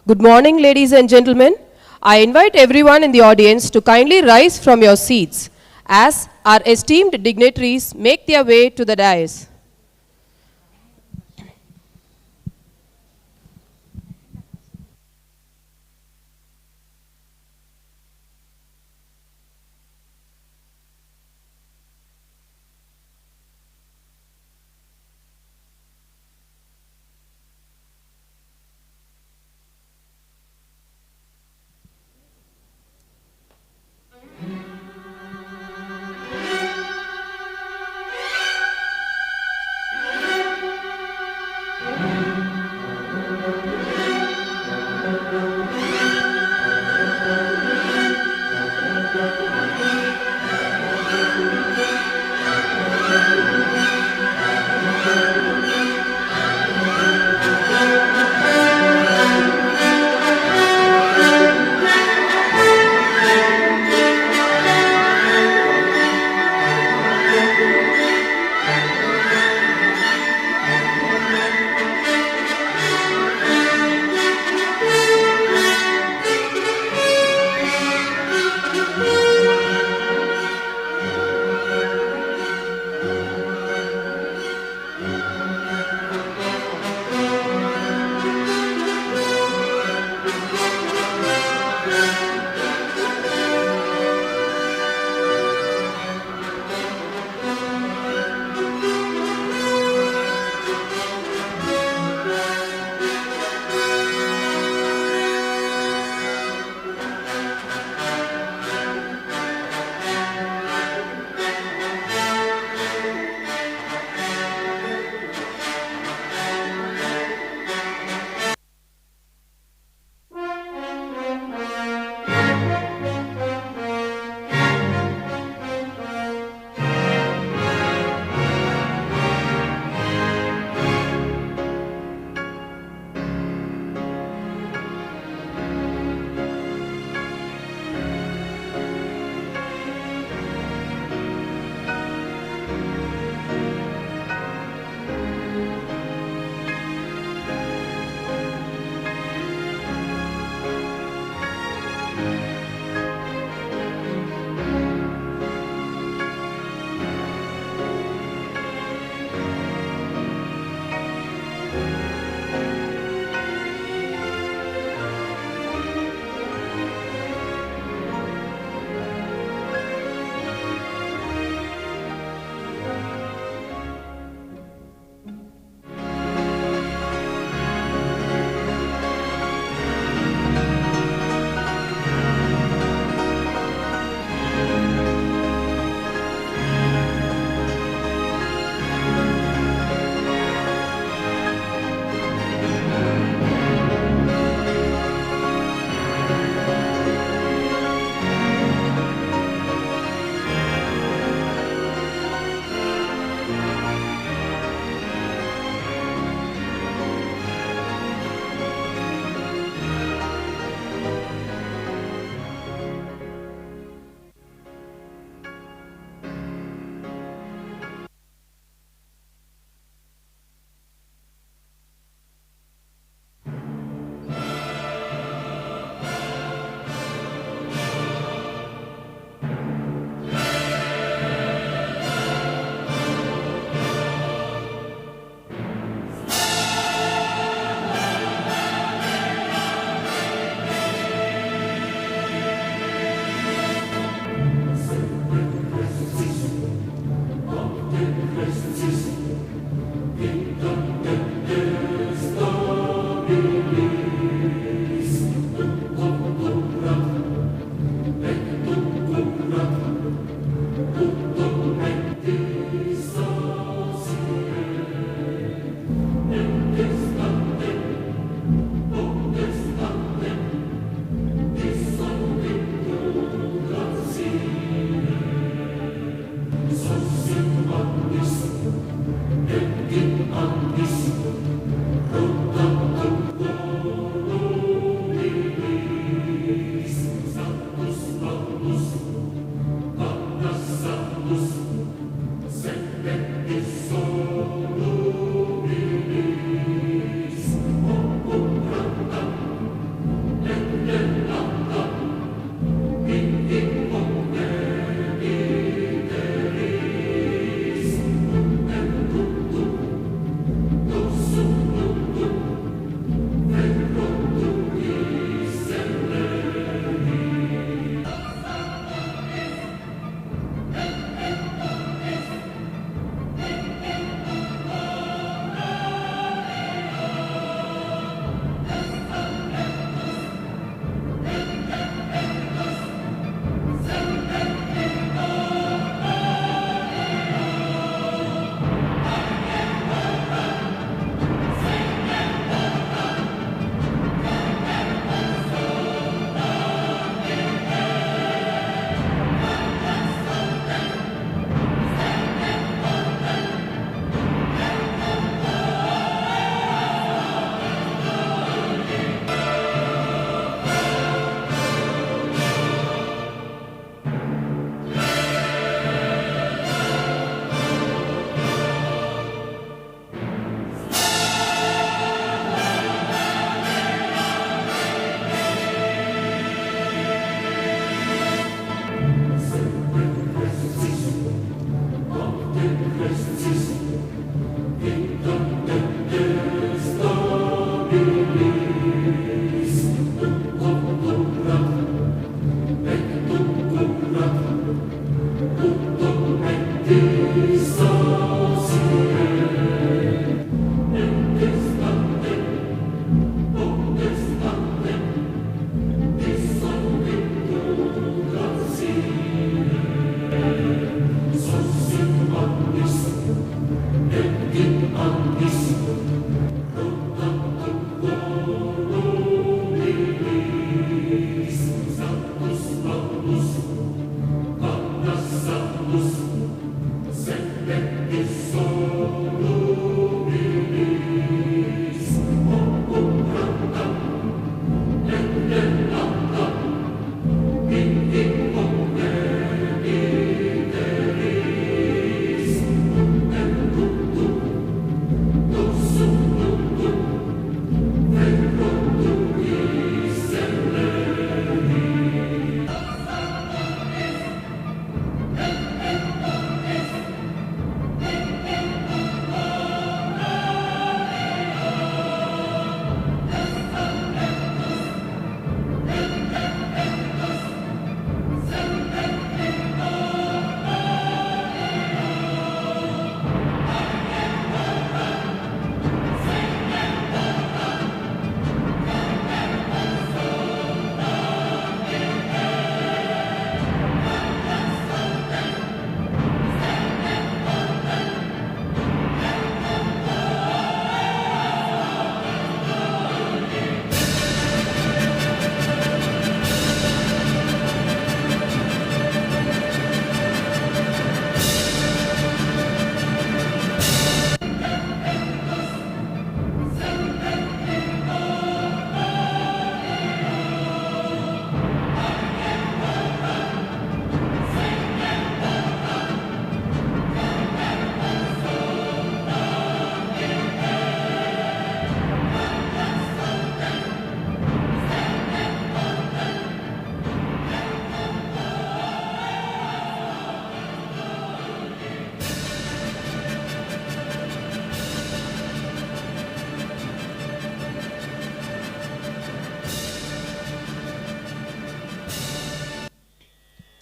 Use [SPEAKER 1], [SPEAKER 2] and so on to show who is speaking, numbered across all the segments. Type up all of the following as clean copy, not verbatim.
[SPEAKER 1] Good morning, ladies and gentlemen. I invite everyone in the audience to kindly rise from your seats as our esteemed dignitaries make their way to the dais.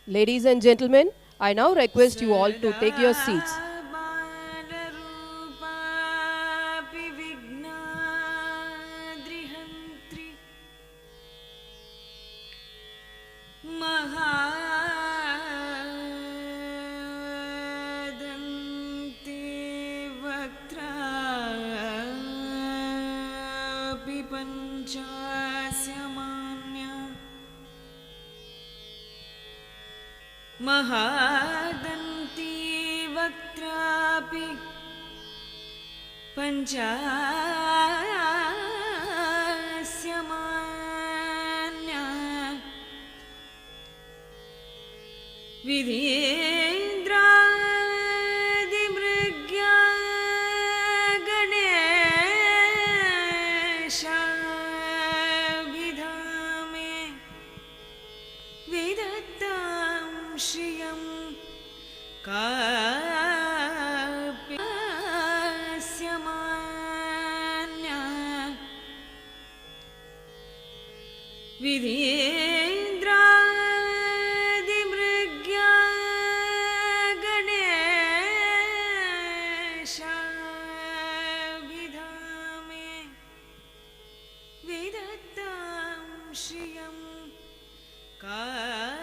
[SPEAKER 1] Ladies and gentlemen, I now request you all to take your seats.
[SPEAKER 2] महादन्ती वक्त्रापि पञ्चास्य मान्या विधीन्द्रादिमृग्या गणेशाभिधामे विदत्तां श्रियं काप्यस्य मान्या विधीन्द्रादिमृग्या गणेशाभिधामे विदत्तां श्रियं कापि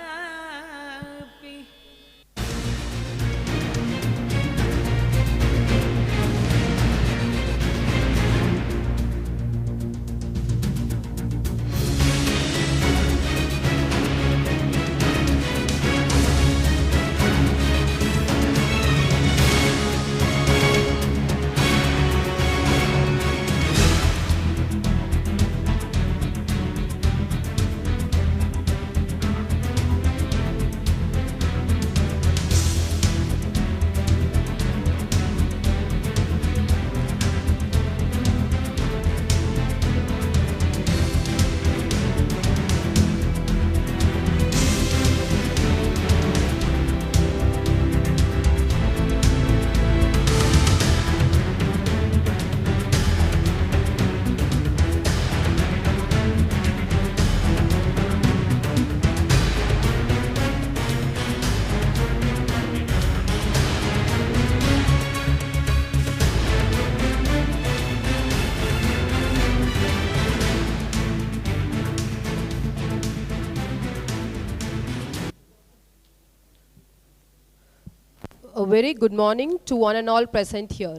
[SPEAKER 1] A very good morning to one and all present here.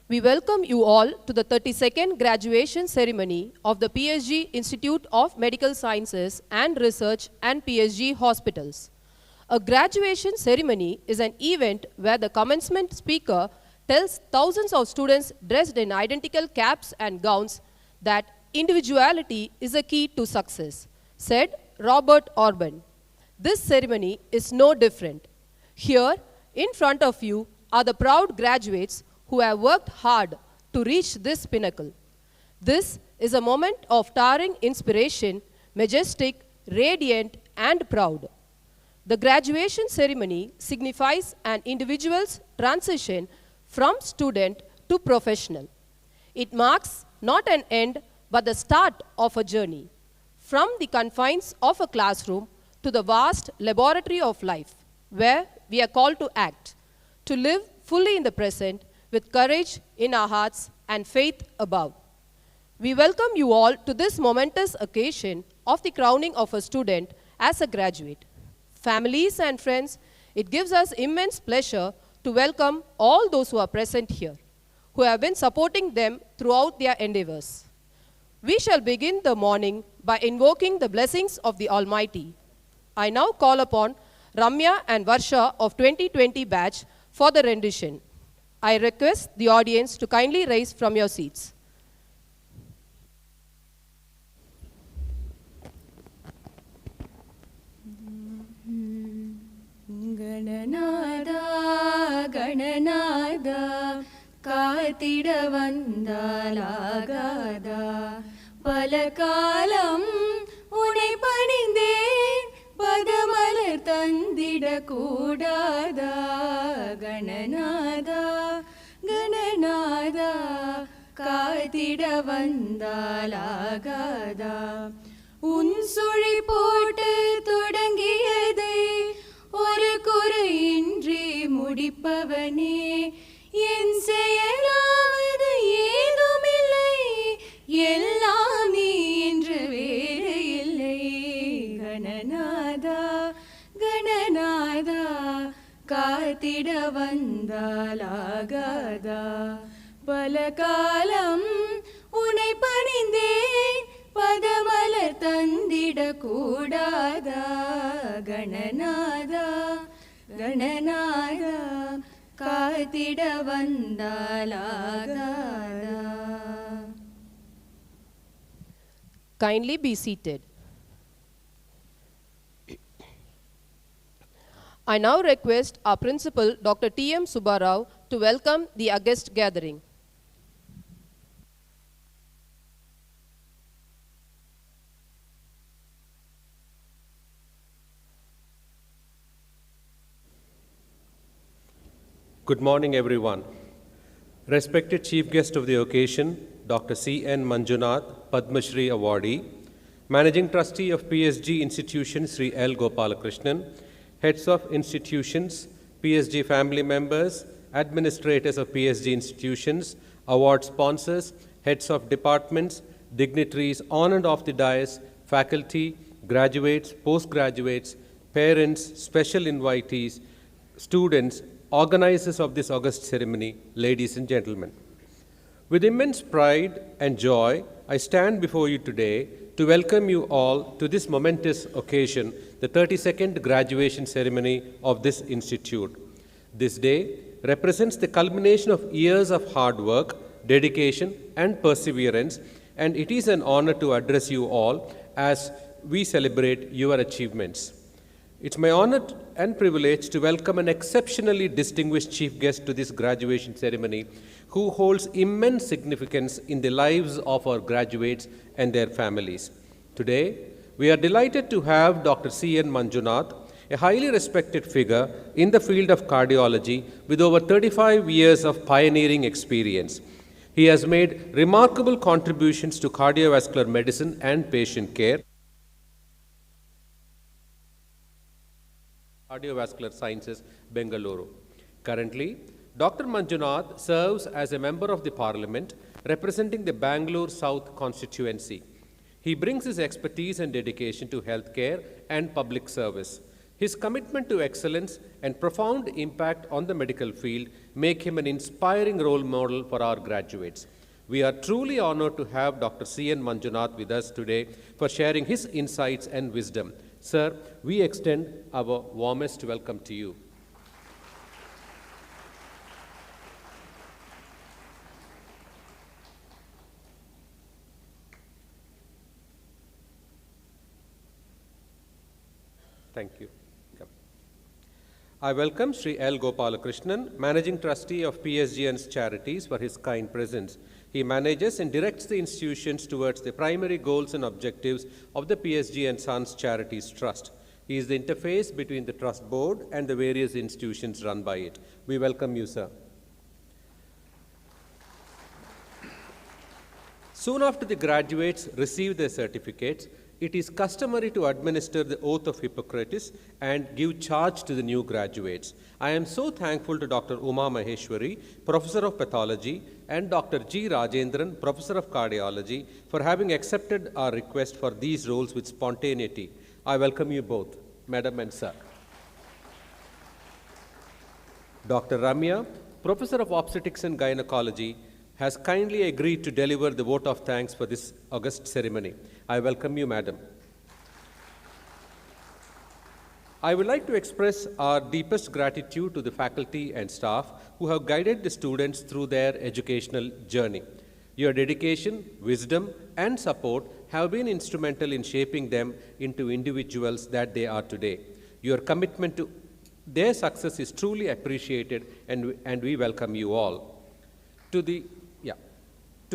[SPEAKER 1] We welcome you all to the 32nd graduation ceremony of the PSG Institute of Medical Sciences and Research and PSG Hospitals. A graduation ceremony is an event where the commencement speaker tells thousands of students dressed in identical caps and gowns that individuality is a key to success, said Robert Orban. This ceremony is no different. Here, in front of you are the proud graduates who have worked hard to reach this pinnacle. This is a moment of towering inspiration, majestic, radiant, and proud. The graduation ceremony signifies an individual's transition from student to professional. It marks not an end but the start of a journey, from the confines of a classroom to the vast laboratory of life, where we are called to act, to live fully in the present with courage in our hearts and faith above. We welcome you all to this momentous occasion of the crowning of a student as a graduate. Families and friends, it gives us immense pleasure to welcome all those who are present here, who have been supporting them throughout their endeavors. We shall begin the morning by invoking the blessings of the Almighty. I now call upon Ramya and Varsha of 2020 batch for the rendition. I request the audience to kindly rise from your seats.
[SPEAKER 3] Gananada, Gananada, Katida Vandalagada, Palakalam, Une Paninde. பதமலர் தந்திட கூடாதா கணநாதா கணநாதா காத்திட வந்தாலாகாதா உன் சுழி போட்டு தொடங்கியதை கணநாதா காத்திட வந்தாலாகாதா பல காலம் உனை பணிந்தேன் பதமலர் தந்திட கூடாதா கணநாதா கணநாதா காத்திட வந்தாலாகாதா.
[SPEAKER 1] Kindly be seated. I now request our principal, Dr. T.M. Subbarao, to welcome the august gathering.
[SPEAKER 4] Good morning, everyone. Respected Chief Guest of the occasion, Dr. C.N. Manjunath, Padma Shri Awardee, Managing Trustee of PSG Institution, Sri L. Gopalakrishnan, Heads of Institutions, PSG family members, Administrators of PSG institutions, award sponsors, Heads of Departments, dignitaries on and off the dais, faculty, graduates, postgraduates, parents, special invitees, students, organizers of this august ceremony, ladies and gentlemen. With immense pride and joy, I stand before you today to welcome you all to this momentous occasion, the 32nd graduation ceremony of this institute. This day represents the culmination of years of hard work, dedication, and perseverance, and it is an honor to address you all as we celebrate your achievements. It's my honor and privilege to welcome an exceptionally distinguished chief guest to this graduation ceremony who holds immense significance in the lives of our graduates and their families. Today, we are delighted to have Dr. C.N. Manjunath, a highly respected figure in the field of cardiology with over 35 years of pioneering experience. He has made remarkable contributions to cardiovascular medicine and patient care, Cardiovascular Sciences, Bengaluru. Currently, Dr. Manjunath serves as a member of the Parliament representing the Bangalore South constituency. He brings his expertise and dedication to healthcare and public service. His commitment to excellence and profound impact on the medical field make him an inspiring role model for our graduates. We are truly honored to have Dr. C.N. Manjunath with us today for sharing his insights and wisdom. Sir, we extend our warmest welcome to you. Thank you. I welcome Sri L. Gopalakrishnan, Managing Trustee of PSG and Charities, for his kind presence. He manages and directs the institutions towards the primary goals and objectives of the PSG and Sons Charities Trust. He is the interface between the Trust Board and the various institutions run by it. We welcome you, sir. Soon after the graduates receive their certificates, it is customary to administer the oath of Hippocrates and give charge to the new graduates. I am so thankful to Dr. Uma Maheshwari, Professor of Pathology, and Dr. G. Rajendran, Professor of Cardiology, for having accepted our request for these roles with spontaneity. I welcome you both, Madam and Sir. Dr. Ramya, Professor of Obstetrics and Gynecology, has kindly agreed to deliver the vote of thanks for this august ceremony. I welcome you, Madam. I would like to express our deepest gratitude to the faculty and staff who have guided the students through their educational journey. Your dedication, wisdom, and support have been instrumental in shaping them into individuals that they are today. Your commitment to their success is truly appreciated, and we welcome you all. To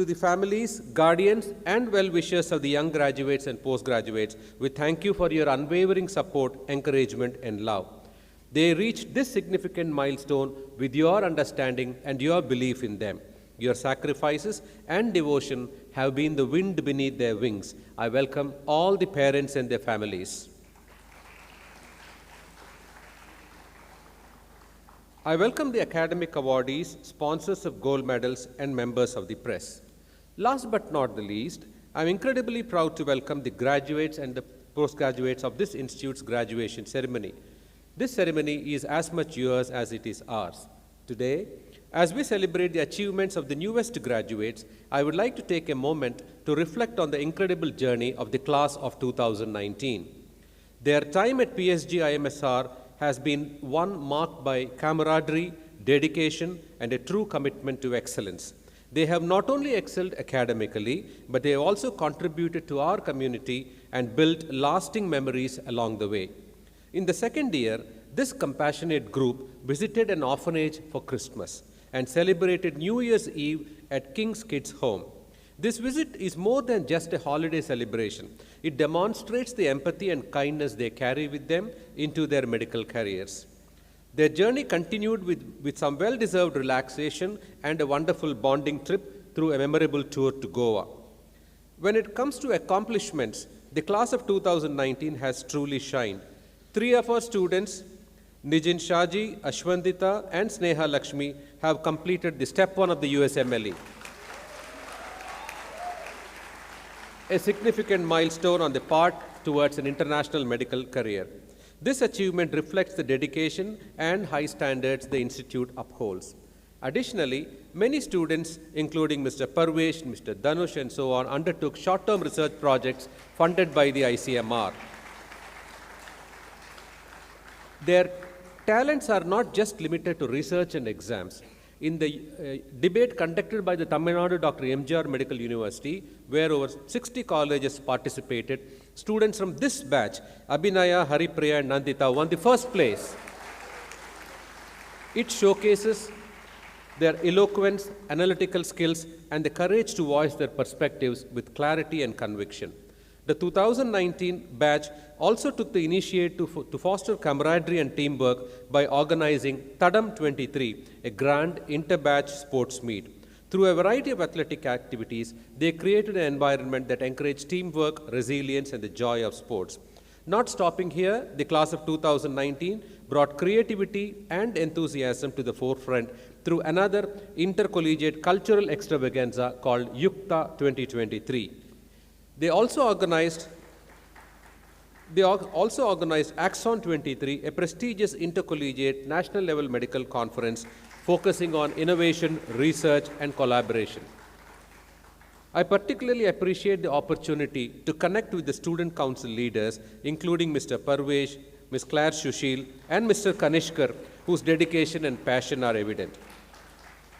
[SPEAKER 4] the families, guardians, and well-wishers of the young graduates and postgraduates, we thank you for your unwavering support, encouragement, and love. They reached this significant milestone with your understanding and your belief in them. Your sacrifices and devotion have been the wind beneath their wings. I welcome all the parents and their families. I welcome the academic awardees, sponsors of gold medals, and members of the press. Last but not the least, I am incredibly proud to welcome the graduates and the postgraduates of this institute's graduation ceremony. This ceremony is as much yours as it is ours. Today, as we celebrate the achievements of the newest graduates, I would like to take a moment to reflect on the incredible journey of the class of 2019. Their time at PSG IMSR has been one marked by camaraderie, dedication, and a true commitment to excellence. They have not only excelled academically, but they have also contributed to our community and built lasting memories along the way. In the second year, this compassionate group visited an orphanage for Christmas and celebrated New Year's Eve at King's Kids Home. This visit is more than just a holiday celebration. It demonstrates the empathy and kindness they carry with them into their medical careers. Their journey continued with some well-deserved relaxation and a wonderful bonding trip through a memorable tour to Goa. When it comes to accomplishments, the class of 2019 has truly shined. 3 of our students, Nijin Shaji, Ashwandita, and Sneha Lakshmi, have completed the step 1 of the USMLE. A significant milestone on the path towards an international medical career. This achievement reflects the dedication and high standards the Institute upholds. Additionally, many students, including Mr. Parvesh, Mr. Dhanush, and so on, undertook short-term research projects funded by the ICMR. Their talents are not just limited to research and exams. In the debate conducted by the Tamil Nadu Dr. MGR Medical University, where over 60 colleges participated, students from this batch, Abhinaya, Haripriya, and Nandita, won the first place. It showcases their eloquence, analytical skills, and the courage to voice their perspectives with clarity and conviction. The 2019 batch also took the initiative to foster camaraderie and teamwork by organizing Tadam 23, a grand inter-batch sports meet. Through a variety of athletic activities, they created an environment that encouraged teamwork, resilience, and the joy of sports. Not stopping here, the class of 2019 brought creativity and enthusiasm to the forefront through another intercollegiate cultural extravaganza called Yukta 2023. They also organized Axon 23, a prestigious intercollegiate national level medical conference focusing on innovation, research, and collaboration. I particularly appreciate the opportunity to connect with the student council leaders, including Mr. Parvesh, Ms. Claire Shushil, and Mr. Kanishkar, whose dedication and passion are evident.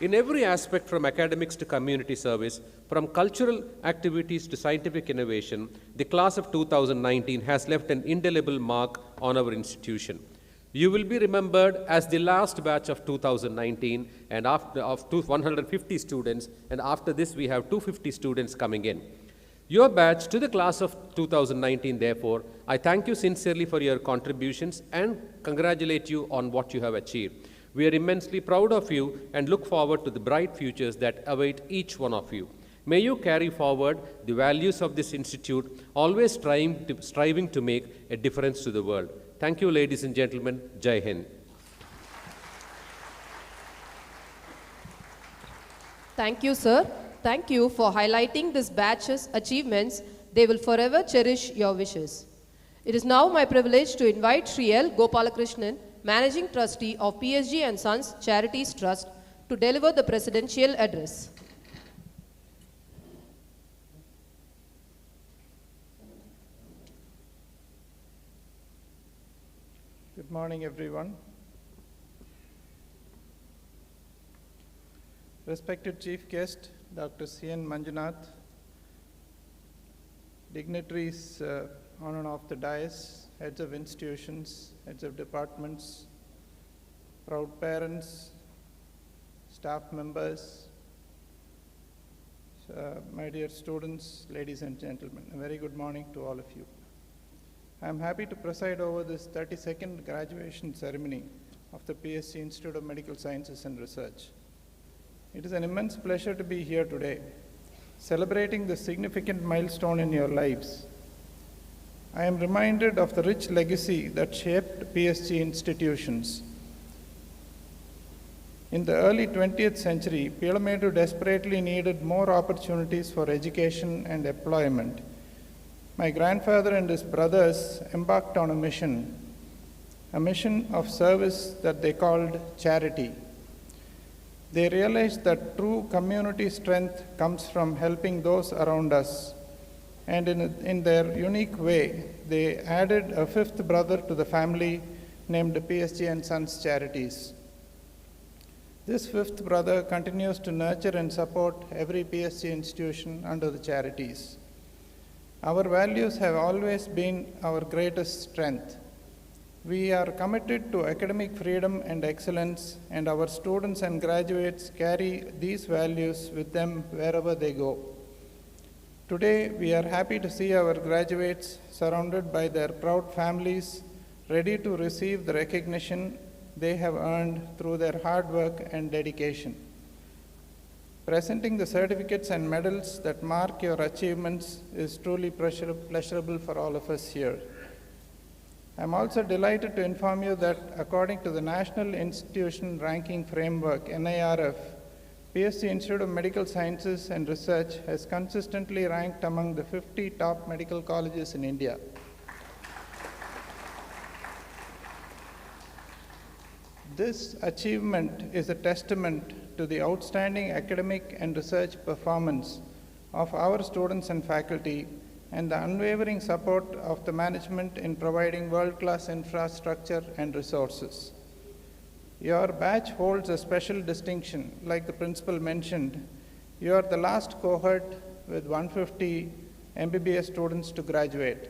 [SPEAKER 4] In every aspect, from academics to community service, from cultural activities to scientific innovation, the class of 2019 has left an indelible mark on our institution. You will be remembered as the last batch of 2019 and of 150 students, and after this we have 250 students coming in. Your batch to the class of 2019, therefore, I thank you sincerely for your contributions and congratulate you on what you have achieved. We are immensely proud of you and look forward to the bright futures that await each one of you. May you carry forward the values of this institute, always striving to make a difference to the world. Thank you, ladies and gentlemen. Jai Hind.
[SPEAKER 1] Thank you, sir. Thank you for highlighting this batch's achievements. They will forever cherish your wishes. It is now my privilege to invite Sri L. Gopalakrishnan, Managing Trustee of PSG and Sons Charities Trust, to deliver the presidential address.
[SPEAKER 5] Good morning, everyone. Respected Chief Guest, Dr. C.N. Manjunath, dignitaries on and off the dais, heads of institutions, heads of departments, proud parents, staff members, my dear students, ladies and gentlemen, a very good morning to all of you. I am happy to preside over this 32nd graduation ceremony of the PSG Institute of Medical Sciences and Research. It is an immense pleasure to be here today, celebrating this significant milestone in your lives. I am reminded of the rich legacy that shaped PSG institutions. In the early 20th century, Pilamedu desperately needed more opportunities for education and employment. My grandfather and his brothers embarked on a mission, a mission of service that they called charity. They realized that true community strength comes from helping those around us. And in their unique way, they added a fifth brother to the family named PSG and Sons Charities. This fifth brother continues to nurture and support every PSG institution under the charities. Our values have always been our greatest strength. We are committed to academic freedom and excellence, and our students and graduates carry these values with them wherever they go. Today, we are happy to see our graduates surrounded by their proud families, ready to receive the recognition they have earned through their hard work and dedication. Presenting the certificates and medals that mark your achievements is truly pleasurable for all of us here. I'm also delighted to inform you that according to the National Institution Ranking Framework, NIRF, PSG Institute of Medical Sciences and Research has consistently ranked among the 50 top medical colleges in India. This achievement is a testament to the outstanding academic and research performance of our students and faculty, and the unwavering support of the management in providing world-class infrastructure and resources. Your batch holds a special distinction. Like the principal mentioned, you are the last cohort with 150 MBBS students to graduate.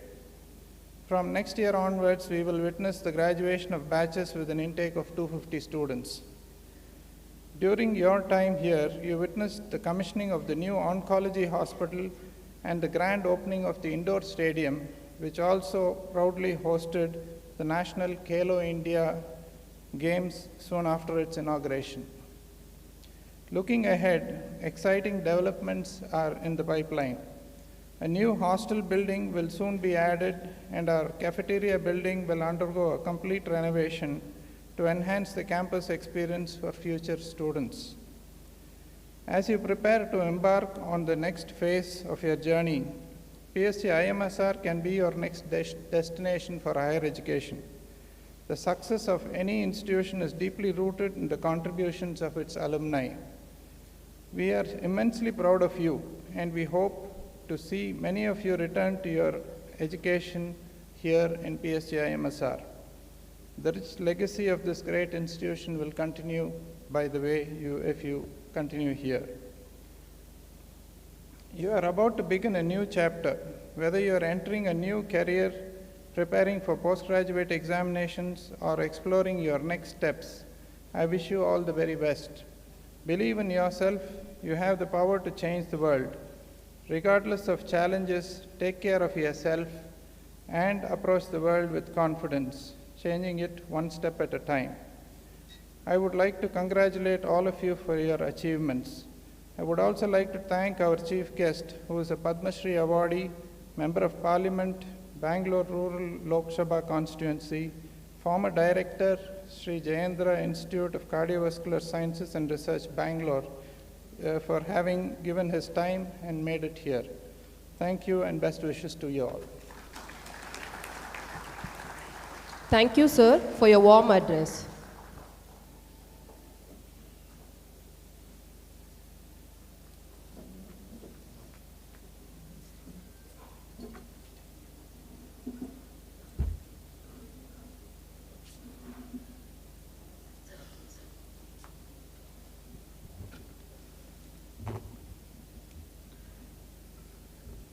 [SPEAKER 5] From next year onwards, we will witness the graduation of batches with an intake of 250 students. During your time here, you witnessed the commissioning of the new oncology hospital and the grand opening of the indoor stadium, which also proudly hosted the National Khelo India Games soon after its inauguration. Looking ahead, exciting developments are in the pipeline. A new hostel building will soon be added, and our cafeteria building will undergo a complete renovation to enhance the campus experience for future students. As you prepare to embark on the next phase of your journey, PSG IMSR can be your next destination for higher education. The success of any institution is deeply rooted in the contributions of its alumni. We are immensely proud of you, and we hope to see many of you return to your education here in PSG IMSR. The rich legacy of this great institution will continue, by the way, if you continue here. You are about to begin a new chapter. Whether you are entering a new career, preparing for postgraduate examinations, or exploring your next steps, I wish you all the very best. Believe in yourself. You have the power to change the world. Regardless of challenges, take care of yourself and approach the world with confidence, changing it one step at a time. I would like to congratulate all of you for your achievements. I would also like to thank our chief guest, who is a Padma Shri awardee, Member of Parliament, Bangalore Rural Lok Sabha constituency, former director, Sri Jayendra Institute of Cardiovascular Sciences and Research, Bangalore, for having given his time and made it here. Thank you and best wishes to you all.
[SPEAKER 1] Thank you, sir, for your warm address.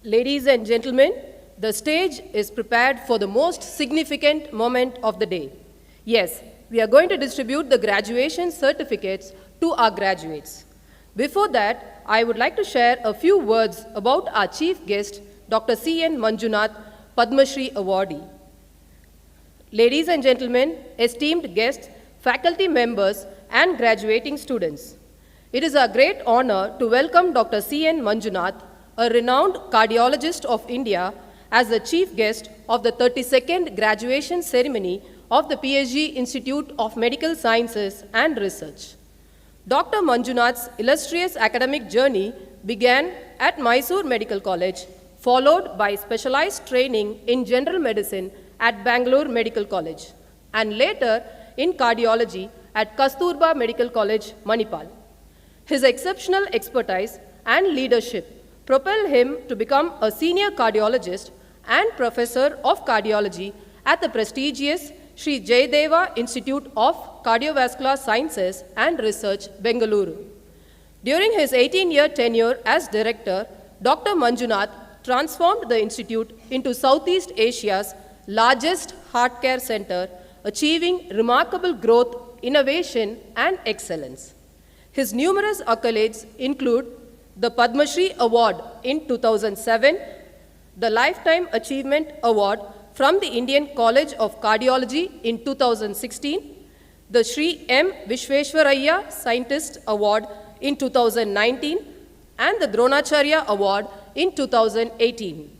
[SPEAKER 1] Ladies and gentlemen, the stage is prepared for the most significant moment of the day. Yes, we are going to distribute the graduation certificates to our graduates. Before that, I would like to share a few words about our chief guest, Dr. C.N. Manjunath, Padma Shri awardee. Ladies and gentlemen, esteemed guests, faculty members, and graduating students, it is our great honor to welcome Dr. C.N. Manjunath, a renowned cardiologist of India, as the chief guest of the 32nd graduation ceremony of the PSG Institute of Medical Sciences and Research. Dr. Manjunath's illustrious academic journey began at Mysore Medical College, followed by specialized training in general medicine at Bangalore Medical College. and later in cardiology at Kasturba Medical College, Manipal. His exceptional expertise and leadership propelled him to become a senior cardiologist and professor of cardiology at the prestigious Sri Jayadeva Institute of Cardiovascular Sciences and Research, Bengaluru. During his 18-year tenure as director, Dr. Manjunath transformed the institute into Southeast Asia's largest heart care center, achieving remarkable growth, innovation, and excellence. His numerous accolades include the Padma Shri Award in 2007, the Lifetime Achievement Award from the Indian College of Cardiology in 2016, the Sri M. Vishweshwaraya Scientist Award in 2019, and the Dronacharya Award in 2018.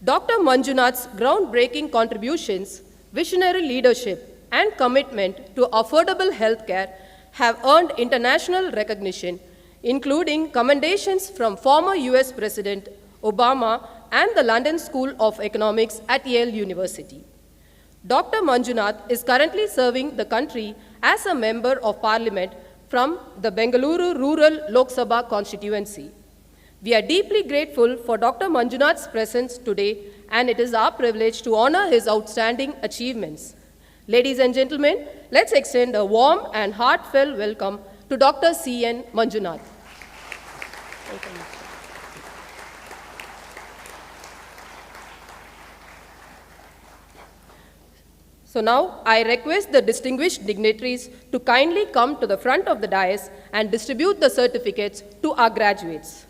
[SPEAKER 1] Dr. Manjunath's groundbreaking contributions, visionary leadership, and commitment to affordable healthcare have earned international recognition, including commendations from former US President Obama and the London School of Economics at Yale University. Dr. Manjunath is currently serving the country as a member of parliament from the Bengaluru Rural Lok Sabha constituency. We are deeply grateful for Dr. Manjunath's presence today, and it is our privilege to honor his outstanding achievements. Ladies and gentlemen, let's extend a warm and heartfelt welcome to Dr. C.N. Manjunath. Welcome. So now I request the distinguished dignitaries to kindly come to the front of the dais and distribute the certificates to our graduates.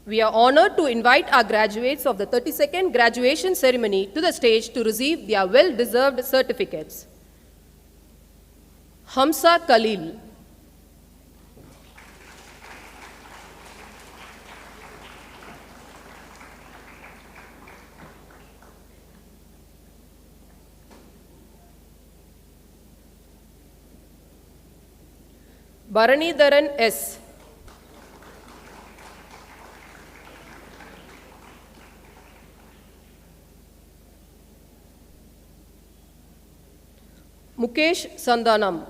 [SPEAKER 1] We are honored to invite our graduates of the 32nd graduation ceremony to the stage to receive their well-deserved certificates. Hamsa Khalil. Bharanidharan S. Mukesh Sandhanam.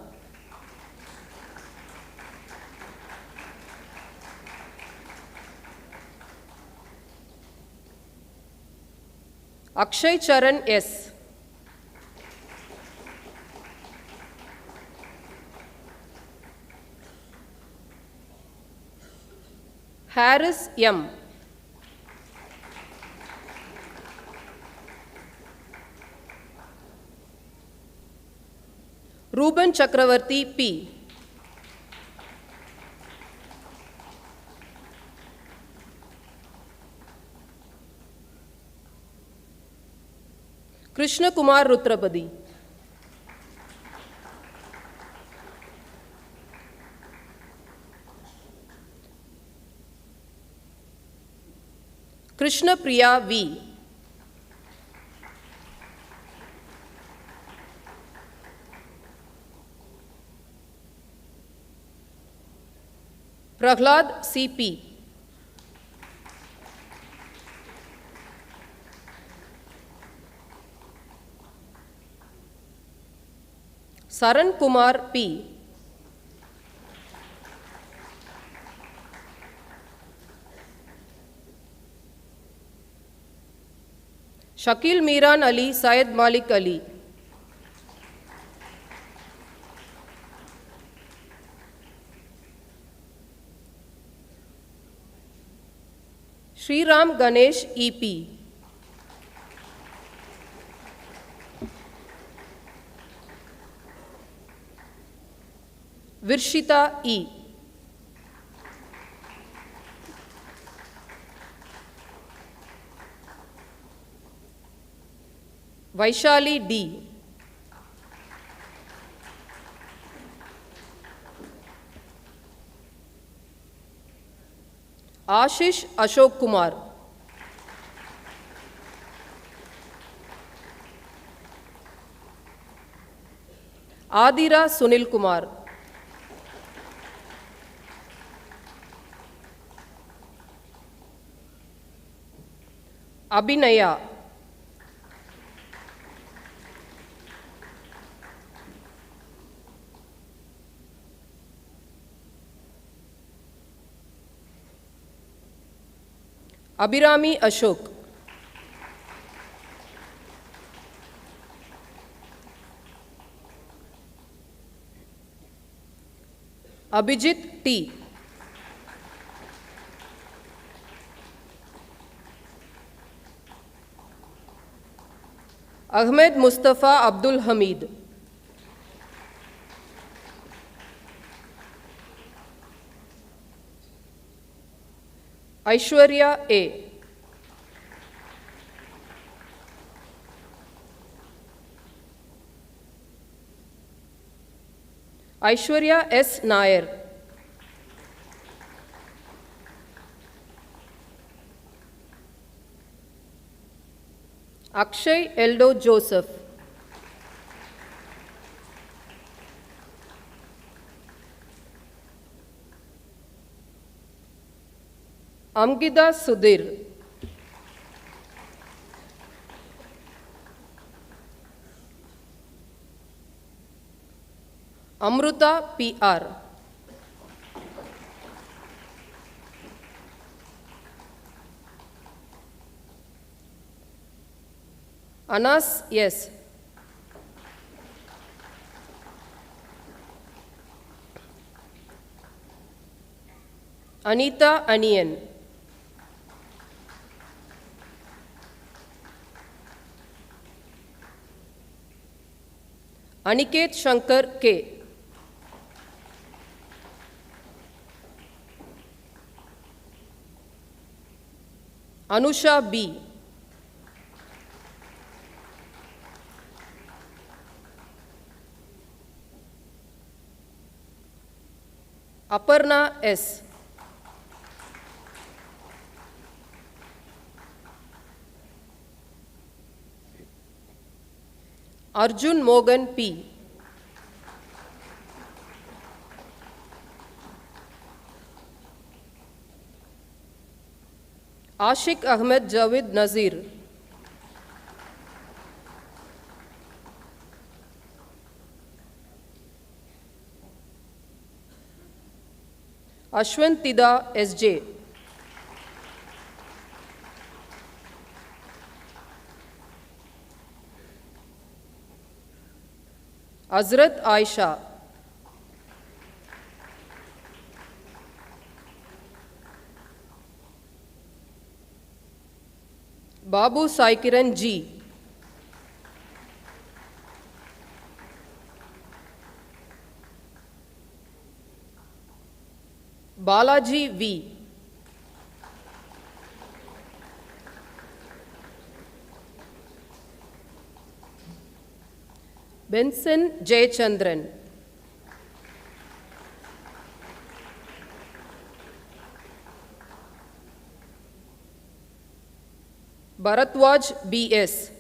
[SPEAKER 1] Akshay Charan S. Harris M. Ruben Chakravarti P. Krishna Kumar Rutrapadi. Krishna Priya V. Prahlad C.P. Saran Kumar P. Shakil Miran Ali Syed Malik Ali. Sri Ram Ganesh E.P. Virshita E. Vaishali D. Ashish Ashok Kumar. Adira Sunil Kumar. Abhinaya. Abhirami Ashok. Abhijit T. Ahmed Mustafa Abdul Hamid. Aishwarya A. Aishwarya S. Nair. Akshay Eldo Joseph. Amgida Sudhir. Amruta P.R. Anas S. Anita Anian. Aniket Shankar K. Anusha B. Aparna S. Arjun Mogan P. Ashik Ahmed Javed Nazir. Ashwantida S.J. Azrat Aisha. Babu Saikiran G. Balaji V. Benson Jayachandran. Bharatwaj B.S.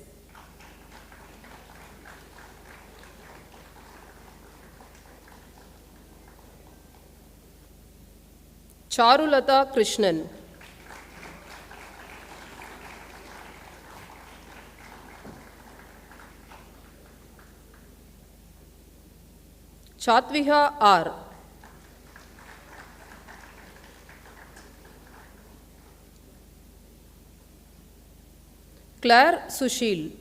[SPEAKER 1] Charulata Krishnan. Chatviha R. Claire Sushil.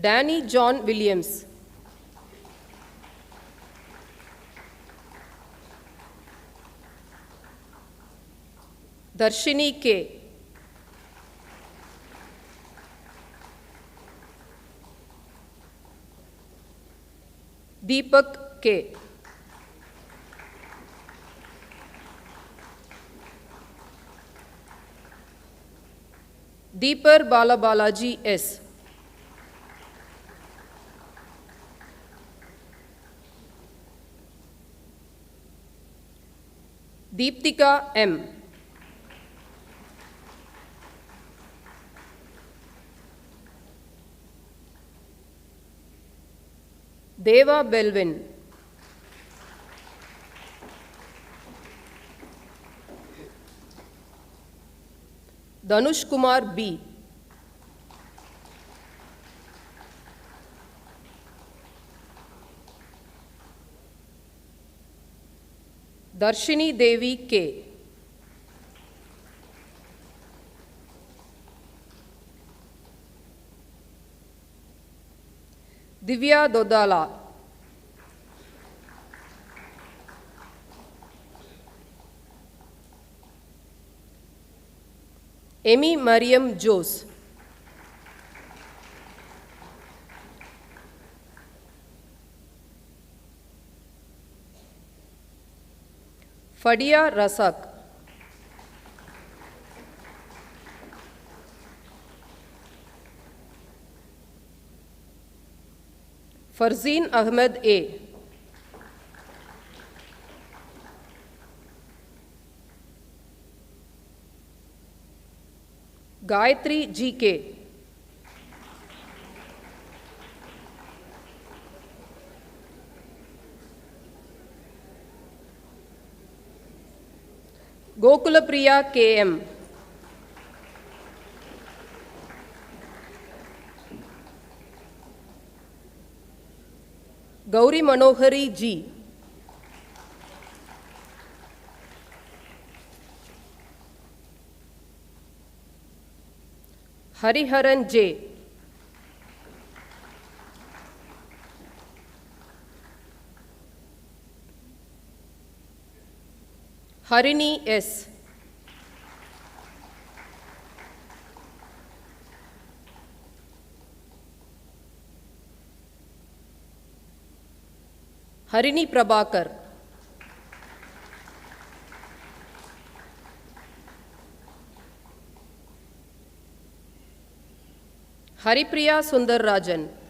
[SPEAKER 1] Danny John Williams. Darshini K. Deepak K. Deepar Balabalaji S. Deeptika M. Deva Belvin. Danush Kumar B. Darshini Devi K. Divya Dodala. Amy Mariam Jose. Fadia Rasak. Farzeen Ahmed A. Gayatri G.K. Gokulapriya K.M. Gauri Manohari G. Hariharan J. Harini S. Harini Prabhakar. Haripriya Sundar Rajan.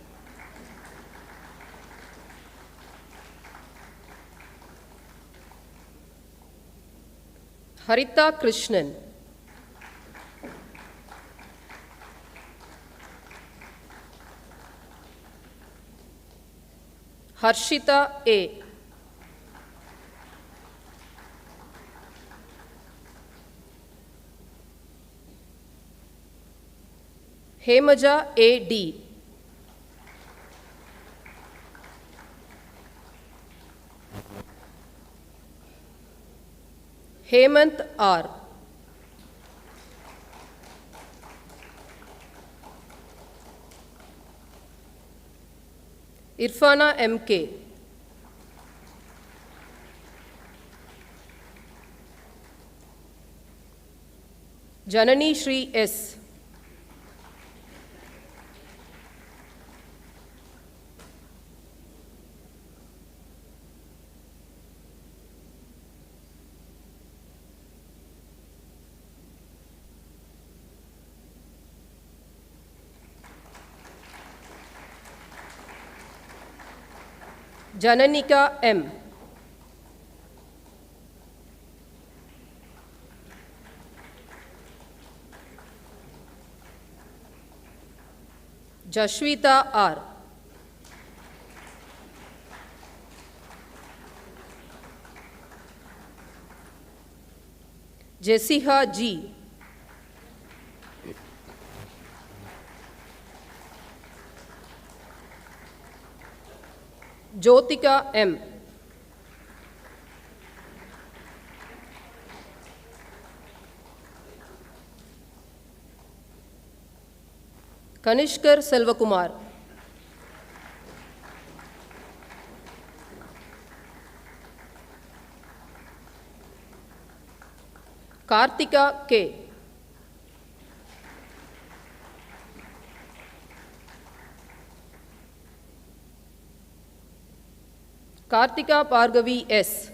[SPEAKER 1] Harita Krishnan. Harshita A. Hemaja A.D. Hemant R. Irfana M.K. Janani Shri S. Jananika M. Jashwita R. Jessica G. Jyotika M. Kanishkar Selvakumar. Kartika K. Kartika Bhargavi S.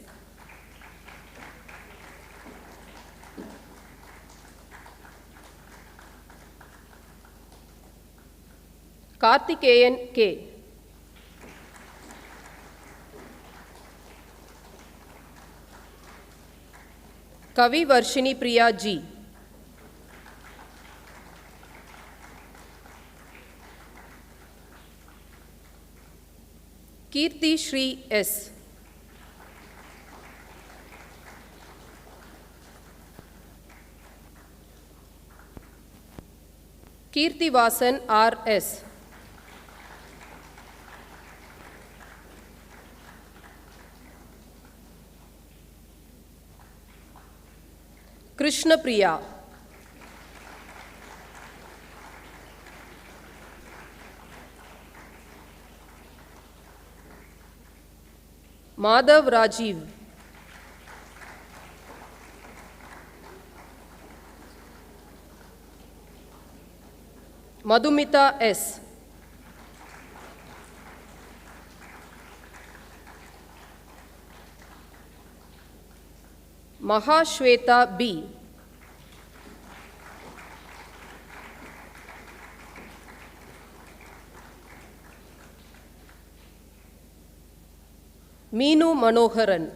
[SPEAKER 1] Kartikeyan K. Kavi Varshini Priya G. Kirti Shri S. Kirti Vasan R. S. Krishna Priya. Madhav Rajiv. Madhumita S. Mahashweta B. Meenu Manoharan.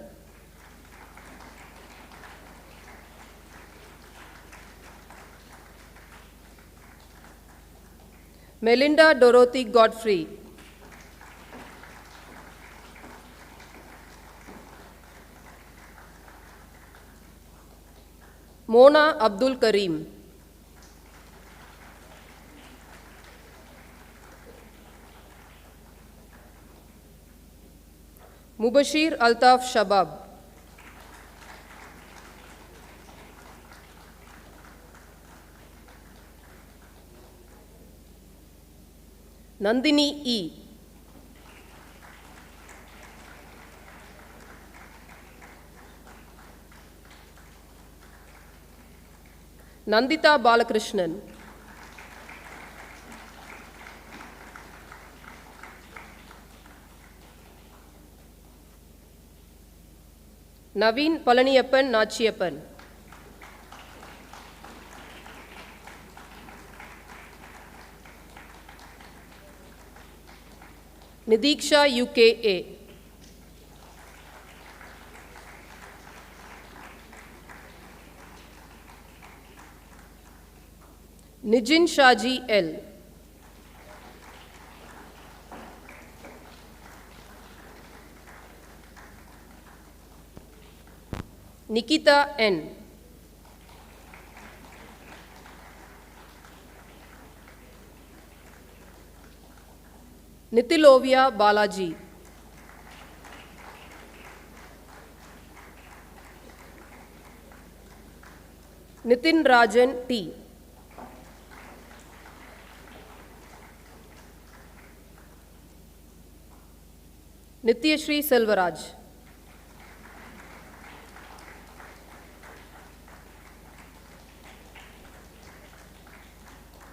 [SPEAKER 1] Melinda Dorothy Godfrey. Mona Abdul Karim. Mubashir Altaf Shabab. Nandini E. Nandita Balakrishnan. Naveen Palaniyappan Nachiyappan. Nidiksha UKA. Nijin Shaji L. Nikita N. Nitilovia Balaji. Nitin Rajan T. Nityashri Selvaraj.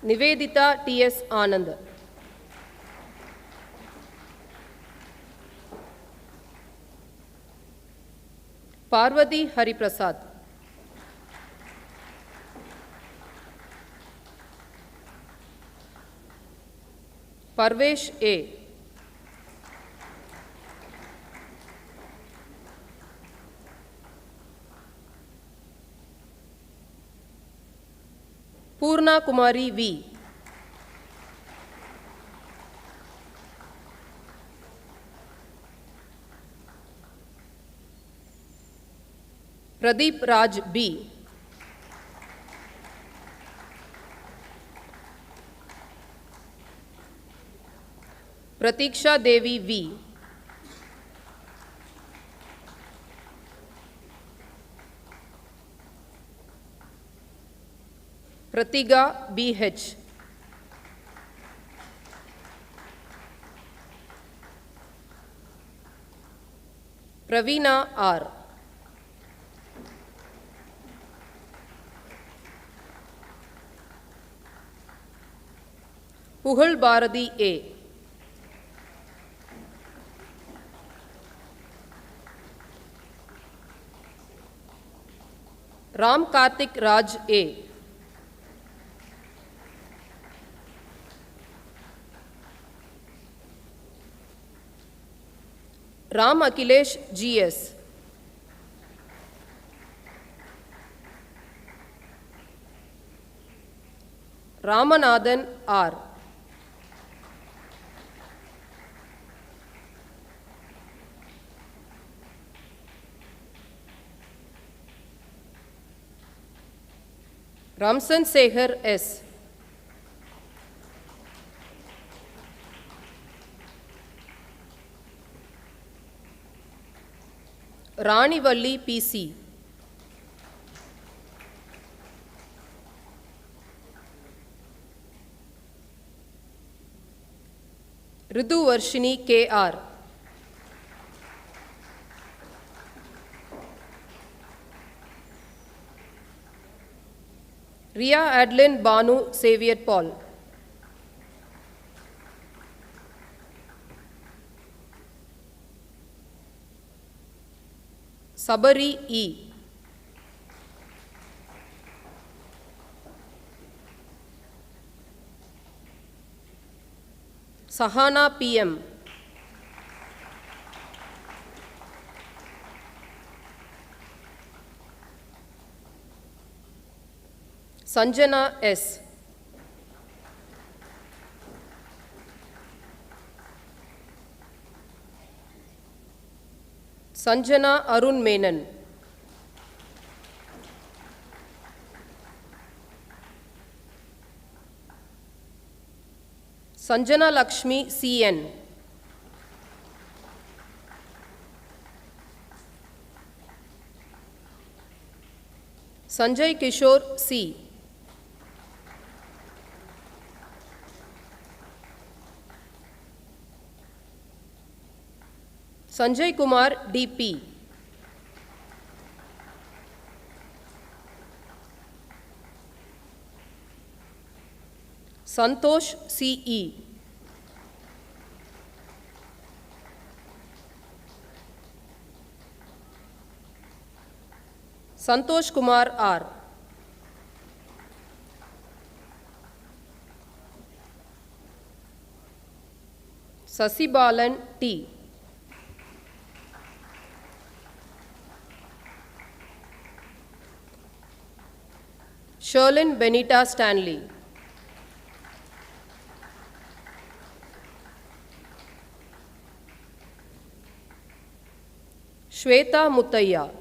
[SPEAKER 1] Nivedita T.S. Anand. Parvati Hariprasad. Parvesh A. Purna Kumari V. Pradeep Raj B. Pratiksha Devi V. Pratiga B.H. Praveena R. Puhal Bharati A. Ram Karthik Raj A. Ram Akhilesh G.S. Ramanathan R. Ramsan Sekhar S. Ranivalli PC. Ridu Varshini KR. Ria Adeline Banu Xavier Paul. Sabari E. Sahana PM. Sanjana S. Sanjana Arun Menon. Sanjana Lakshmi CN. Sanjay Kishore C. Sanjay Kumar DP. Santosh CE. Santosh Kumar R. Sasibalan T. Sherlyn Benita Stanley. Shweta Muttaya.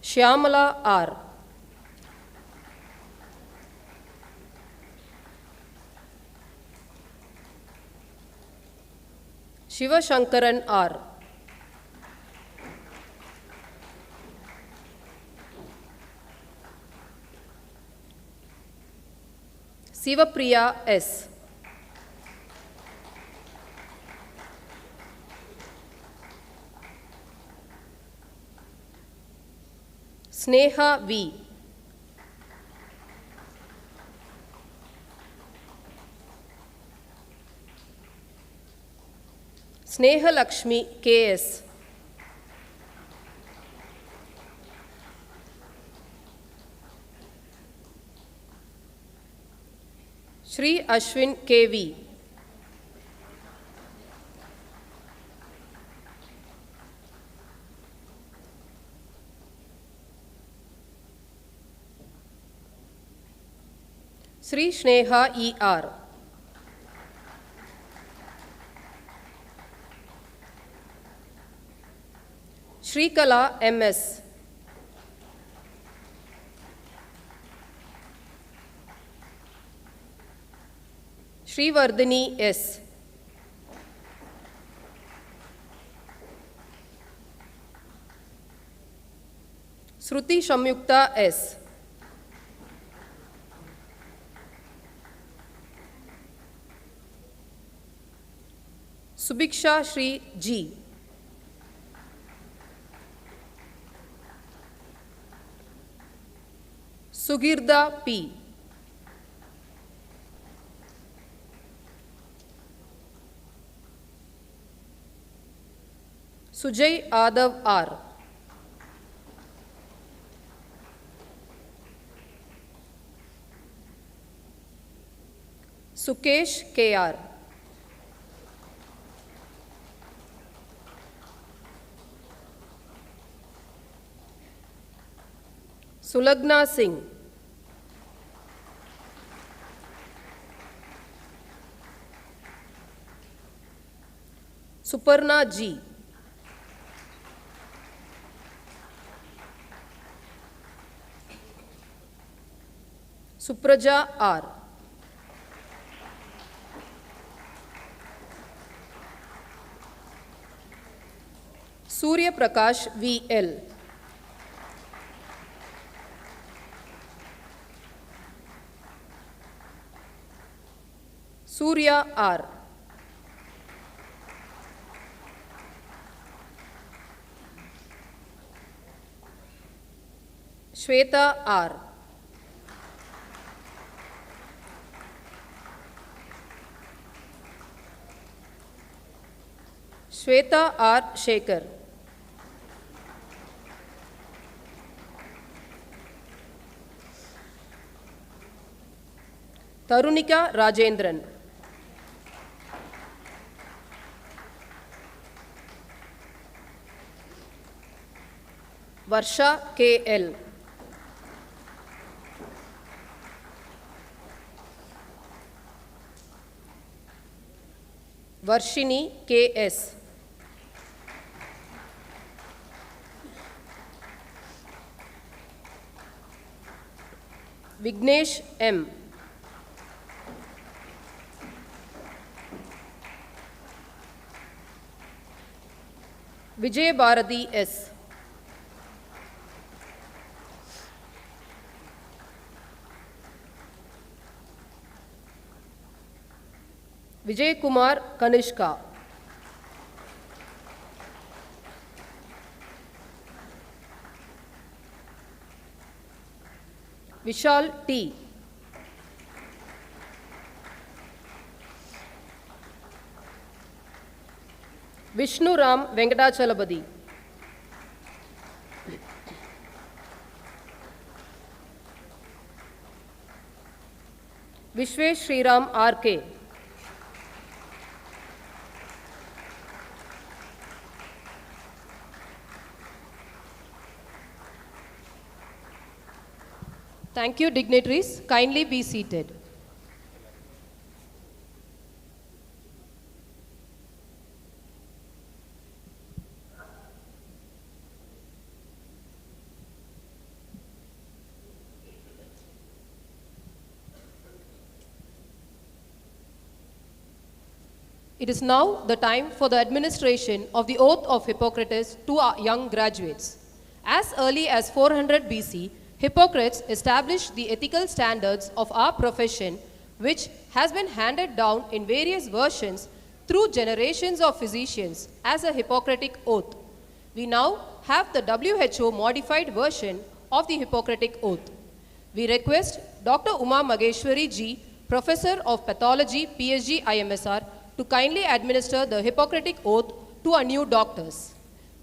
[SPEAKER 1] Shyamala R. Shiva Shankaran R. Sivapriya S. Sneha V. Sneha Lakshmi KS. Shri Ashwin KV. Sri Sneha ER. Shrikala MS. Srivardhani S. Shruti Shamyukta S. Subiksha Shri G. Sugirda P. Sujay Adav R. Sukesh KR. Sulagna Singh. Suparna G. Supraja R. Surya Prakash V.L. Surya R. Shweta R. Shweta R. Shekhar. Tarunika Rajendran. Varsha K.L. Varshini K.S. Vignesh M. Vijay Bharati S. Vijay Kumar Kanishka. Vishal T. Vishnu Ram Venkatachalapati. Vishwesh Sriram R.K. Thank you, dignitaries. Kindly be seated. It is now the time for the administration of the oath of Hippocrates to our young graduates. As early as 400 BC, Hippocrates established the ethical standards of our profession, which has been handed down in various versions through generations of physicians as a Hippocratic oath. We now have the WHO modified version of the Hippocratic oath. We request Dr. Uma Mageshwari Ji, Professor of Pathology, PSG IMSR, to kindly administer the Hippocratic oath to our new doctors.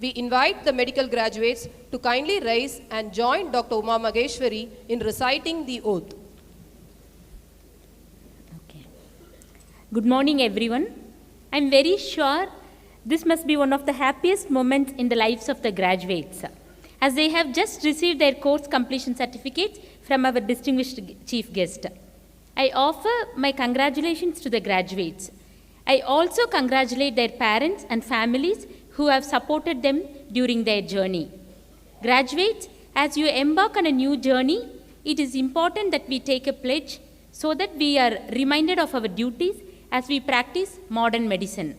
[SPEAKER 1] We invite the medical graduates to kindly rise and join Dr. Uma Mageshwari in reciting the oath.
[SPEAKER 6] Okay. Good morning, everyone. I'm very sure this must be one of the happiest moments in the lives of the graduates, as they have just received their course completion certificates from our distinguished chief guest. I offer my congratulations to the graduates. I also congratulate their parents and families who have supported them during their journey. Graduates, as you embark on a new journey, it is important that we take a pledge so that we are reminded of our duties as we practice modern medicine.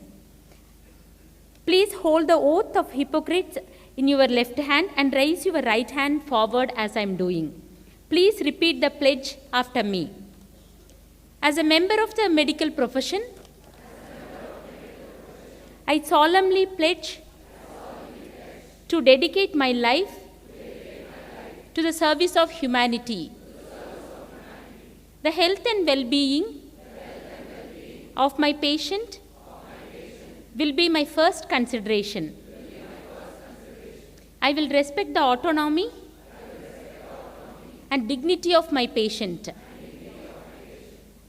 [SPEAKER 6] Please hold the oath of Hippocrates in your left hand and raise your right hand forward as I am doing. Please repeat the pledge after me. As a member of the medical profession, I solemnly pledge to dedicate my life to the service of humanity. The health and well-being of my patient will be my first consideration. I will respect the autonomy and dignity of my patient.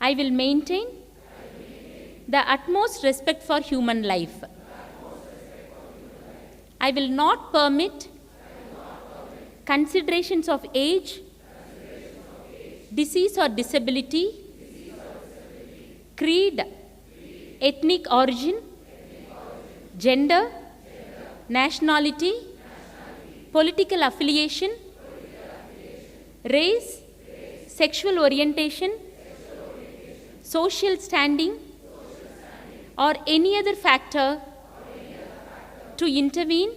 [SPEAKER 6] I will maintain the utmost respect for human life. I will not permit considerations of age, disease or disability, creed, ethnic origin, gender, nationality, political affiliation, race, sexual orientation, social standing, or any other factor to intervene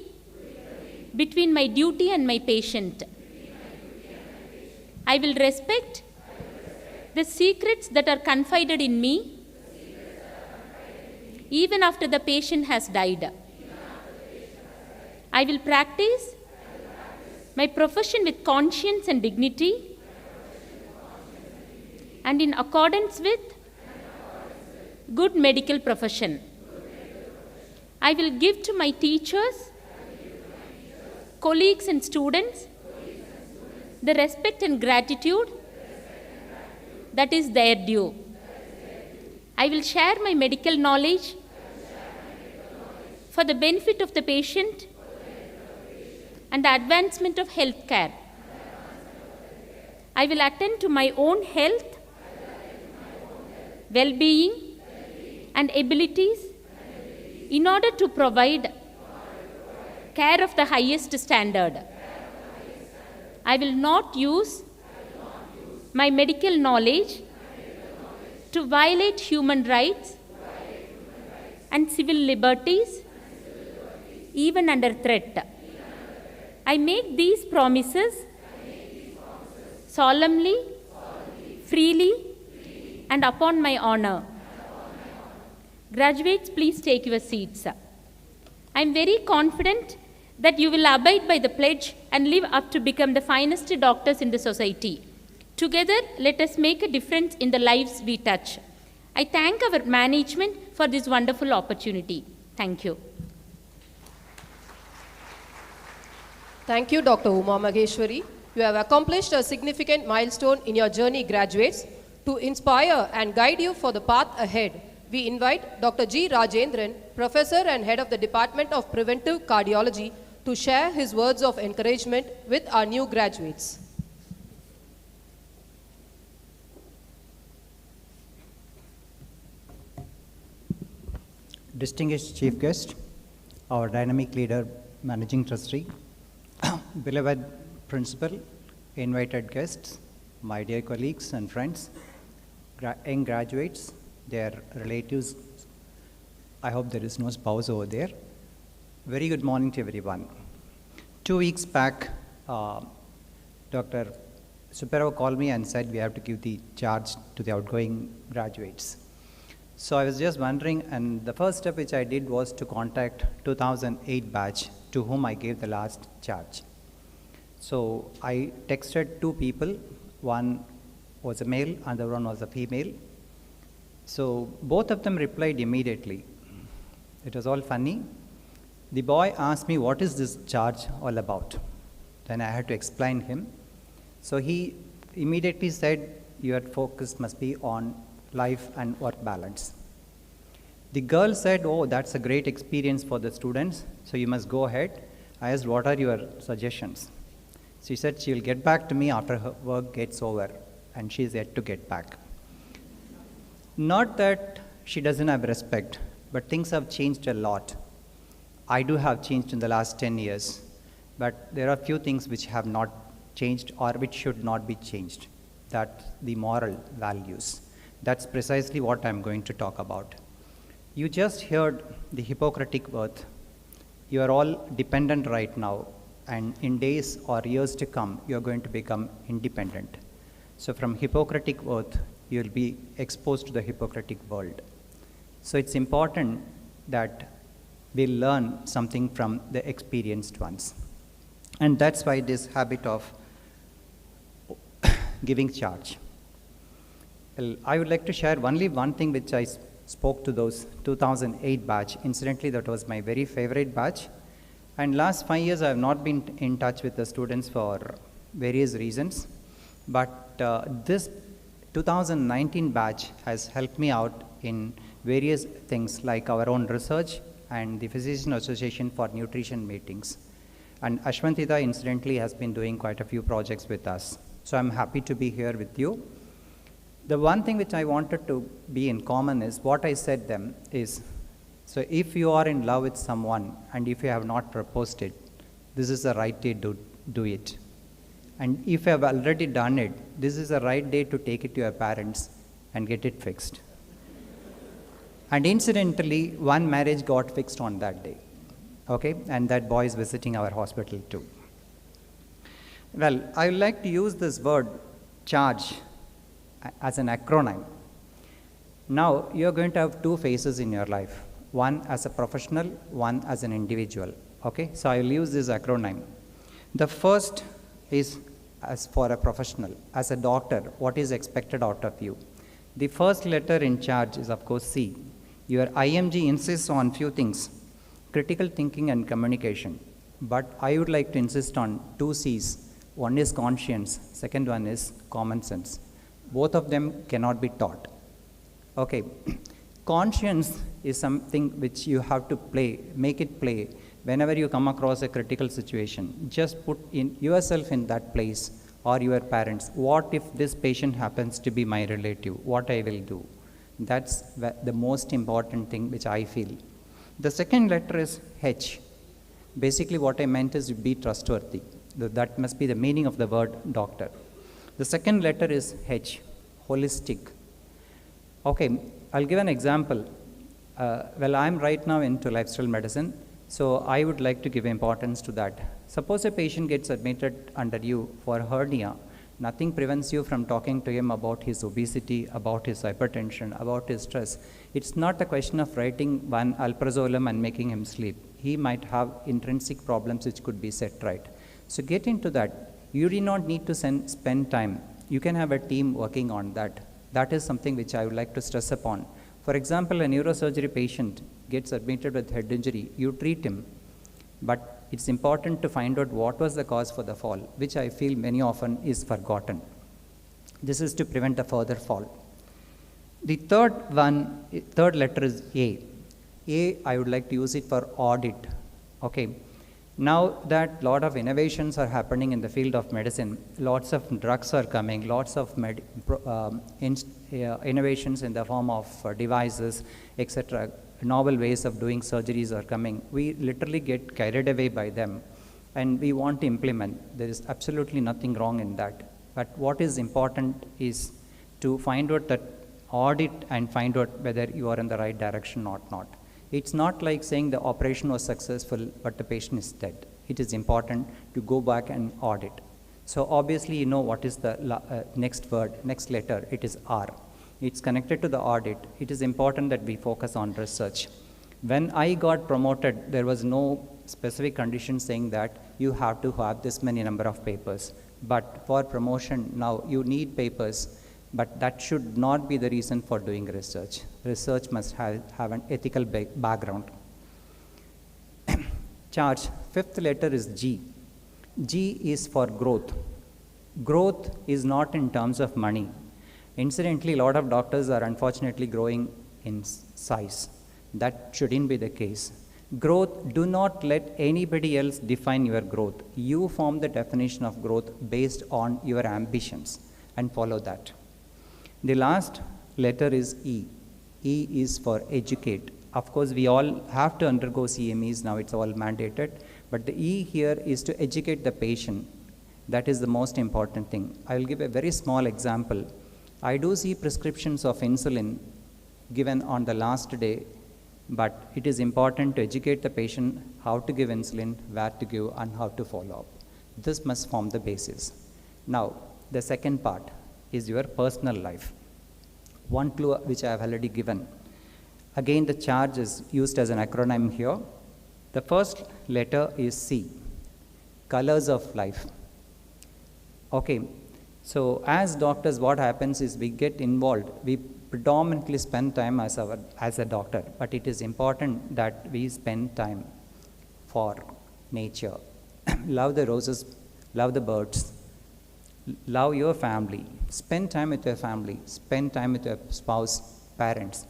[SPEAKER 6] between my duty and my patient. I will respect the secrets that are confided in me even after the patient has died. I will practice my profession with conscience and dignity and in accordance with good medical profession. I will give to my teachers, colleagues and students the respect and gratitude that is their due. I will share my medical knowledge for the benefit of the patient and the advancement of health care. I will attend to my own health, well-being, and abilities in order to provide care of the highest standard. I will not use my medical knowledge to violate human rights and civil liberties, even under threat. I make these promises solemnly, freely, and upon my honor. Graduates, please take your seats. I am very confident that you will abide by the pledge and live up to become the finest doctors in the society. Together, let us make a difference in the lives we touch. I thank our management for this wonderful opportunity. Thank you.
[SPEAKER 1] Thank you, Dr. Uma Maheshwari. You have accomplished a significant milestone in your journey, graduates. To inspire and guide you for the path ahead, we invite Dr. G. Rajendran, Professor and Head of the Department of Preventive Cardiology, to share his words of encouragement with our new graduates.
[SPEAKER 7] Distinguished Chief Guest, our dynamic leader, Managing Trustee, beloved Principal, invited guests, my dear colleagues and friends, young graduates, their relatives, I hope there is no spouse over there. Very good morning to everyone. 2 weeks back, Dr. Superao called me and said we have to give the charge to the outgoing graduates. So I was just wondering, and the first step which I did was to contact 2008 batch to whom I gave the last charge. So I texted two people, one was a male, other one was a female. So both of them replied immediately. It was all funny. The boy asked me, what is this charge all about? Then I had to explain him. So he immediately said, your focus must be on life and work balance. The girl said, oh, that's a great experience for the students, so you must go ahead. I asked, what are your suggestions? She said she will get back to me after her work gets over, and she's yet to get back. Not that she doesn't have respect, but things have changed a lot. I do have changed in the last 10 years, but there are few things which have not changed or which should not be changed. That's the moral values. That's precisely what I'm going to talk about. You just heard the Hippocratic oath. You are all dependent right now, and in days or years to come, you're going to become independent. So from Hippocratic oath, you'll be exposed to the Hippocratic world. So it's important that we learn something from the experienced ones. And that's why this habit of giving charge. Well, I would like to share only one thing which I spoke to those 2008 batch. Incidentally, that was my very favorite batch. And last 5 years, I have not been in touch with the students for various reasons. But this 2019 batch has helped me out in various things like our own research and the Physician Association for Nutrition meetings. And Ashwantita, incidentally, has been doing quite a few projects with us. So I'm happy to be here with you. The one thing which I wanted to be in common is what I said them is, so if you are in love with someone and if you have not proposed it, this is the right day to do it. And if you have already done it, this is the right day to take it to your parents and get it fixed. And incidentally, one marriage got fixed on that day. Okay, and that boy is visiting our hospital too. Well, I would like to use this word charge as an acronym. Now, you're going to have two phases in your life, one as a professional, one as an individual. Okay, so I will use this acronym. The first is as for a professional. As a doctor, what is expected out of you? The first letter in charge is, of course, C. Your IMG insists on few things: critical thinking and communication. But I would like to insist on two C's. One is conscience, second one is common sense. Both of them cannot be taught. Okay, conscience is something which you have to make it play whenever you come across a critical situation. Just put in yourself in that place, or your parents. What if this patient happens to be my relative? What I will do? That's the most important thing which I feel. The second letter is H. Basically what I meant is be trustworthy. That must be the meaning of the word doctor. The second letter is H, holistic. Okay, I'll give an example. Well, I'm right now into lifestyle medicine, so I would like to give importance to that. Suppose a patient gets admitted under you for hernia. Nothing prevents you from talking to him about his obesity, about his hypertension, about his stress. It's not a question of writing one alprazolam and making him sleep. He might have intrinsic problems which could be set right. So get into that. You do not need to spend time. You can have a team working on that. That is something which I would like to stress upon. For example, a neurosurgery patient gets admitted with head injury. You treat him, but it's important to find out what was the cause for the fall, which I feel many often is forgotten. This is to prevent a further fall. The third letter is A. A, I would like to use it for audit. Okay. Now that a lot of innovations are happening in the field of medicine, lots of drugs are coming, lots of innovations in the form of devices, etc. Novel ways of doing surgeries are coming. We literally get carried away by them and we want to implement. There is absolutely nothing wrong in that. But what is important is to find out that audit and find out whether you are in the right direction or not. It's not like saying the operation was successful, but the patient is dead. It is important to go back and audit. So obviously, you know what is the next word, next letter, it is R. It's connected to the audit. It is important that we focus on research. When I got promoted, there was no specific condition saying that you have to have this many number of papers. But for promotion, now you need papers. But that should not be the reason for doing research. Research must have an ethical background. Charge, fifth letter is G. G is for growth. Growth is not in terms of money. Incidentally, a lot of doctors are unfortunately growing in size. That shouldn't be the case. Growth, do not let anybody else define your growth. You form the definition of growth based on your ambitions and follow that. The last letter is E. E is for educate. Of course, we all have to undergo CMEs now, it's all mandated. But the E here is to educate the patient. That is the most important thing. I will give a very small example. I do see prescriptions of insulin given on the last day, but it is important to educate the patient how to give insulin, where to give, and how to follow up. This must form the basis. Now, the second part is your personal life. One clue which I have already given. Again, the charge is used as an acronym here. The first letter is C, colors of life. Okay, so as doctors, what happens is we get involved. We predominantly spend time as a doctor, but it is important that we spend time for nature. Love the roses, love the birds, love your family, spend time with your family, spend time with your spouse, parents,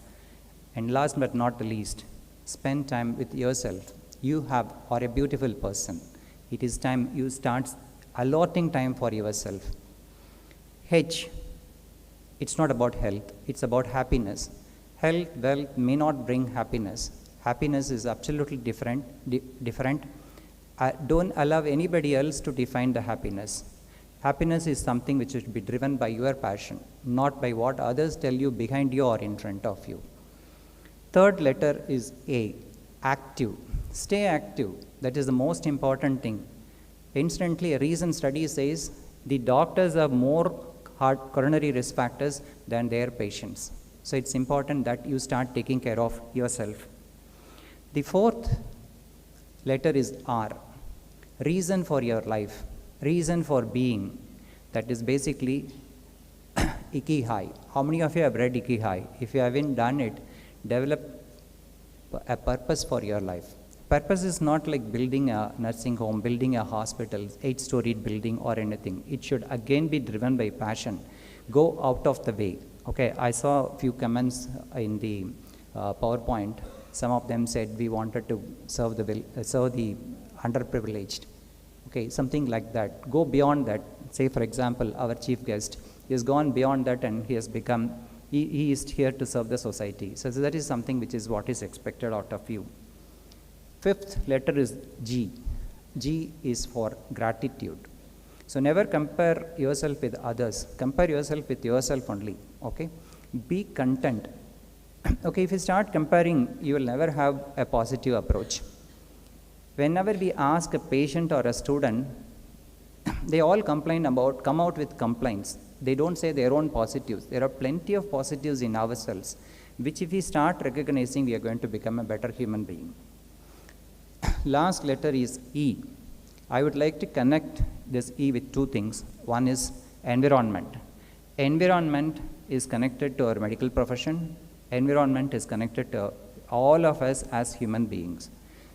[SPEAKER 7] and last but not the least, spend time with yourself. You are a beautiful person. It is time you start allotting time for yourself. H, it's not about health, it's about happiness. Health, wealth may not bring happiness. Happiness is absolutely different. Don't allow anybody else to define the happiness. Happiness is something which should be driven by your passion, not by what others tell you behind you or in front of you. Third letter is A, active. Stay active. That is the most important thing. Incidentally, a recent study says the doctors have more coronary risk factors than their patients. So it's important that you start taking care of yourself. The fourth letter is R, reason for your life, reason for being. That is basically Ikigai. How many of you have read Ikigai? If you haven't done it, develop a purpose for your life. Purpose is not like building a nursing home, building a hospital, 8-storied building or anything. It should again be driven by passion. Go out of the way. Okay, I saw a few comments in the PowerPoint. Some of them said we wanted to serve the underprivileged. Okay, something like that. Go beyond that. Say, for example, our chief guest, he has gone beyond that and he has become, he is here to serve the society. So that is something which is what is expected out of you. Fifth letter is G. G is for gratitude. So never compare yourself with others. Compare yourself with yourself only. Okay? Be content. Okay, if you start comparing, you will never have a positive approach. Whenever we ask a patient or a student, they all come out with complaints. They don't say their own positives. There are plenty of positives in ourselves, which if we start recognizing, we are going to become a better human being. Last letter is E. I would like to connect this E with two things. One is environment. Environment is connected to our medical profession. Environment is connected to all of us as human beings.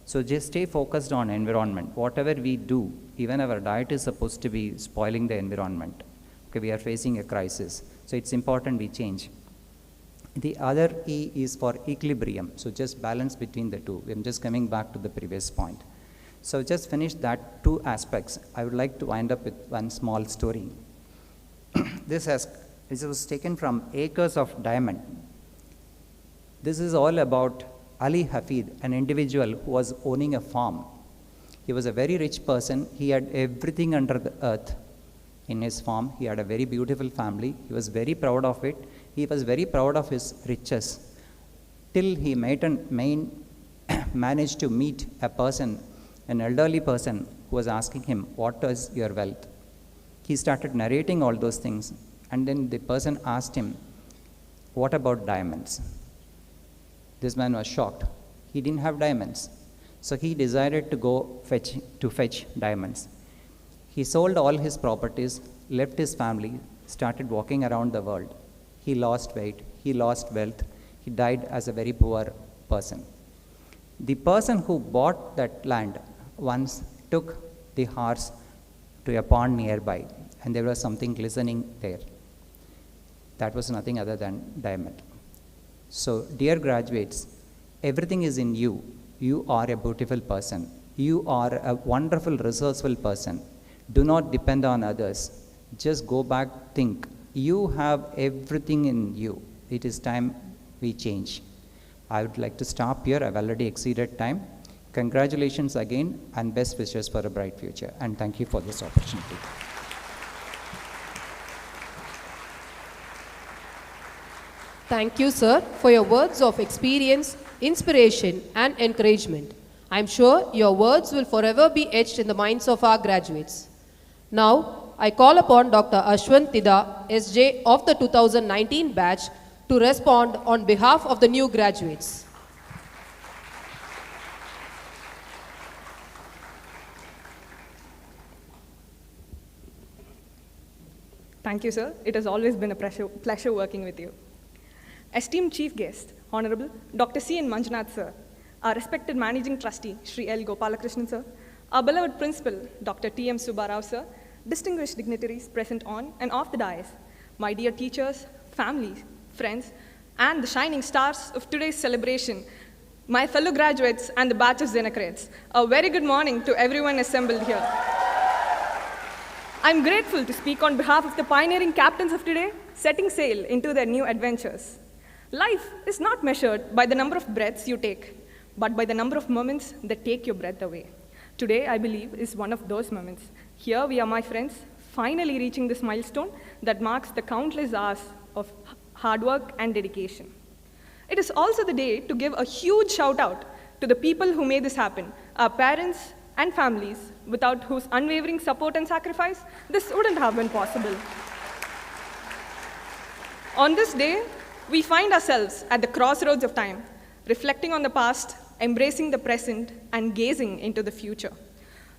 [SPEAKER 7] So just stay focused on environment. Whatever we do, even our diet is supposed to be spoiling the environment. Okay, we are facing a crisis. So it's important we change. The other E is for equilibrium. So just balance between the two. I'm just coming back to the previous point. So just finish that two aspects. I would like to wind up with one small story. This was taken from Acres of Diamond. This is all about Ali Hafid, an individual who was owning a farm. He was a very rich person. He had everything under the earth in his farm. He had a very beautiful family. He was very proud of it. He was very proud of his riches till he managed to meet a person, an elderly person who was asking him, "What is your wealth?" He started narrating all those things, and then the person asked him, "What about diamonds?" This man was shocked. He didn't have diamonds. So he decided to go fetch diamonds. He sold all his properties, left his family, started walking around the world. He lost weight, he lost wealth, he died as a very poor person. The person who bought that land once took the horse to a pond nearby, and there was something glistening there. That was nothing other than diamond. So, dear graduates, everything is in you. You are a beautiful person. You are a wonderful, resourceful person. Do not depend on others. Just go back, think. You have everything in you. It is time we change. I would like to stop here. I've already exceeded time. Congratulations again and best wishes for a bright future. And thank you for this opportunity.
[SPEAKER 1] Thank you, sir, for your words of experience, inspiration, and encouragement. I'm sure your words will forever be etched in the minds of our graduates. Now, I call upon Dr. Ashwant Tida, SJ of the 2019 batch, to respond on behalf of the new graduates.
[SPEAKER 8] Thank you, sir. It has always been a pleasure working with you. Esteemed Chief Guest, Honorable Dr. C.N. Manjunath, sir, our respected Managing Trustee, Sri L. Gopalakrishnan, sir, our beloved Principal, Dr. T.M. Subbarao, sir, distinguished dignitaries present on and off the dais, my dear teachers, families, friends, and the shining stars of today's celebration, My fellow graduates and the batch of Xenocrates, a very good morning to everyone assembled here. I'm grateful to speak on behalf of the pioneering captains of today, setting sail into their new adventures. Life is not measured by the number of breaths you take, but by the number of moments that take your breath away. Today, I believe, is one of those moments. Here we are, my friends, finally reaching this milestone that marks the countless hours of hard work and dedication. It is also the day to give a huge shout out to the people who made this happen, our parents and families, without whose unwavering support and sacrifice, this wouldn't have been possible. On this day, we find ourselves at the crossroads of time, reflecting on the past, embracing the present, and gazing into the future.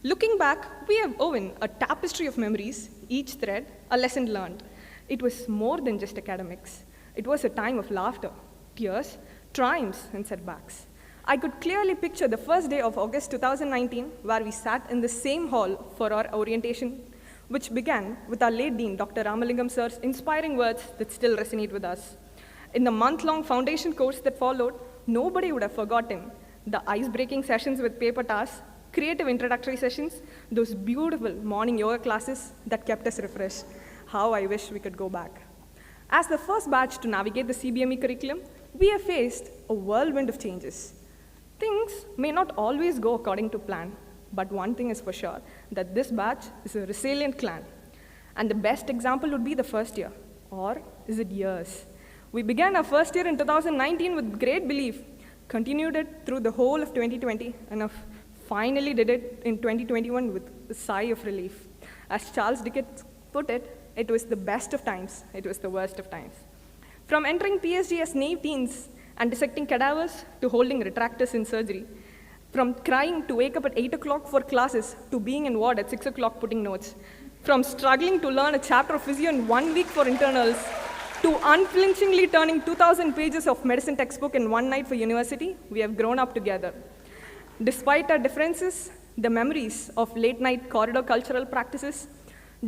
[SPEAKER 8] Looking back, we have woven a tapestry of memories, each thread a lesson learned. It was more than just academics. It was a time of laughter, tears, triumphs, and setbacks. I could clearly picture the first day of August 2019, where we sat in the same hall for our orientation, which began with our late Dean, Dr. Ramalingam sir's inspiring words that still resonate with us. In the month-long foundation course that followed, nobody would have forgotten the ice-breaking sessions with paper tasks, creative introductory sessions, those beautiful morning yoga classes that kept us refreshed. How I wish we could go back. As the first batch to navigate the CBME curriculum, we have faced a whirlwind of changes. Things may not always go according to plan, but one thing is for sure, that this batch is a resilient clan. And the best example would be the first year, or is it years? We began our first year in 2019 with great belief, continued it through the whole of 2020, and finally did it in 2021 with a sigh of relief. As Charles Dickens put it, it was the best of times, it was the worst of times. From entering PSG as naive teens and dissecting cadavers to holding retractors in surgery, from crying to wake up at 8 o'clock for classes to being in ward at 6 o'clock putting notes, from struggling to learn a chapter of physio in 1 week for internals, to unflinchingly turning 2,000 pages of medicine textbook in one night for university, we have grown up together. Despite our differences, the memories of late night corridor cultural practices,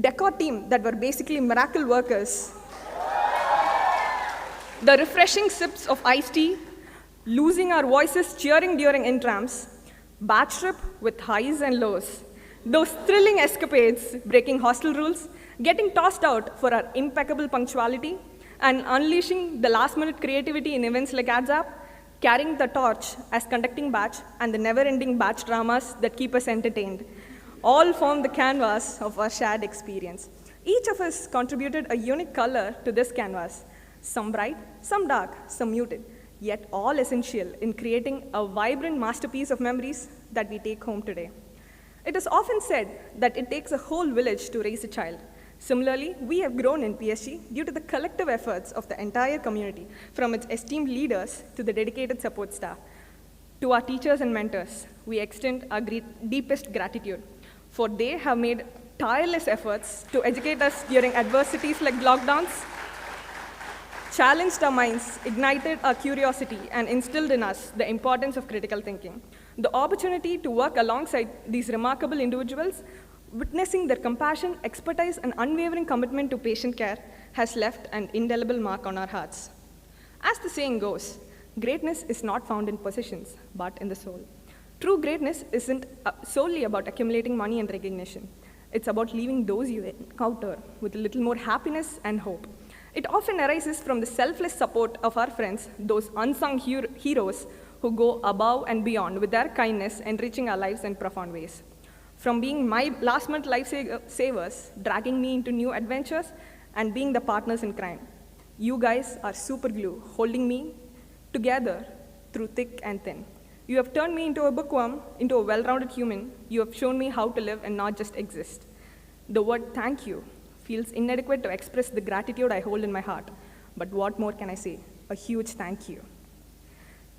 [SPEAKER 8] decor team that were basically miracle workers, the refreshing sips of iced tea, losing our voices cheering during intrams, batch trip with highs and lows, those thrilling escapades breaking hostel rules, getting tossed out for our impeccable punctuality, and unleashing the last-minute creativity in events like AdsApp, carrying the torch as conducting batch, and the never-ending batch dramas that keep us entertained, all form the canvas of our shared experience. Each of us contributed a unique color to this canvas, some bright, some dark, some muted, yet all essential in creating a vibrant masterpiece of memories that we take home today. It is often said that it takes a whole village to raise a child. Similarly, we have grown in PSG due to the collective efforts of the entire community, from its esteemed leaders to the dedicated support staff. To our teachers and mentors, we extend our deepest gratitude, for they have made tireless efforts to educate us during adversities like lockdowns, challenged our minds, ignited our curiosity, and instilled in us the importance of critical thinking. The opportunity to work alongside these remarkable individuals, witnessing their compassion, expertise, and unwavering commitment to patient care has left an indelible mark on our hearts. As the saying goes, greatness is not found in possessions, but in the soul. True greatness isn't solely about accumulating money and recognition. It's about leaving those you encounter with a little more happiness and hope. It often arises from the selfless support of our friends, those unsung heroes who go above and beyond with their kindness, enriching our lives in profound ways. From being my last-minute lifesavers, dragging me into new adventures, and being the partners in crime. You guys are super glue, holding me together through thick and thin. You have turned me into a bookworm, into a well-rounded human. You have shown me how to live and not just exist. The word thank you feels inadequate to express the gratitude I hold in my heart. But what more can I say? A huge thank you.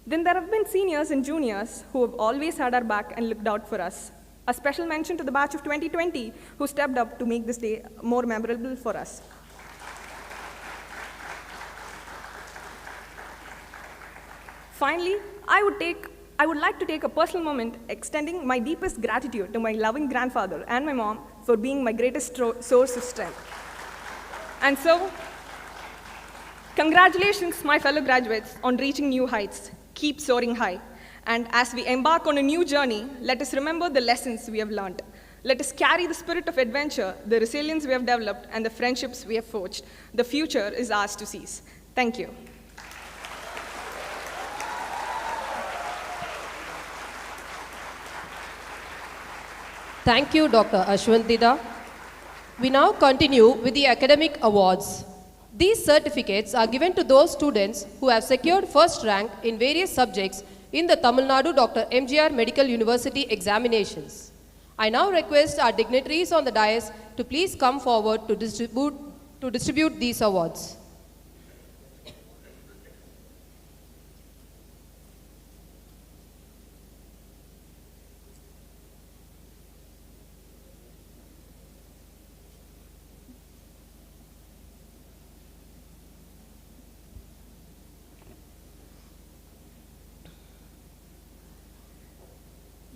[SPEAKER 8] Then there have been seniors and juniors who have always had our back and looked out for us. A special mention to the batch of 2020 who stepped up to make this day more memorable for us. Finally, I would like to take a personal moment extending my deepest gratitude to my loving grandfather and my mom for being my greatest source of strength. And so, congratulations, my fellow graduates, on reaching new heights. Keep soaring high. And as we embark on a new journey, let us remember the lessons we have learned. Let us carry the spirit of adventure, the resilience we have developed, and the friendships we have forged. The future is ours to seize. Thank you.
[SPEAKER 1] Thank you, Dr. Ashwantida. We now continue with the academic awards. These certificates are given to those students who have secured first rank in various subjects in the Tamil Nadu Dr. MGR Medical University examinations. I now request our dignitaries on the dais to please come forward to distribute these awards.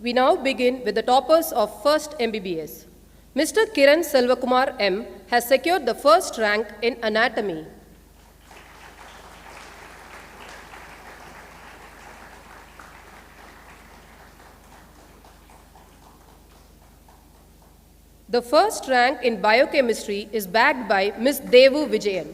[SPEAKER 1] We now begin with the toppers of first MBBS. Mr. Kiran Selvakumar M. has secured the first rank in anatomy. The first rank in biochemistry is bagged by Ms. Devu Vijayan.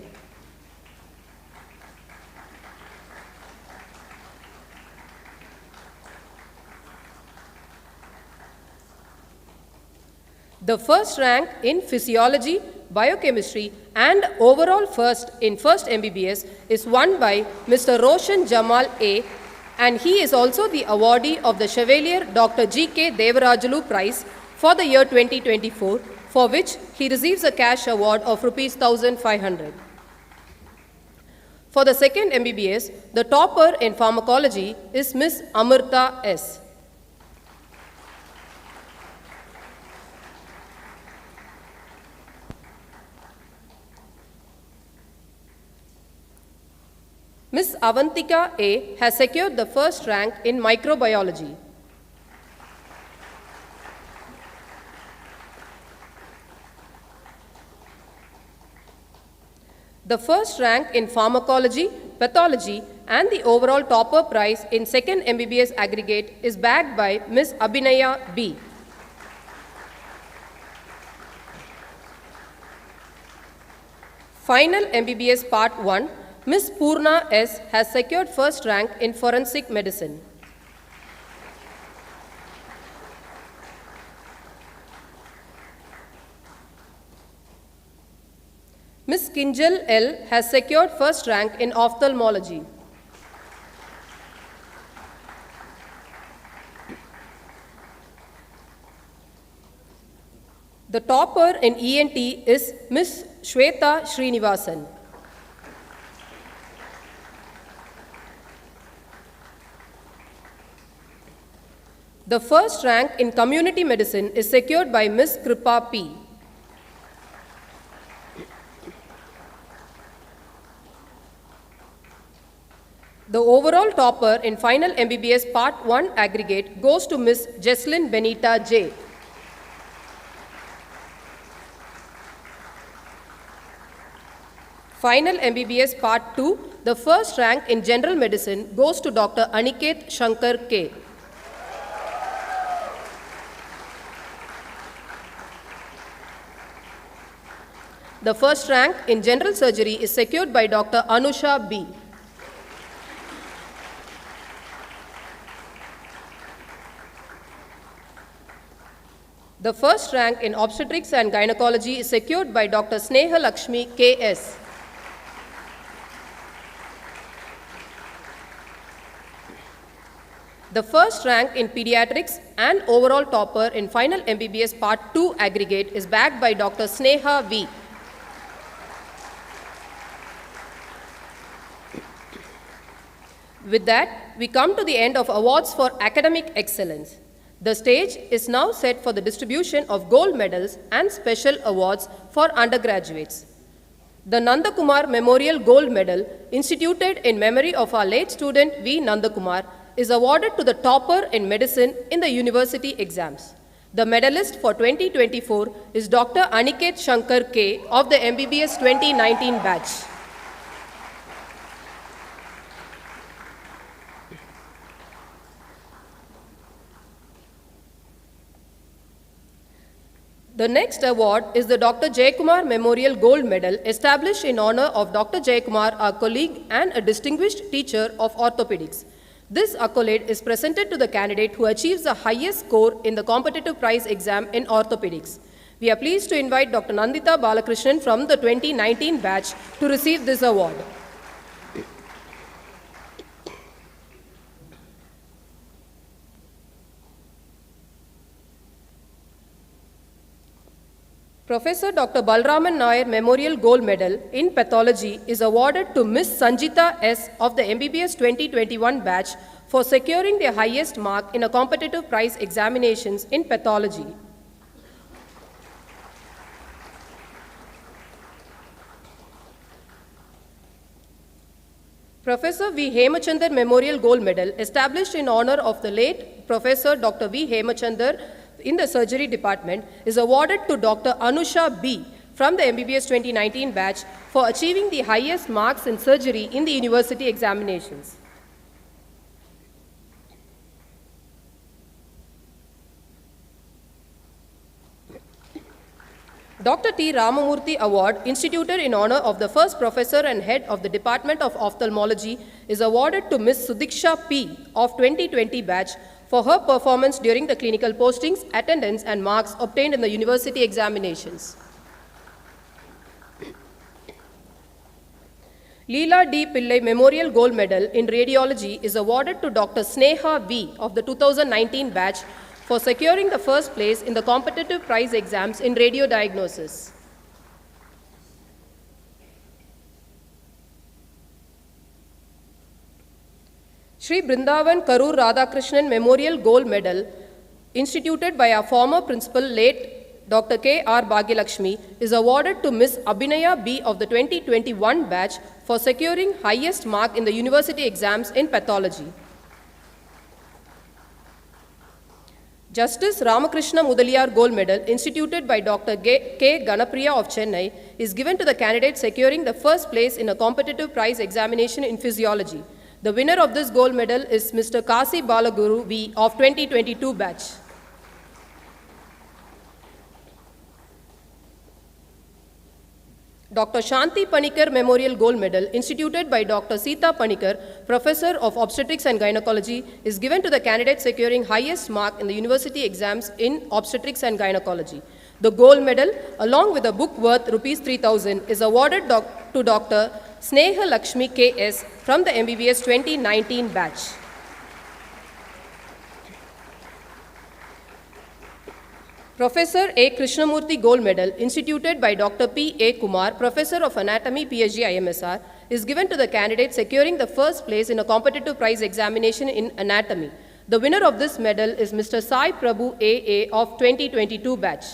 [SPEAKER 1] The first rank in physiology, biochemistry, and overall first in first MBBS is won by Mr. Roshan Jamal A., and he is also the awardee of the Chevalier Dr. G.K. Devarajalu Prize for the year 2024, for which he receives a cash award of Rs 1,500. For the second MBBS, the topper in pharmacology is Ms. Amrita S. Ms. Avantika A. has secured the first rank in microbiology. The first rank in pharmacology, pathology, and the overall topper prize in second MBBS aggregate is bagged by Ms. Abhinaya B. Final MBBS Part 1, Ms. Purna S. has secured first rank in forensic medicine. Ms. Kinjal L. has secured first rank in ophthalmology. The topper in ENT is Ms. Shweta Srinivasan. The first rank in community medicine is secured by Ms. Kripa P. The overall topper in final MBBS Part 1 aggregate goes to Ms. Jesslyn Benita J. Final MBBS Part 2, the first rank in general medicine goes to Dr. Aniket Shankar K. The first rank in general surgery is secured by Dr. Anusha B. The first rank in obstetrics and gynecology is secured by Dr. Sneha Lakshmi K.S. The first rank in pediatrics and overall topper in final MBBS Part 2 aggregate is bagged by Dr. Sneha V. With that, we come to the end of awards for academic excellence. The stage is now set for the distribution of gold medals and special awards for undergraduates. The Nandakumar Memorial Gold Medal, instituted in memory of our late student V. Nandakumar, is awarded to the topper in medicine in the university exams. The medalist for 2024 is Dr. Aniket Shankar K. of the MBBS 2019 batch. The next award is the Dr. Jayakumar Memorial Gold Medal, established in honor of Dr. Jayakumar, our colleague and a distinguished teacher of orthopedics. This accolade is presented to the candidate who achieves the highest score in the competitive prize exam in orthopedics. We are pleased to invite Dr. Nandita Balakrishnan from the 2019 batch to receive this award. Professor Dr. Balraman Nair Memorial Gold Medal in Pathology is awarded to Ms. Sanjita S. of the MBBS 2021 batch for securing the highest mark in a competitive prize examinations in pathology. Professor V. Hemachandar Memorial Gold Medal, established in honor of the late Professor Dr. V. Hemachandar in the surgery department, is awarded to Dr. Anusha B. from the MBBS 2019 batch for achieving the highest marks in surgery in the university examinations. Dr. T. Ramamurthy Award, instituted in honor of the first professor and head of the Department of Ophthalmology, is awarded to Ms. Sudiksha P. of 2020 batch for her performance during the clinical postings, attendance, and marks obtained in the university examinations. Leela D. Pillai Memorial Gold Medal in Radiology is awarded to Dr. Sneha V. of the 2019 batch for securing the first place in the competitive prize exams in radio diagnosis. Shri Brindavan Karur Radhakrishnan Memorial Gold Medal, instituted by our former principal, late Dr. K. R. Bhagyalakshmi, is awarded to Ms. Abhinaya B. of the 2021 batch for securing highest mark in the university exams in pathology. Justice Ramakrishna Mudaliar Gold Medal, instituted by Dr. K. Ganapriya of Chennai, is given to the candidate securing the first place in a competitive prize examination in physiology. The winner of this gold medal is Mr. Kasi Balaguru V. of 2022 batch. Dr. Shanti Panikar Memorial Gold Medal, instituted by Dr. Sita Panikar, Professor of Obstetrics and Gynecology, is given to the candidate securing highest mark in the university exams in Obstetrics and Gynecology. The gold medal, along with a book worth Rs 3,000, is awarded to Dr. Sneha Lakshmi K.S. from the MBBS 2019 batch. Professor A. Krishnamurthy Gold Medal, instituted by Dr. P. A. Kumar, Professor of Anatomy, PSG, IMSR, is given to the candidate securing the first place in a competitive prize examination in anatomy. The winner of this medal is Mr. Sai Prabhu A.A. of 2022 batch.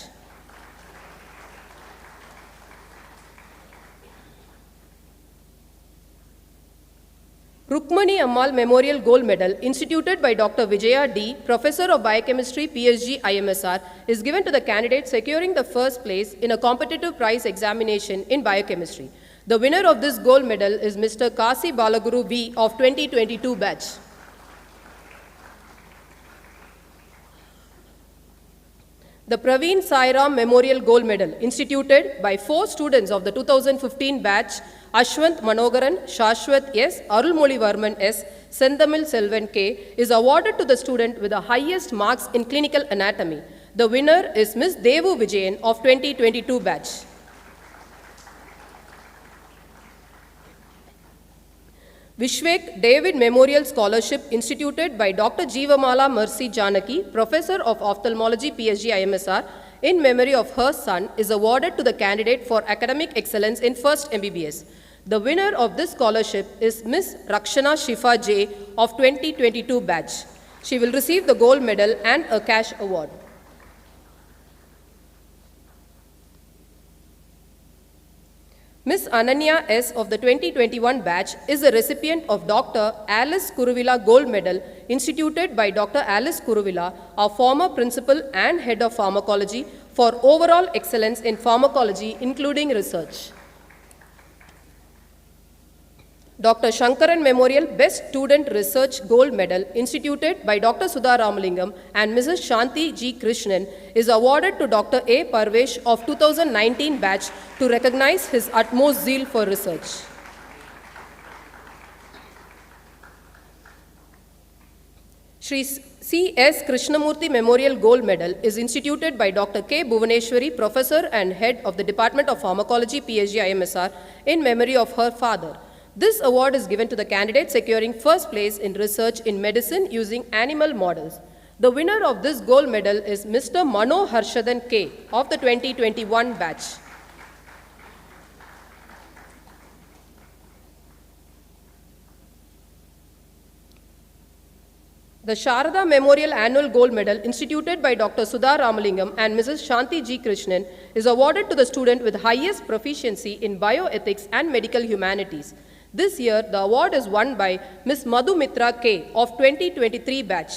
[SPEAKER 1] Rukmani Ammal Memorial Gold Medal, instituted by Dr. Vijaya D., Professor of Biochemistry, PSG, IMSR, is given to the candidate securing the first place in a competitive prize examination in biochemistry. The winner of this gold medal is Mr. Kasi Balaguru V. of 2022 batch. The Praveen Sairam Memorial Gold Medal, instituted by 4 students of the 2015 batch, Ashwant Manogaran, Shashwat S., Arulmoli Varman S., Sendamil Selvan K., is awarded to the student with the highest marks in clinical anatomy. The winner is Ms. Devu Vijayan of 2022 batch. Vishwek David Memorial Scholarship, instituted by Dr. Jeevamala Mercy Janaki, Professor of Ophthalmology, PSG, IMSR, in memory of her son, is awarded to the candidate for academic excellence in first MBBS. The winner of this scholarship is Ms. Rakshana Shifa J. of 2022 batch. She will receive the gold medal and a cash award. Ms. Ananya S. of the 2021 batch is a recipient of Dr. Alice Kuruvilla Gold Medal, instituted by Dr. Alice Kuruvilla, our former principal and head of pharmacology, for overall excellence in pharmacology, including research. Dr. Shankaran Memorial Best Student Research Gold Medal, instituted by Dr. Sudha Ramalingam and Mrs. Shanti G. Krishnan, is awarded to Dr. A. Parvesh of 2019 batch to recognize his utmost zeal for research. Shri C.S. Krishnamurthy Memorial Gold Medal is instituted by Dr. K. Bhuvaneshwari, Professor and Head of the Department of Pharmacology, PSG IMSR, in memory of her father. This award is given to the candidate securing first place in research in medicine using animal models. The winner of this gold medal is Mr. Mano Harshadan K. of the 2021 batch. The Sharada Memorial Annual Gold Medal, instituted by Dr. Sudha Ramalingam and Mrs. Shanti G. Krishnan, is awarded to the student with highest proficiency in bioethics and medical humanities. This year, the award is won by Ms. Madhu Mitra K. of 2023 batch.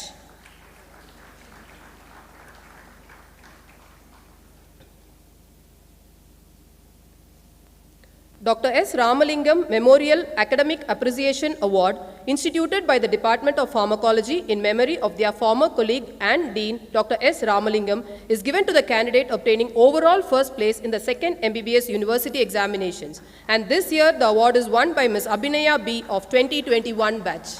[SPEAKER 1] Dr. S. Ramalingam Memorial Academic Appreciation Award, instituted by the Department of Pharmacology in memory of their former colleague and Dean, Dr. S. Ramalingam, is given to the candidate obtaining overall first place in the second MBBS University examinations. And this year, the award is won by Ms. Abhinaya B. of 2021 batch.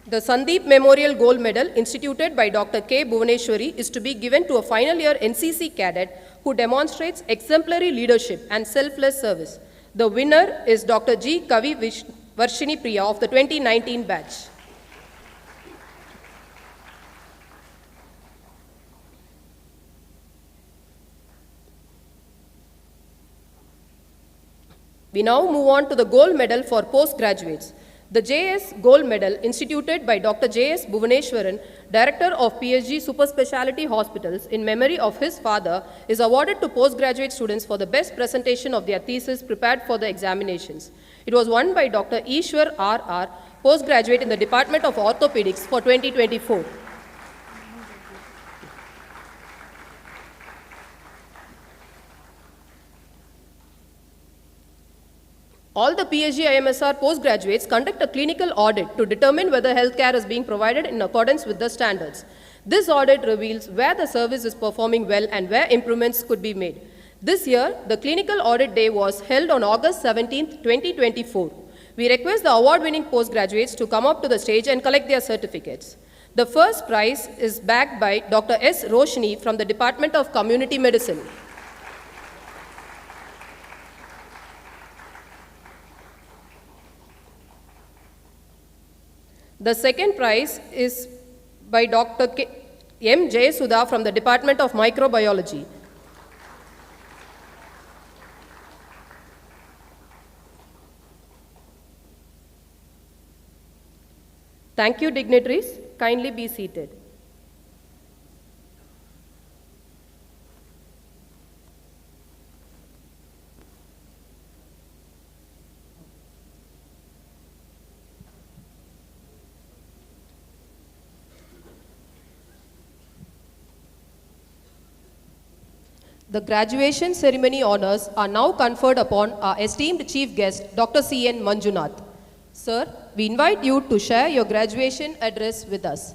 [SPEAKER 1] The Sandeep Memorial Gold Medal, instituted by Dr. K. Bhuvaneshwari, is to be given to a final year NCC cadet who demonstrates exemplary leadership and selfless service. The winner is Dr. G. Kavi Varshini Priya of the 2019 batch. We now move on to the gold medal for postgraduates. The JS Gold Medal, instituted by Dr. J.S. Bhuvaneshwaran, Director of PSG Super Speciality Hospitals, in memory of his father, is awarded to postgraduate students for the best presentation of their thesis prepared for the examinations. It was won by Dr. Ishwar R.R., postgraduate in the Department of Orthopedics for 2024. All the PSG IMSR postgraduates conduct a clinical audit to determine whether healthcare is being provided in accordance with the standards. This audit reveals where the service is performing well and where improvements could be made. This year, the clinical audit day was held on August 17, 2024. We request the award-winning postgraduates to come up to the stage and collect their certificates. The first prize is backed by Dr. S. Roshni from the Department of Community Medicine. The second prize is by Dr. M. Jayasudha from the Department of Microbiology. Thank you, dignitaries. Kindly be seated. The graduation ceremony honors are now conferred upon our esteemed chief guest, Dr. C.N. Manjunath. Sir, we invite you to share your graduation address with us.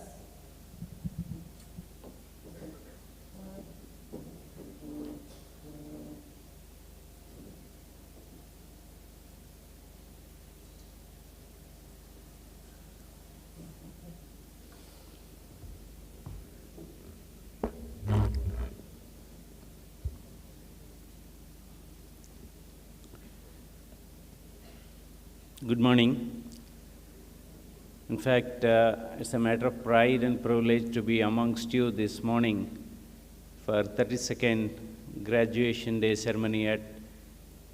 [SPEAKER 9] Good morning. In fact, it's a matter of pride and privilege to be amongst you this morning for 32nd graduation day ceremony at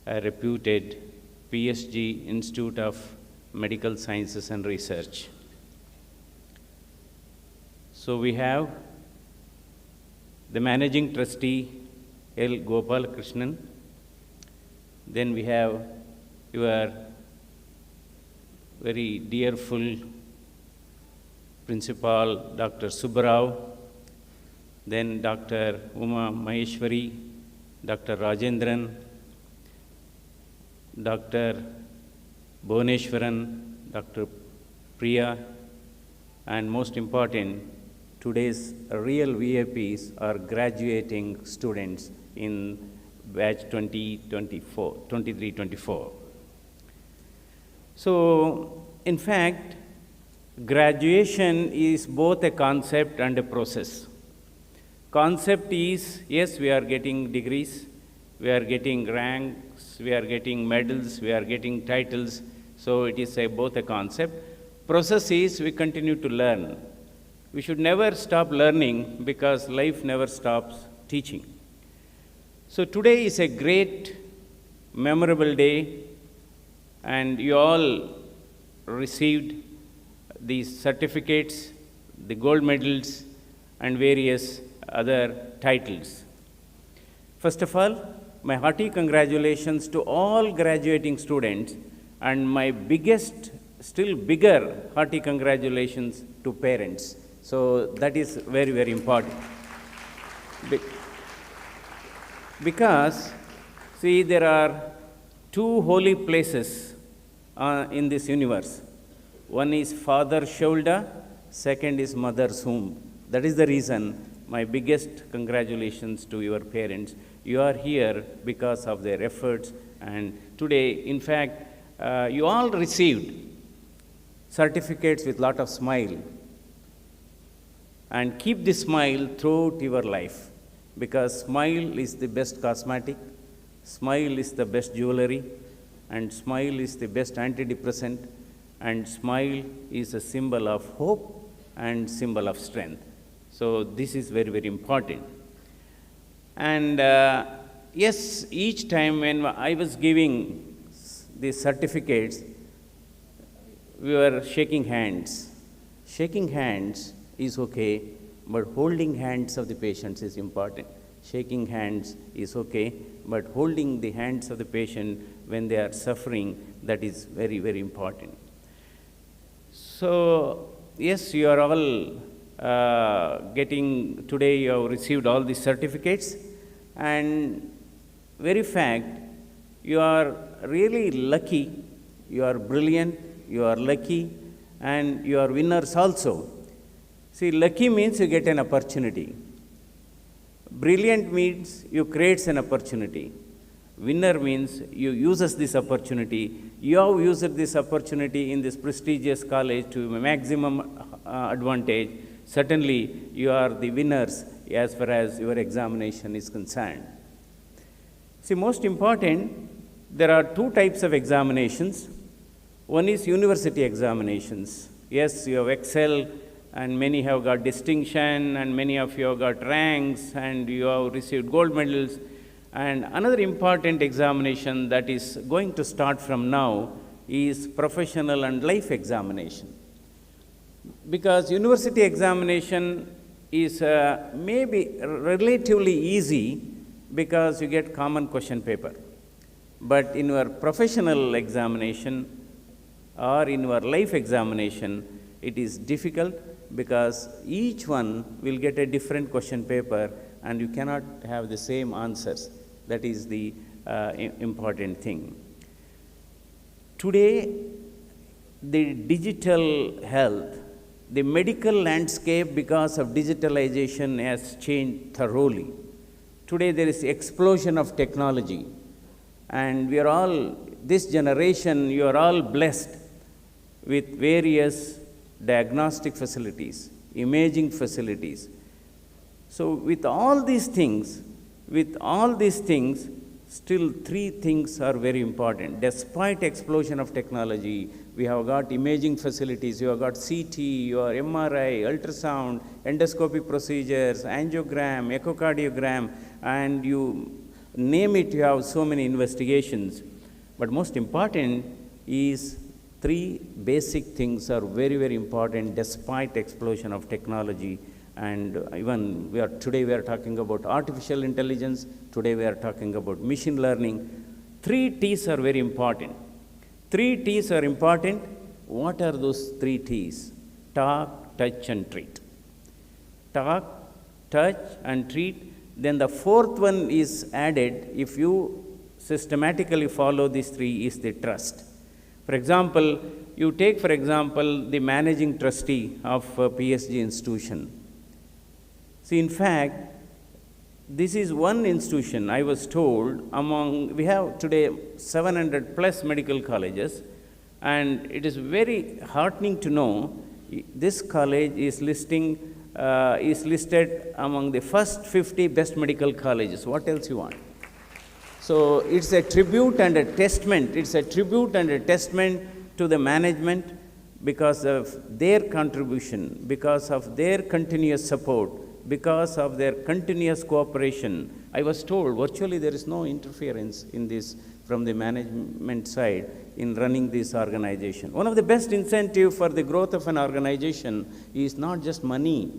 [SPEAKER 9] a reputed PSG Institute of Medical Sciences and Research. So we have the Managing Trustee L. Gopal Krishnan. Then we have your very dearful Principal Dr. Subbarao, then Dr. Uma Maheshwari, Dr. Rajendran, Dr. Bhuvaneshwaran, Dr. Priya, and most important, today's real VIPs are graduating students in batch 23-24. So, in fact, graduation is both a concept and a process. Concept is, yes, we are getting degrees, we are getting ranks, we are getting medals, we are getting titles, so it is both a concept. Process is we continue to learn. We should never stop learning because life never stops teaching. So today is a great, memorable day, and you all received these certificates, the gold medals, and various other titles. First of all, my hearty congratulations to all graduating students, and my biggest, still bigger hearty congratulations to parents. So that is very, very important. Because, see, there are two holy places in this universe. One is father's shoulder, second is mother's womb. That is the reason my biggest congratulations to your parents. You are here because of their efforts, and today, in fact, you all received certificates with lot of smile. And keep this smile throughout your life, because smile is the best cosmetic, smile is the best jewelry, and smile is the best antidepressant, and smile is a symbol of hope and symbol of strength. So this is very, very important. And yes, each time when I was giving these certificates, we were shaking hands. Shaking hands is okay, but holding hands of the patients is important. Shaking hands is okay, but holding the hands of the patient when they are suffering, that is very, very important. So, yes, you are all today you have received all these certificates, and very fact, you are really lucky, you are brilliant, you are lucky, and you are winners also. See, lucky means you get an opportunity. Brilliant means you create an opportunity. Winner means you uses this opportunity. You have used this opportunity in this prestigious college to maximum advantage. Certainly, you are the winners as far as your examination is concerned. See, most important, there are two types of examinations. One is university examinations. Yes, you have excelled, and many have got distinction, and many of you have got ranks, and you have received gold medals. And another important examination that is going to start from now is professional and life examination. Because university examination is maybe relatively easy because you get common question paper. But in your professional examination or in your life examination, it is difficult because each one will get a different question paper and you cannot have the same answers. That is the important thing. Today, the digital health, the medical landscape because of digitalization has changed thoroughly. Today there is explosion of technology, and we are all, this generation, you are all blessed with various diagnostic facilities, imaging facilities. So with all these things, still three things are very important. Despite explosion of technology, we have got imaging facilities, you have got CT, your MRI, ultrasound, endoscopy procedures, angiogram, echocardiogram, and you name it, you have so many investigations. But most important is three basic things are very, very important despite explosion of technology. And even today we are talking about artificial intelligence, today we are talking about machine learning. 3 T's are very important. 3 T's are important. What are those 3 T's? Talk, touch, and treat. Talk, touch, and treat. Then the fourth one is added. If you systematically follow these three is the trust. For example, you take, for example, the managing trustee of a PSG institution. See, in fact, this is one institution, I was told, we have today 700 plus medical colleges, and it is very heartening to know this college is listed among the first 50 best medical colleges. What else you want? So it's a tribute and a testament. It's a tribute and a testament to the management because of their contribution, because of their continuous support, because of their continuous cooperation. I was told virtually there is no interference in this from the management side in running this organization. One of the best incentives for the growth of an organization is not just money,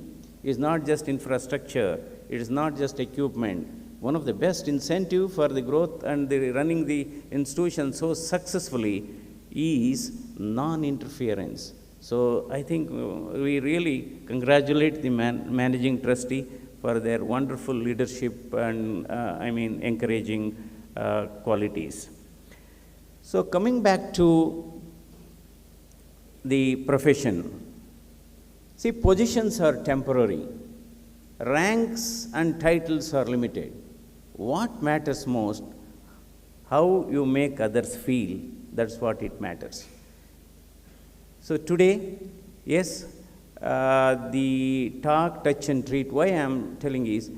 [SPEAKER 9] is not just infrastructure, it is not just equipment. One of the best incentive for the growth and the running the institution so successfully is non-interference. So I think we really congratulate the managing trustee for their wonderful leadership and encouraging qualities. So coming back to the profession, see, positions are temporary, ranks and titles are limited. What matters most, how you make others feel, that's what it matters. So today, yes, the talk, touch and treat, why I am telling is,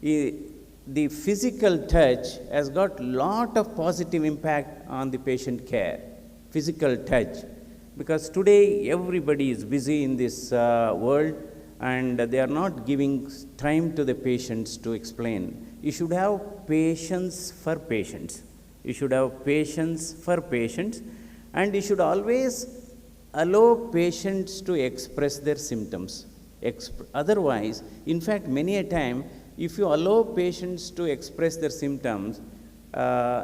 [SPEAKER 9] the physical touch has got lot of positive impact on the patient care, physical touch. Because today everybody is busy in this world and they are not giving time to the patients to explain. You should have patience for patients. You should have patience for patients, and you should always allow patients to express their symptoms. Otherwise, in fact, many a time, if you allow patients to express their symptoms,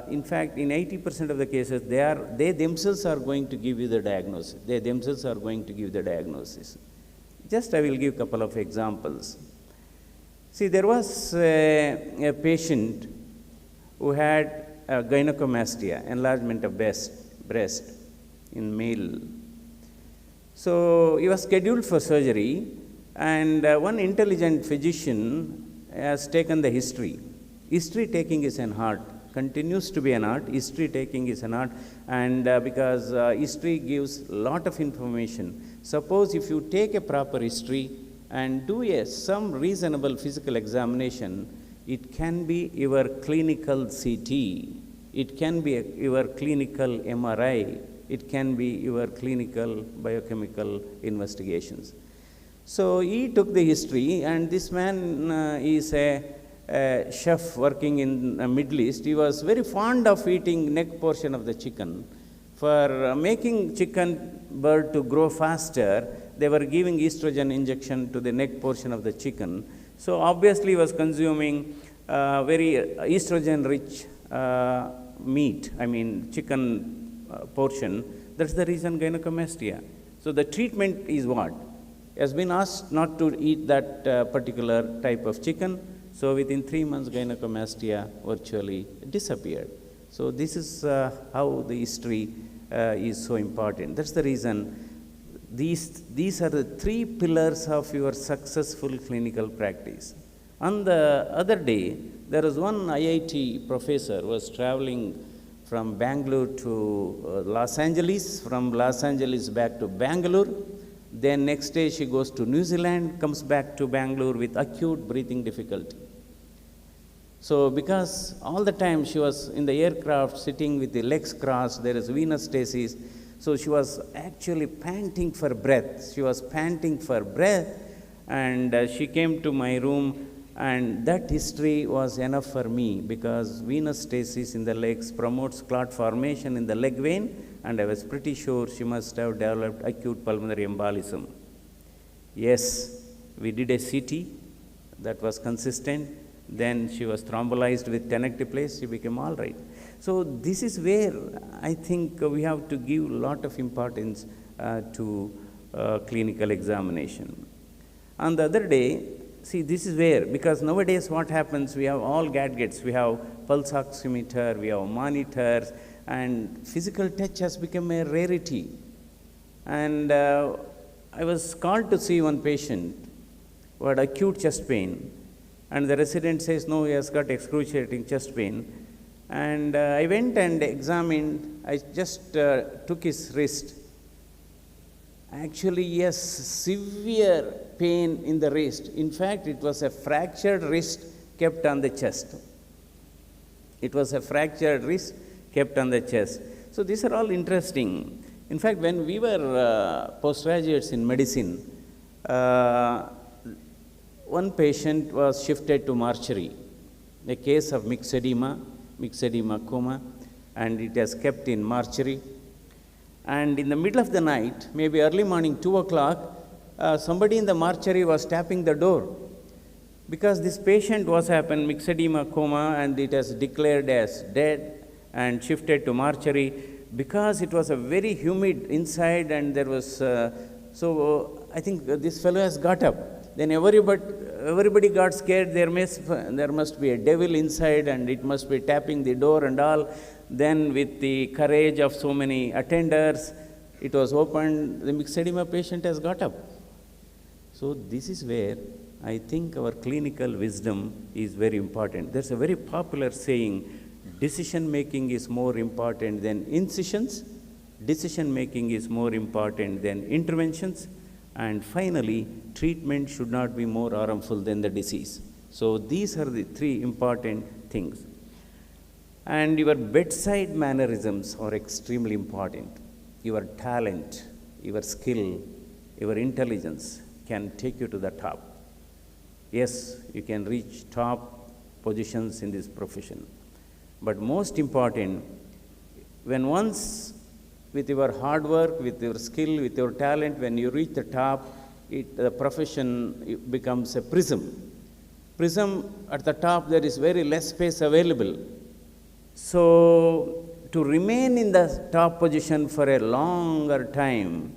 [SPEAKER 9] in fact, in 80% of the cases, they themselves are going to give you the diagnosis. They themselves are going to give the diagnosis. Just I will give a couple of examples. See, there was a patient who had gynecomastia, enlargement of breast in male. So he was scheduled for surgery, and one intelligent physician has taken the history. History taking is an art, continues to be an art. History taking is an art, and because history gives a lot of information. Suppose if you take a proper history and do some reasonable physical examination, it can be your clinical CT, it can be your clinical MRI, it can be your clinical biochemical investigations. So he took the history, and this man is a chef working in the Middle East. He was very fond of eating neck portion of the chicken. For making chicken bird to grow faster, they were giving estrogen injection to the neck portion of the chicken. So obviously he was consuming very estrogen-rich meat, chicken portion. That's the reason gynecomastia. So the treatment is what? He has been asked not to eat that particular type of chicken. So within 3 months, gynecomastia virtually disappeared. So this is how the history is so important. That's the reason these are the 3 pillars of your successful clinical practice. On the other day, there was one IIT professor who was traveling from Bangalore to Los Angeles, from Los Angeles back to Bangalore. Then next day she goes to New Zealand, comes back to Bangalore with acute breathing difficulty. So because all the time she was in the aircraft sitting with the legs crossed, there is venous stasis, so she was actually panting for breath. She was panting for breath, and she came to my room, and that history was enough for me, because venous stasis in the legs promotes clot formation in the leg vein, and I was pretty sure she must have developed acute pulmonary embolism. Yes, we did a CT that was consistent. Then she was thrombolized with tenecteplase. She became all right. So this is where I think we have to give a lot of importance to clinical examination. On the other day, see, this is where, because nowadays what happens, we have all gadgets. We have pulse oximeter, we have monitors, and physical touch has become a rarity. And I was called to see one patient who had acute chest pain, and the resident says, no, he has got excruciating chest pain. And I went and examined, I just took his wrist. Actually, yes, severe pain in the wrist. In fact, it was a fractured wrist kept on the chest. It was a fractured wrist kept on the chest. So these are all interesting. In fact, when we were postgraduates in medicine, one patient was shifted to mortuary, a case of mixed edema coma, and it was kept in mortuary. And in the middle of the night, maybe early morning, 2 o'clock, somebody in the mortuary was tapping the door. Because this patient was happened, mixed edema coma, and it was declared as dead and shifted to mortuary. Because it was a very humid inside and there was, so I think this fellow has got up. Then everybody got scared, there must be a devil inside and it must be tapping the door and all. Then with the courage of so many attenders, it was opened, the mixed edema patient has got up. So this is where I think our clinical wisdom is very important. There's a very popular saying, decision making is more important than incisions, decision making is more important than interventions, and finally, treatment should not be more harmful than the disease. So these are the three important things. And your bedside mannerisms are extremely important. Your talent, your skill, your intelligence can take you to the top. Yes, you can reach top positions in this profession. But most important, when once with your hard work, with your skill, with your talent, when you reach the top, the profession becomes a prism. Prism at the top, there is very less space available. So to remain in the top position for a longer time,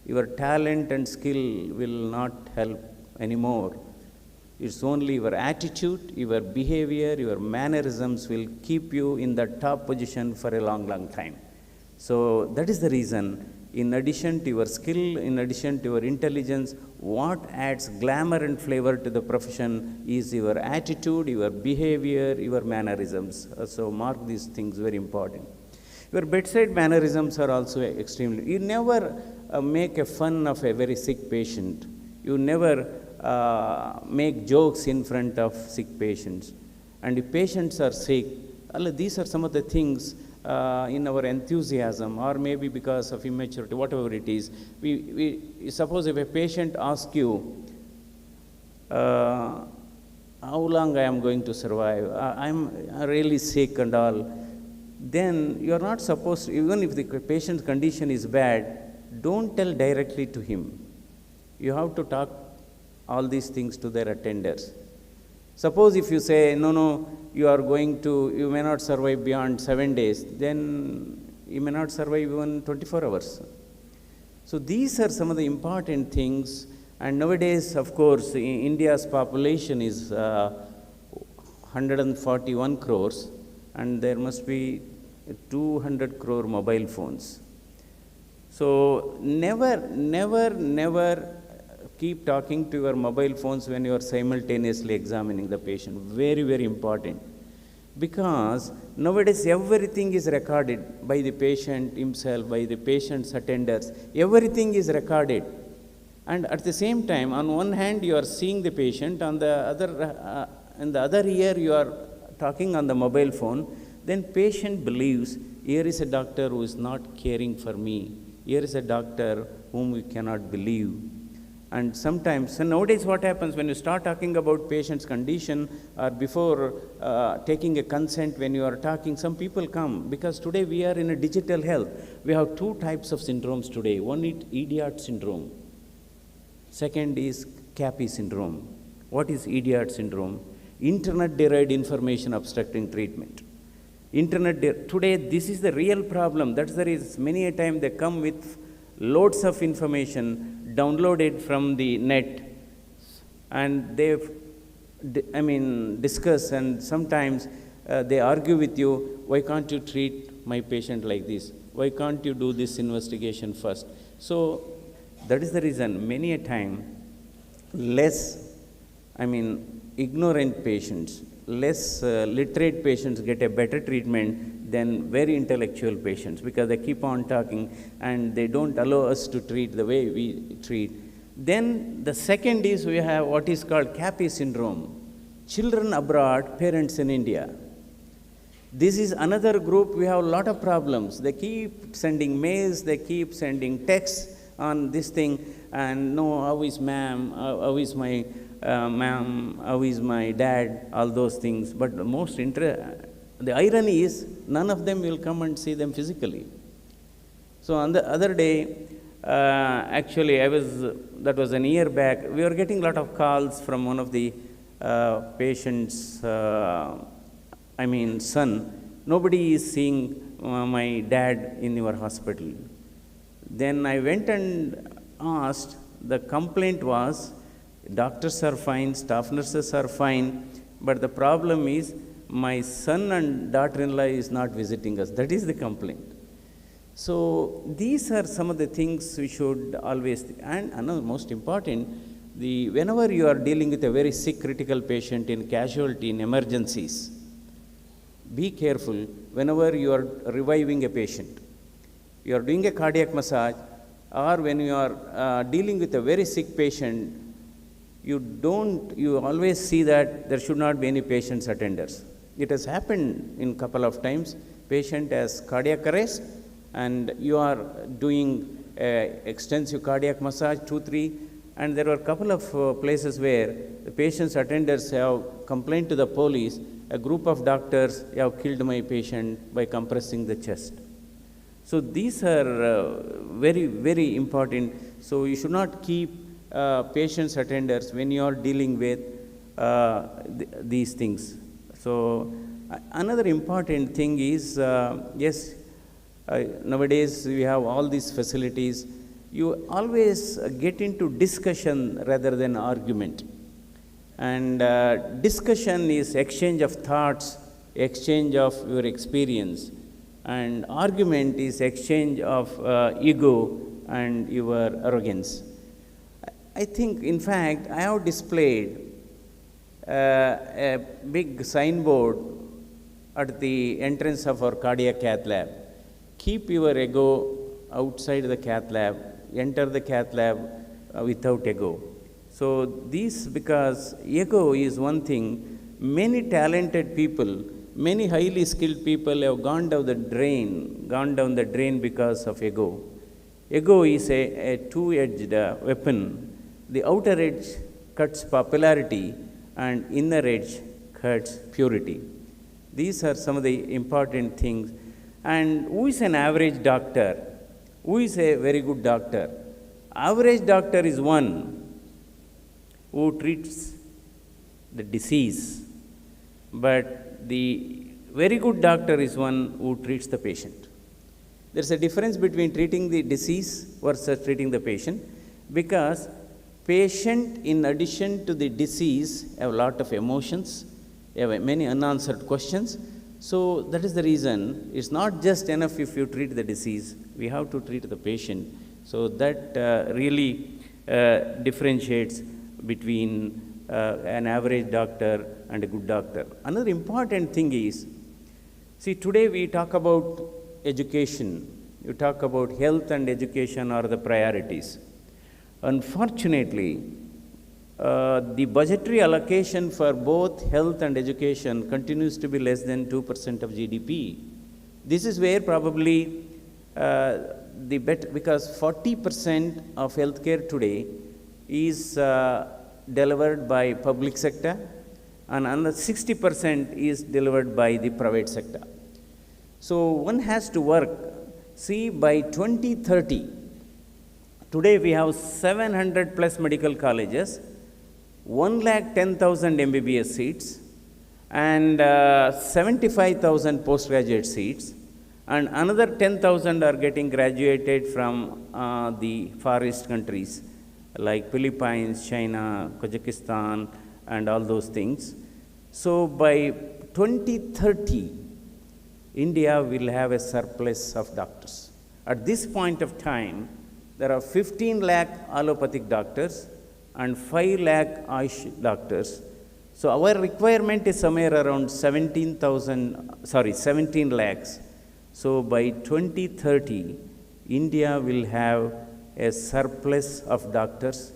[SPEAKER 9] your talent and skill will not help anymore. It's only your attitude, your behavior, your mannerisms will keep you in the top position for a long, long time. So that is the reason, in addition to your skill, in addition to your intelligence, what adds glamour and flavor to the profession is your attitude, your behavior, your mannerisms. So mark these things very important. Your bedside mannerisms are also extremely, you never make a fun of a very sick patient. You never make jokes in front of sick patients. And if patients are sick, these are some of the things in our enthusiasm, or maybe because of immaturity, whatever it is. We suppose if a patient asks you, how long I am going to survive, I'm really sick and all, then you are not supposed to, even if the patient's condition is bad, don't tell directly to him. You have to talk all these things to their attenders. Suppose if you say, no, you may not survive beyond 7 days, then you may not survive even 24 hours. So these are some of the important things. And nowadays, of course, India's population is 141 crores, and there must be 200 crore mobile phones. So never keep talking to your mobile phones when you are simultaneously examining the patient. Very, very important. Because nowadays everything is recorded by the patient himself, by the patient's attenders. Everything is recorded. And at the same time, on one hand you are seeing the patient, on the other, in the other ear you are talking on the mobile phone. Then patient believes, here is a doctor who is not caring for me. Here is a doctor whom we cannot believe. And sometimes, so nowadays what happens when you start talking about patient's condition, or before taking a consent, when you are talking, some people come, because today we are in a digital health. We have two types of syndromes today. One is idiot syndrome. Second is CAPI syndrome. What is idiot syndrome? Internet-derived information obstructing treatment. Today this is the real problem. That's the reason many a time they come with loads of information downloaded from the net. and discuss, and sometimes they argue with you, why can't you treat my patient like this? Why can't you do this investigation first? So that is the reason many a time ignorant patients, less literate patients get a better treatment than very intellectual patients, because they keep on talking and they don't allow us to treat the way we treat. Then the second is we have what is called CAPI syndrome, children abroad, parents in India. This is another group, we have a lot of problems. They keep sending mails, they keep sending texts on this thing, and no, how is ma'am, how is my ma'am, how is my dad, all those things. But the irony is, none of them will come and see them physically. So on the other day, actually that was an year back, we were getting a lot of calls from one of the patients, son, nobody is seeing my dad in your hospital. Then I went and asked, the complaint was, doctors are fine, staff nurses are fine, but the problem is my son and daughter-in-law is not visiting us. That is the complaint. So these are some of the things we should always, and another most important, whenever you are dealing with a very sick critical patient in casualty, in emergencies, be careful whenever you are reviving a patient. You are doing a cardiac massage, or when you are dealing with a very sick patient, you always see that there should not be any patient's attenders. It has happened in couple of times. Patient has cardiac arrest, and you are doing extensive cardiac massage, 2-3, and there were a couple of places where the patient's attenders have complained to the police, a group of doctors have killed my patient by compressing the chest. So these are very, very important. So you should not keep patients' attenders when you are dealing with these things. So another important thing is, nowadays we have all these facilities. You always get into discussion rather than argument. And discussion is exchange of thoughts, exchange of your experience. And argument is exchange of ego and your arrogance. I think, in fact, I have displayed a big signboard at the entrance of our cardiac cath lab. Keep your ego outside the cath lab, enter the cath lab without ego. So because ego is one thing, many talented people, many highly skilled people have gone down the drain because of ego. Ego is a two-edged weapon. The outer edge cuts popularity, and inner edge cuts purity. These are some of the important things. And who is an average doctor? Who is a very good doctor? Average doctor is one who treats the disease, but the very good doctor is one who treats the patient. There's a difference between treating the disease versus treating the patient, because patient, in addition to the disease, have a lot of emotions, have many unanswered questions. So that is the reason it's not just enough if you treat the disease, we have to treat the patient. So that really differentiates between an average doctor and a good doctor. Another important thing is, see, today we talk about education. You talk about health and education are the priorities. Unfortunately, the budgetary allocation for both health and education continues to be less than 2% of GDP. This is where probably because 40% of healthcare today is delivered by public sector, and another 60% is delivered by the private sector. So one has to work. See, by 2030, today we have 700 plus medical colleges, 110,000 MBBS seats, and 75,000 postgraduate seats, and another 10,000 are getting graduated from the Far East countries. like Philippines, China, Kazakhstan, and all those things. So by 2030, India will have a surplus of doctors. At this point of time, there are 15 lakh allopathic doctors and 5 lakh Ayush doctors. So our requirement is somewhere around 17 lakhs. So by 2030, India will have a surplus of doctors,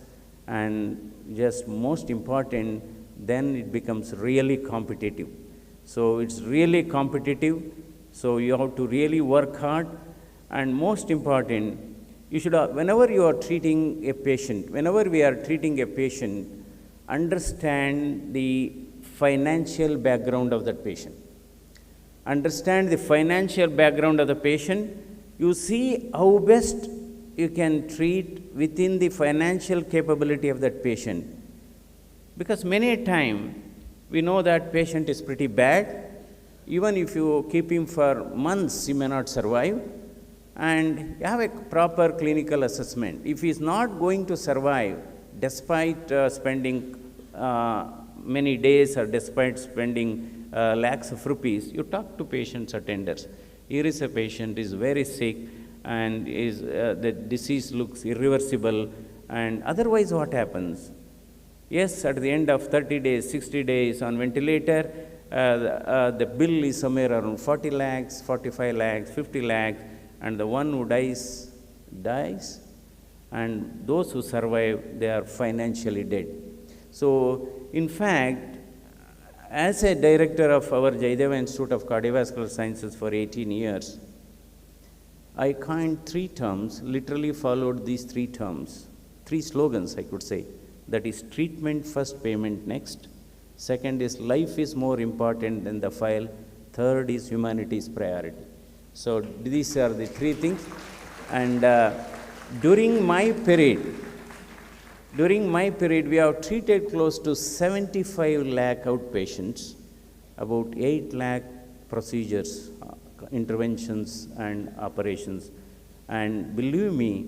[SPEAKER 9] and just most important, then it becomes really competitive. So it's really competitive, so you have to really work hard, and most important, you should, whenever you are treating a patient, whenever we are treating a patient, understand the financial background of that patient. Understand the financial background of the patient. You see how best you can treat within the financial capability of that patient. Because many a time, we know that patient is pretty bad. Even if you keep him for months, he may not survive. And you have a proper clinical assessment. If he is not going to survive, despite spending many days or despite spending lakhs of rupees, you talk to patients attenders. Here is a patient is very sick, and the disease looks irreversible, and otherwise what happens? Yes, at the end of 30 days, 60 days on ventilator, the bill is somewhere around 40 lakhs, 45 lakhs, 50 lakhs, and the one who dies, and those who survive, they are financially dead. So, in fact, as a director of our Jaideva Institute of Cardiovascular Sciences for 18 years, I coined 3 terms, literally followed these 3 terms, 3 slogans, I could say. That is treatment first, payment next. Second is life is more important than the file. Third is humanity's priority. So these are the 3 things. And during my period, we have treated close to 75 lakh outpatients, about 8 lakh procedures, interventions and operations. And believe me,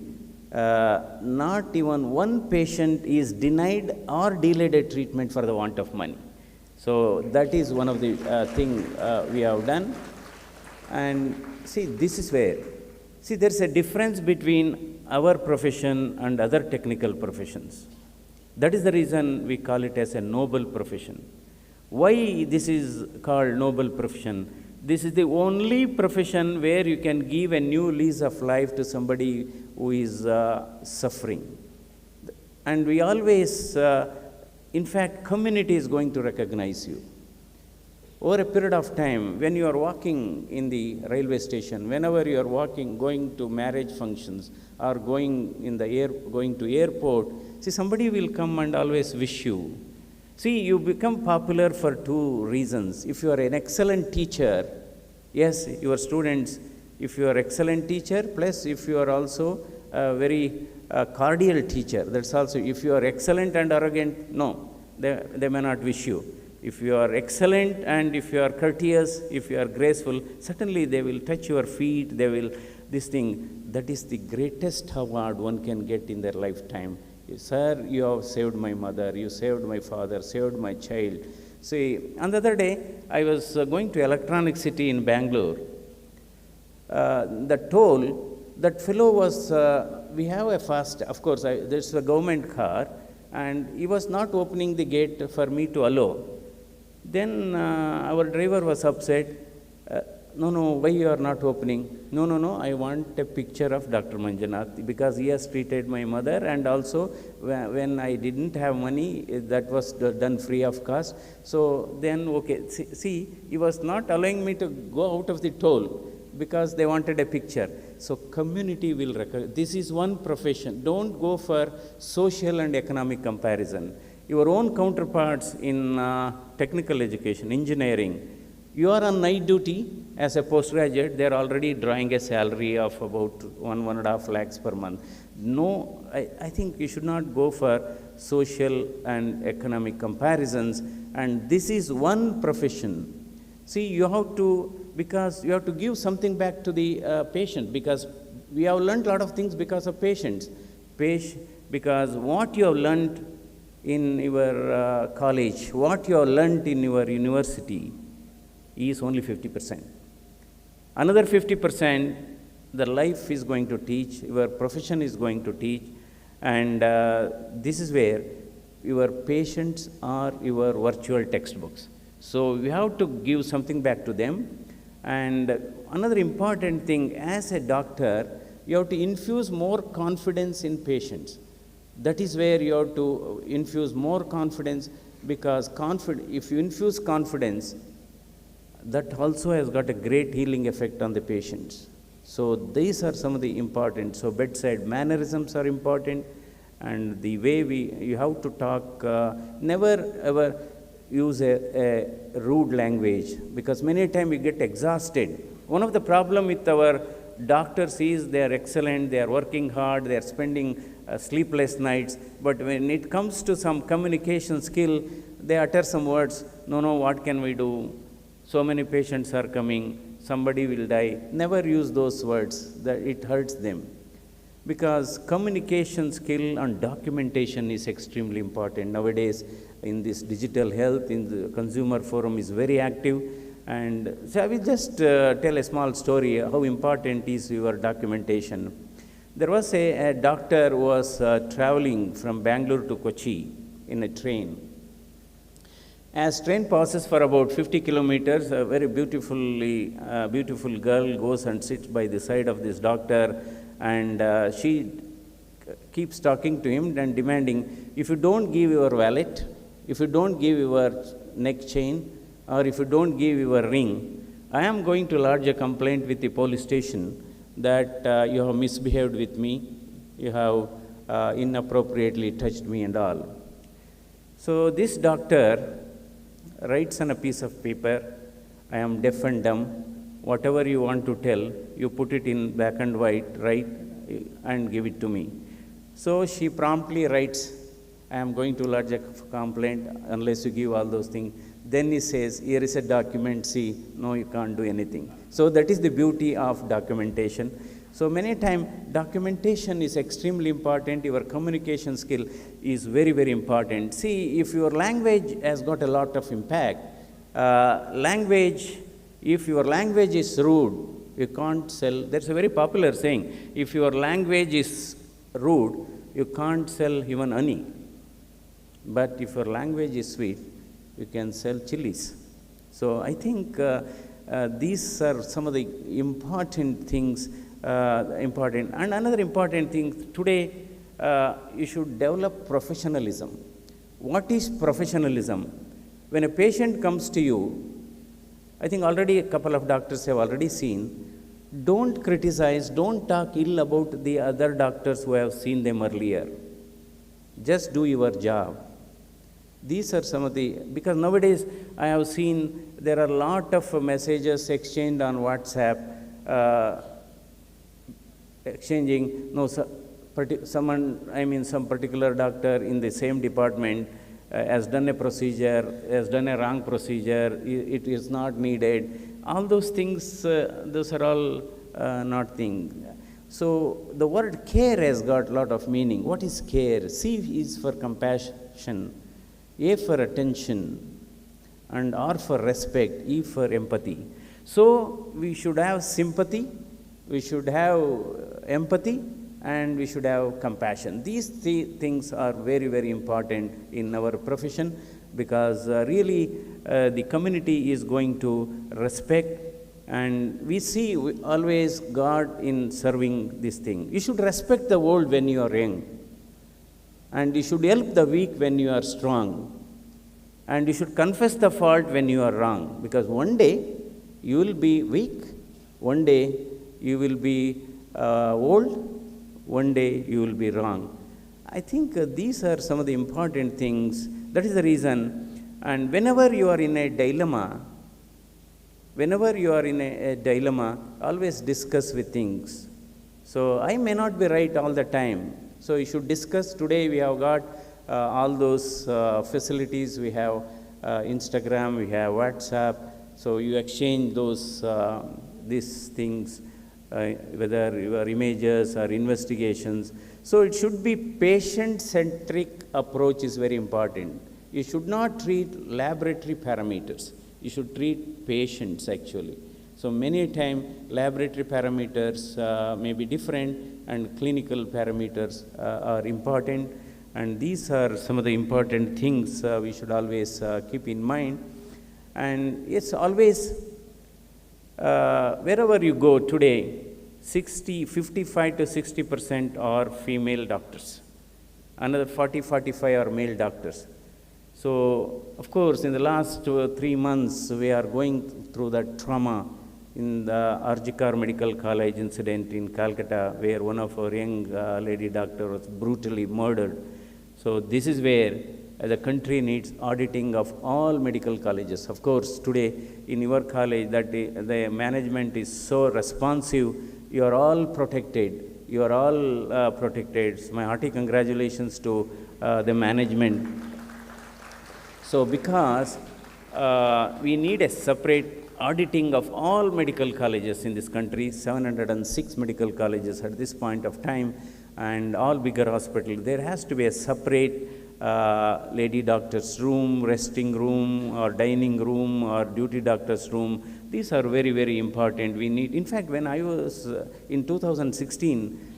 [SPEAKER 9] not even one patient is denied or delayed a treatment for the want of money. So that is one of the thing we have done. And see, this is where, there's a difference between our profession and other technical professions. That is the reason we call it as a noble profession. Why this is called noble profession? This is the only profession where you can give a new lease of life to somebody who is suffering. And we always, in fact, community is going to recognize you. Over a period of time, when you are walking in the railway station, whenever you are walking, going to marriage functions, or going to airport, somebody will come and always wish you. You become popular for 2 reasons. If you are an excellent teacher, yes, your students, if you are excellent teacher, plus if you are also a very cordial teacher, that's also, if you are excellent and arrogant, no, they may not wish you. If you are excellent and if you are courteous, if you are graceful, certainly they will touch your feet, they will, that is the greatest award one can get in their lifetime. Sir, you have saved my mother, you saved my father, saved my child. On the other day, I was going to Electronic City in Bangalore. The toll, that fellow was, we have a fast, of course, there's a government car, and he was not opening the gate for me to allow. Then our driver was upset. No, why you are not opening? No, I want a picture of Dr. Manjunath because he has treated my mother, and also when I didn't have money, that was done free of cost. So then, okay, he was not allowing me to go out of the toll because they wanted a picture. So community will recognize. This is one profession. Don't go for social and economic comparison. Your own counterparts in technical education, engineering, you are on night duty as a postgraduate, they are already drawing a salary of about 1.5 lakhs per month. No, I think you should not go for social and economic comparisons, and this is one profession. You have to, because you have to give something back to the patient, because we have learned a lot of things because of patients. because what you have learned in your college, what you have learned in your university is only 50%. Another 50%, the life is going to teach, your profession is going to teach, and this is where your patients are your virtual textbooks. So we have to give something back to them. And another important thing, as a doctor, you have to infuse more confidence in patients. That is where you have to infuse more confidence, because if you infuse confidence, that also has got a great healing effect on the patients. So these are some of the important. So bedside mannerisms are important, and the way you have to talk, never ever use a rude language, because many times we get exhausted. One of the problem with our doctors is they are excellent, they are working hard, they are spending sleepless nights, but when it comes to some communication skill, they utter some words, no, what can we do? So many patients are coming, somebody will die. Never use those words, that it hurts them. Because communication skill and documentation is extremely important. Nowadays, in this digital health, in the consumer forum is very active. And so I will just tell a small story, how important is your documentation. There was a doctor who was traveling from Bangalore to Kochi in a train. As train passes for about 50 kilometers, a very beautiful girl goes and sits by the side of this doctor, and she keeps talking to him and demanding, if you don't give your wallet, if you don't give your neck chain, or if you don't give your ring, I am going to lodge a complaint with the police station that you have misbehaved with me, you have inappropriately touched me and all. So this doctor writes on a piece of paper, I am deaf and dumb, whatever you want to tell, you put it in black and white, write and give it to me. So she promptly writes, I am going to lodge a complaint unless you give all those things. Then he says, here is a document, see, no, you can't do anything. So that is the beauty of documentation. So many times, documentation is extremely important. Your communication skill is very, very important. See, if your language has got a lot of impact, if your language is rude, you can't sell. There's a very popular saying, if your language is rude, you can't sell even honey. But if your language is sweet, you can sell chilies. So I think these are some of the important things. And another important thing, today you should develop professionalism. What is professionalism? When a patient comes to you, I think already a couple of doctors have already seen, don't criticize, don't talk ill about the other doctors who have seen them earlier. Just do your job. These are some of the, because nowadays I have seen there are a lot of messages exchanged on WhatsApp, exchanging, no, some particular doctor in the same department has done a procedure, has done a wrong procedure, it is not needed. All those things, those are all not things. So the word care has got a lot of meaning. What is care? C is for compassion, A for attention, and R for respect, E for empathy. So we should have sympathy, we should have empathy, and we should have compassion. These three things are very, very important in our profession, because really the community is going to respect, and we see always God in serving this thing. You should respect the world when you are young, and you should help the weak when you are strong, and you should confess the fault when you are wrong, because one day you will be weak, one day you will be old, one day you will be wrong. I think these are some of the important things. That is the reason. And whenever you are in a dilemma, always discuss with things. So I may not be right all the time. So you should discuss. Today we have got all those facilities. We have Instagram, we have WhatsApp. So you exchange those these things. whether your images or investigations. So it should be patient-centric approach is very important. You should not treat laboratory parameters. You should treat patients actually. So many times laboratory parameters may be different and clinical parameters are important, and these are some of the important things we should always keep in mind. And it's always, wherever you go today, 55 to 60% are female doctors. Another 45 are male doctors. So, of course, in the last 2 or 3 months, we are going through that trauma in the Arjikar Medical College incident in Calcutta, where one of our young lady doctor was brutally murdered. So this is where the country needs auditing of all medical colleges. Of course, today in your college, that the management is so responsive. You are all protected. You are all protected. So my hearty congratulations to the management. So because we need a separate auditing of all medical colleges in this country, 706 medical colleges at this point of time, and all bigger hospitals, there has to be a separate lady doctor's room, resting room, or dining room, or duty doctor's room. These are very, very important. We need, in fact, when I was in 2016,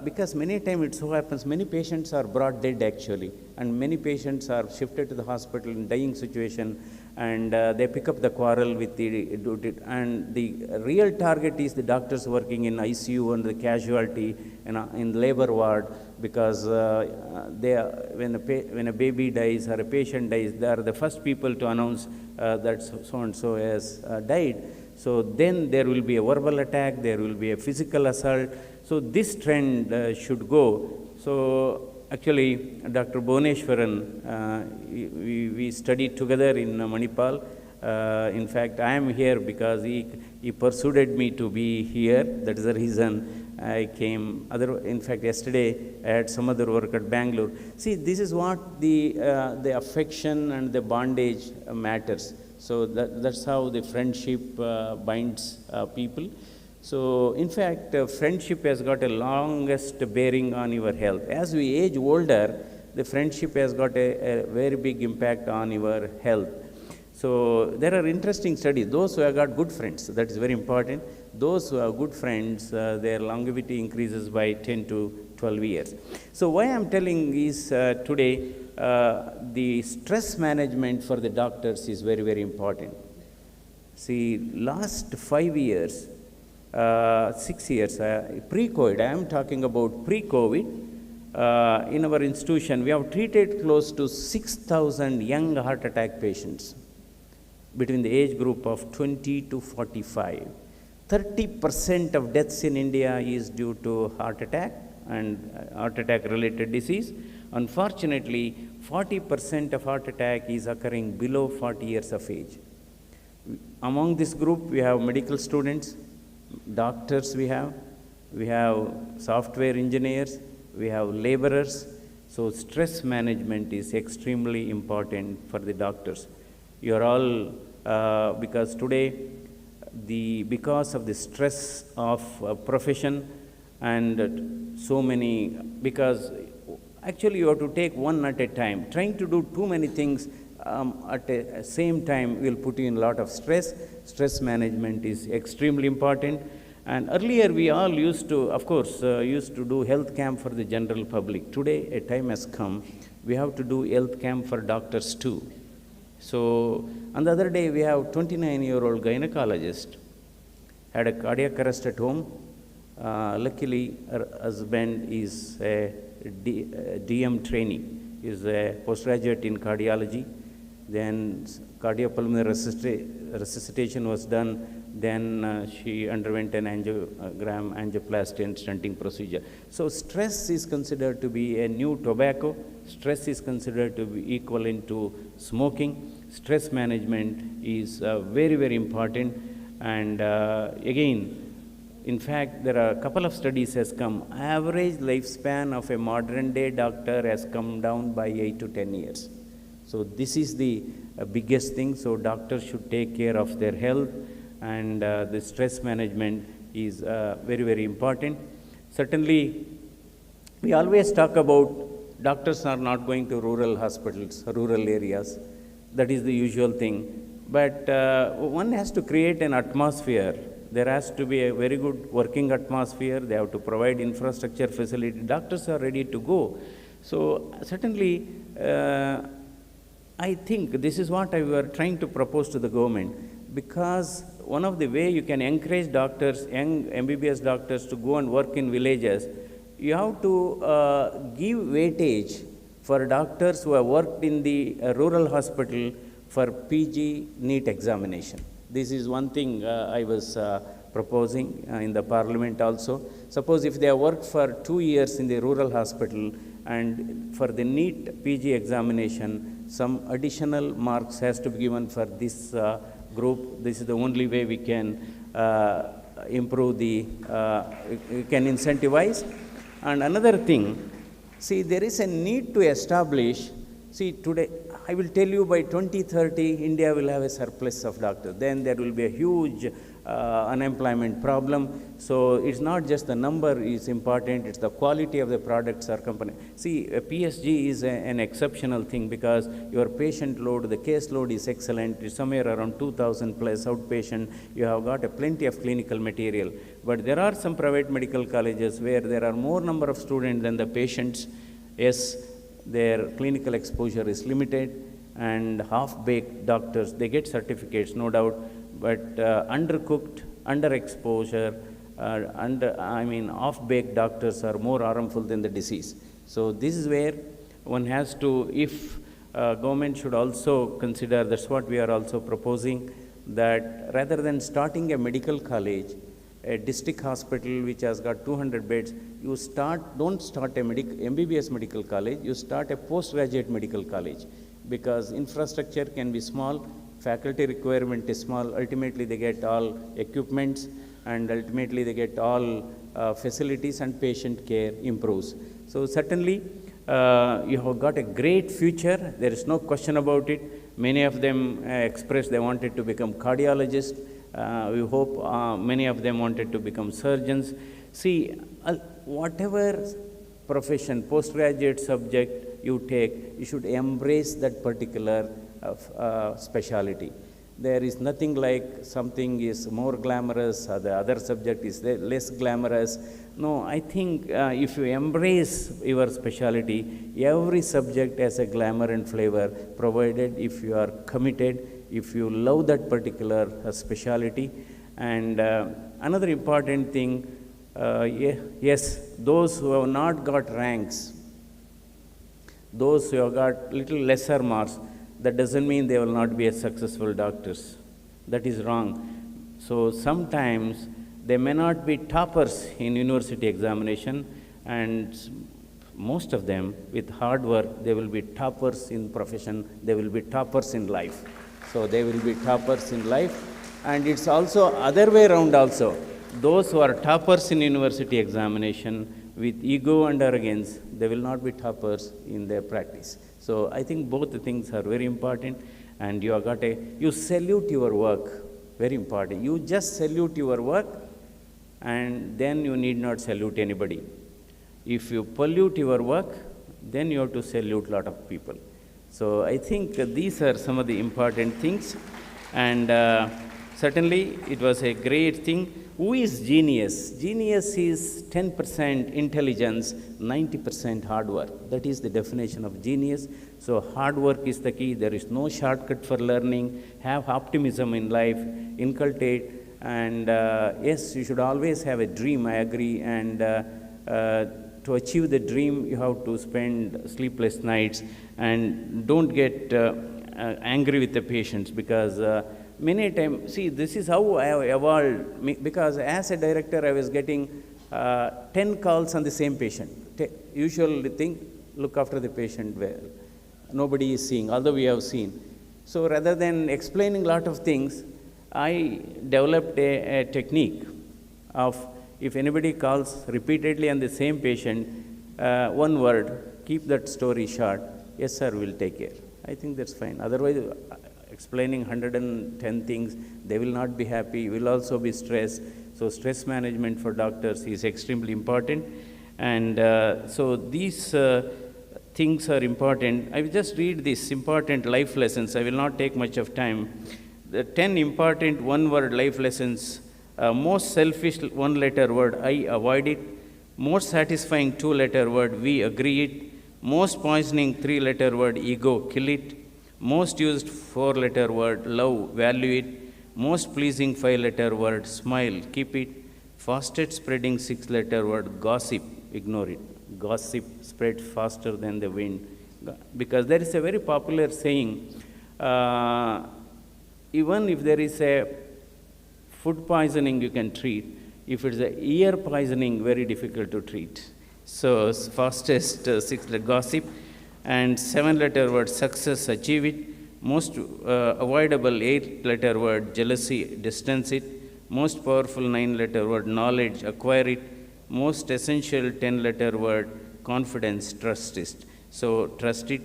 [SPEAKER 9] because many times it so happens, many patients are brought dead actually, and many patients are shifted to the hospital in dying situation, and they pick up the quarrel with the duty, and the real target is the doctors working in ICU and the casualty in labor ward, because when a baby dies or a patient dies, they are the first people to announce that so and so has died. So then there will be a verbal attack, there will be a physical assault. So this trend should go. So actually, Dr. Bhuneshwaran, we studied together in Manipal. In fact, I am here because he persuaded me to be here. That is the reason I came. In fact, yesterday I had some other work at Bangalore. See, this is what the affection and the bondage matters. So that's how the friendship binds people. So, in fact, friendship has got a longest bearing on your health. As we age older, the friendship has got a very big impact on your health. So, there are interesting studies. Those who have got good friends, that is very important. Those who have good friends, their longevity increases by 10 to 12 years. So, why I am telling is today, the stress management for the doctors is very, very important. See, last 5 years, 6 years, pre-COVID, I am talking about pre-COVID, in our institution, we have treated close to 6,000 young heart attack patients between the age group of 20 to 45. 30% of deaths in India is due to heart attack and heart attack related disease. Unfortunately, 40% of heart attack is occurring below 40 years of age. Among this group, we have medical students, doctors we have software engineers, we have laborers. So stress management is extremely important for the doctors. You are all, because today, because of the stress of profession and so many, because actually you have to take one at a time. Trying to do too many things at the same time will put you in a lot of stress. Stress management is extremely important. And earlier we all used to, of course, used to do health camp for the general public. Today a time has come, we have to do health camp for doctors too. So on the other day we have 29-year-old gynecologist, had a cardiac arrest at home. Luckily her husband is a DM trainee, is a postgraduate in cardiology. Then cardiopulmonary resuscitation was done. Then she underwent an angiogram, angioplasty and stenting procedure. So stress is considered to be a new tobacco. Stress is considered to be equivalent to smoking. Stress management is very, very important. And again, in fact, there are a couple of studies has come. Average lifespan of a modern day doctor has come down by 8 to 10 years. So this is the biggest thing. So doctors should take care of their health. and the stress management is very, very important. Certainly, we always talk about doctors are not going to rural hospitals, rural areas. That is the usual thing. But one has to create an atmosphere. There has to be a very good working atmosphere. They have to provide infrastructure facility. Doctors are ready to go. So certainly, I think this is what I were trying to propose to the government, because one of the way you can encourage doctors, young MBBS doctors, to go and work in villages, you have to give weightage for doctors who have worked in the rural hospital for PG NEET examination. This is one thing I was proposing in the parliament also. Suppose if they have worked for 2 years in the rural hospital, and for the NEET PG examination, some additional marks has to be given for this group. This is the only way we can improve the, we can incentivize. And another thing, see, there is a need to establish, see, today, I will tell you by 2030, India will have a surplus of doctors. Then there will be a huge unemployment problem. So it's not just the number is important, it's the quality of the products or company. See, PSG is an exceptional thing because your patient load, the case load is excellent. It's somewhere around 2,000 plus outpatient. You have got a plenty of clinical material. But there are some private medical colleges where there are more number of students than the patients. Yes, their clinical exposure is limited, and half-baked doctors, they get certificates, no doubt, but undercooked, underexposure, off-baked doctors are more harmful than the disease. So this is where one has to, if government should also consider, that's what we are also proposing, that rather than starting a medical college, a district hospital which has got 200 beds, you don't start a MBBS medical college, you start a postgraduate medical college, because infrastructure can be small, faculty requirement is small, ultimately they get all equipments, and ultimately they get all facilities, and patient care improves. So certainly, you have got a great future, there is no question about it. Many of them expressed they wanted to become cardiologists. We hope many of them wanted to become surgeons. See, whatever profession, postgraduate subject you take, you should embrace that particular specialty. There is nothing like something is more glamorous, or the other subject is less glamorous. No, I think if you embrace your specialty, every subject has a glamour and flavor, provided if you are committed, if you love that particular specialty. And another important thing, yes, those who have not got ranks, those who have got little lesser marks, that doesn't mean they will not be a successful doctors. That is wrong. So sometimes they may not be toppers in university examination, and most of them, with hard work, they will be toppers in profession, they will be toppers in life. So they will be toppers in life. And it's also other way around also. Those who are toppers in university examination with ego and arrogance, they will not be toppers in their practice. So I think both the things are very important, and you have got you salute your work, very important. You just salute your work, and then you need not salute anybody. If you pollute your work, then you have to salute a lot of people. So I think these are some of the important things, and certainly it was a great thing. Who is genius? Genius is 10% intelligence, 90% hard work. That is the definition of genius. So hard work is the key. There is no shortcut for learning. Have optimism in life, inculcate, and yes, you should always have a dream, I agree, and to achieve the dream, you have to spend sleepless nights, and don't get angry with the patients, because many times, see, this is how I have evolved, because as a director, I was getting 10 calls on the same patient. Usually think, look after the patient well. Nobody is seeing, although we have seen. So rather than explaining a lot of things, I developed a technique of, if anybody calls repeatedly on the same patient, one word, keep that story short. Yes, sir, we'll take care. I think that's fine. Otherwise, explaining 110 things, they will not be happy, will also be stressed. So stress management for doctors is extremely important. And so these things are important. I will just read these important life lessons. I will not take much of time. The 10 important one-word life lessons. Most selfish one-letter word, I avoid it. Most satisfying two-letter word, we agree it. Most poisoning three-letter word, ego, kill it. Most used four-letter word, love, value it. Most pleasing five-letter word, smile, keep it. Fastest spreading six-letter word, gossip, ignore it. Gossip spreads faster than the wind. Because there is a very popular saying, even if there is a food poisoning you can treat, if it's a ear poisoning, very difficult to treat. So fastest six-letter gossip, and seven-letter word, success, achieve it. Most avoidable eight-letter word, jealousy, distance it. Most powerful nine-letter word, knowledge, acquire it. Most essential 10-letter word, confidence, trust it. So trust it.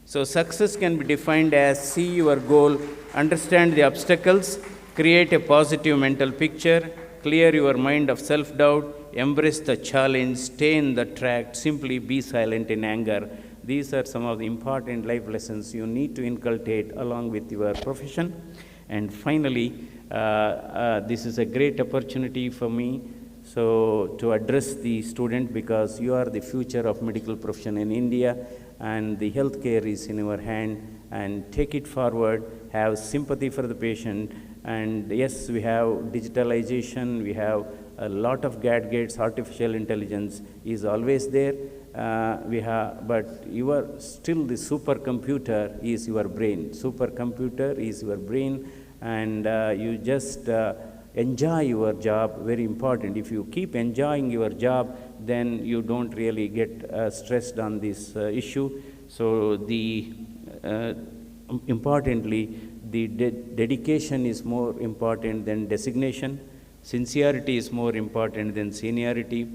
[SPEAKER 9] So success can be defined as see your goal, understand the obstacles, create a positive mental picture, clear your mind of self-doubt, embrace the challenge, stay in the track, simply be silent in anger. These are some of the important life lessons you need to inculcate along with your profession. And finally, this is a great opportunity for me to address the student, because you are the future of medical profession in India, and the healthcare is in your hand, and take it forward, have sympathy for the patient. And yes, we have digitalization, we have a lot of gadgets, artificial intelligence is always there. But still the supercomputer is your brain. Supercomputer is your brain, and you just enjoy your job, very important. If you keep enjoying your job, then you don't really get stressed on this issue. So importantly, the dedication is more important than designation. Sincerity is more important than seniority.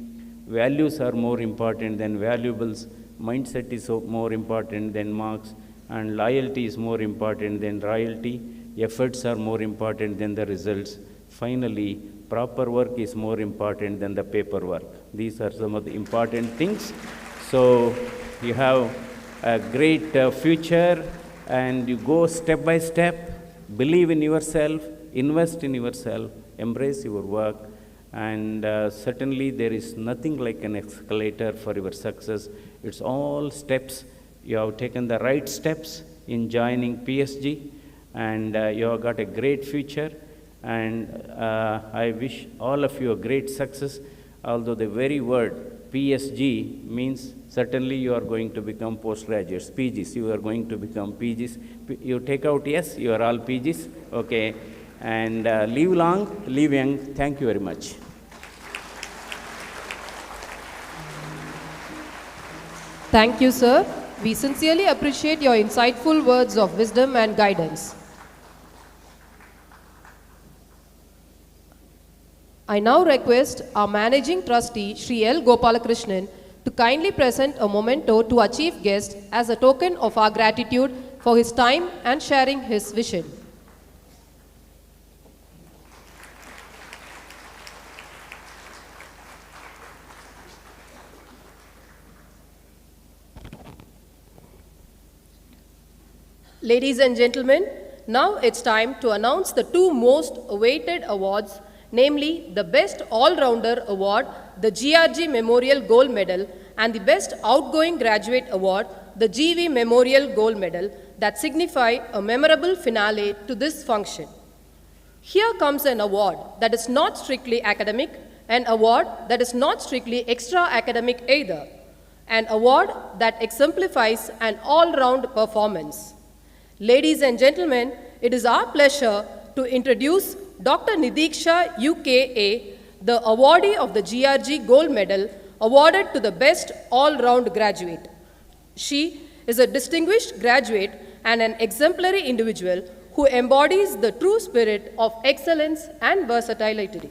[SPEAKER 9] Values are more important than valuables. Mindset is more important than marks. And loyalty is more important than royalty. Efforts are more important than the results. Finally, proper work is more important than the paperwork. These are some of the important things. So you have a great future, and you go step by step. Believe in yourself, invest in yourself, embrace your work, and certainly there is nothing like an escalator for your success. It's all steps. You have taken the right steps in joining PSG, and you have got a great future. And I wish all of you a great success, although the very word PSG means certainly you are going to become postgraduates, PGs. You are going to become PGs. You take out yes, you are all PGs. Okay. And live long, live young. Thank you very much.
[SPEAKER 1] Thank you, sir. We sincerely appreciate your insightful words of wisdom and guidance. I now request our Managing Trustee, Sri L. Gopalakrishnan, to kindly present a memento to our Chief Guest as a token of our gratitude for his time and sharing his vision. Ladies and gentlemen, now it's time to announce the two most awaited awards, namely the Best All-Rounder Award, the GRG Memorial Gold Medal, and the Best Outgoing Graduate Award, the GV Memorial Gold Medal, that signify a memorable finale to this function. Here comes an award that is not strictly academic, an award that is not strictly extra-academic either, an award that exemplifies an all-round performance. Ladies and gentlemen, it is our pleasure to introduce Dr. Nidiksha UKA, the awardee of the GRG Gold Medal, awarded to the Best All-Round Graduate. She is a distinguished graduate and an exemplary individual who embodies the true spirit of excellence and versatility.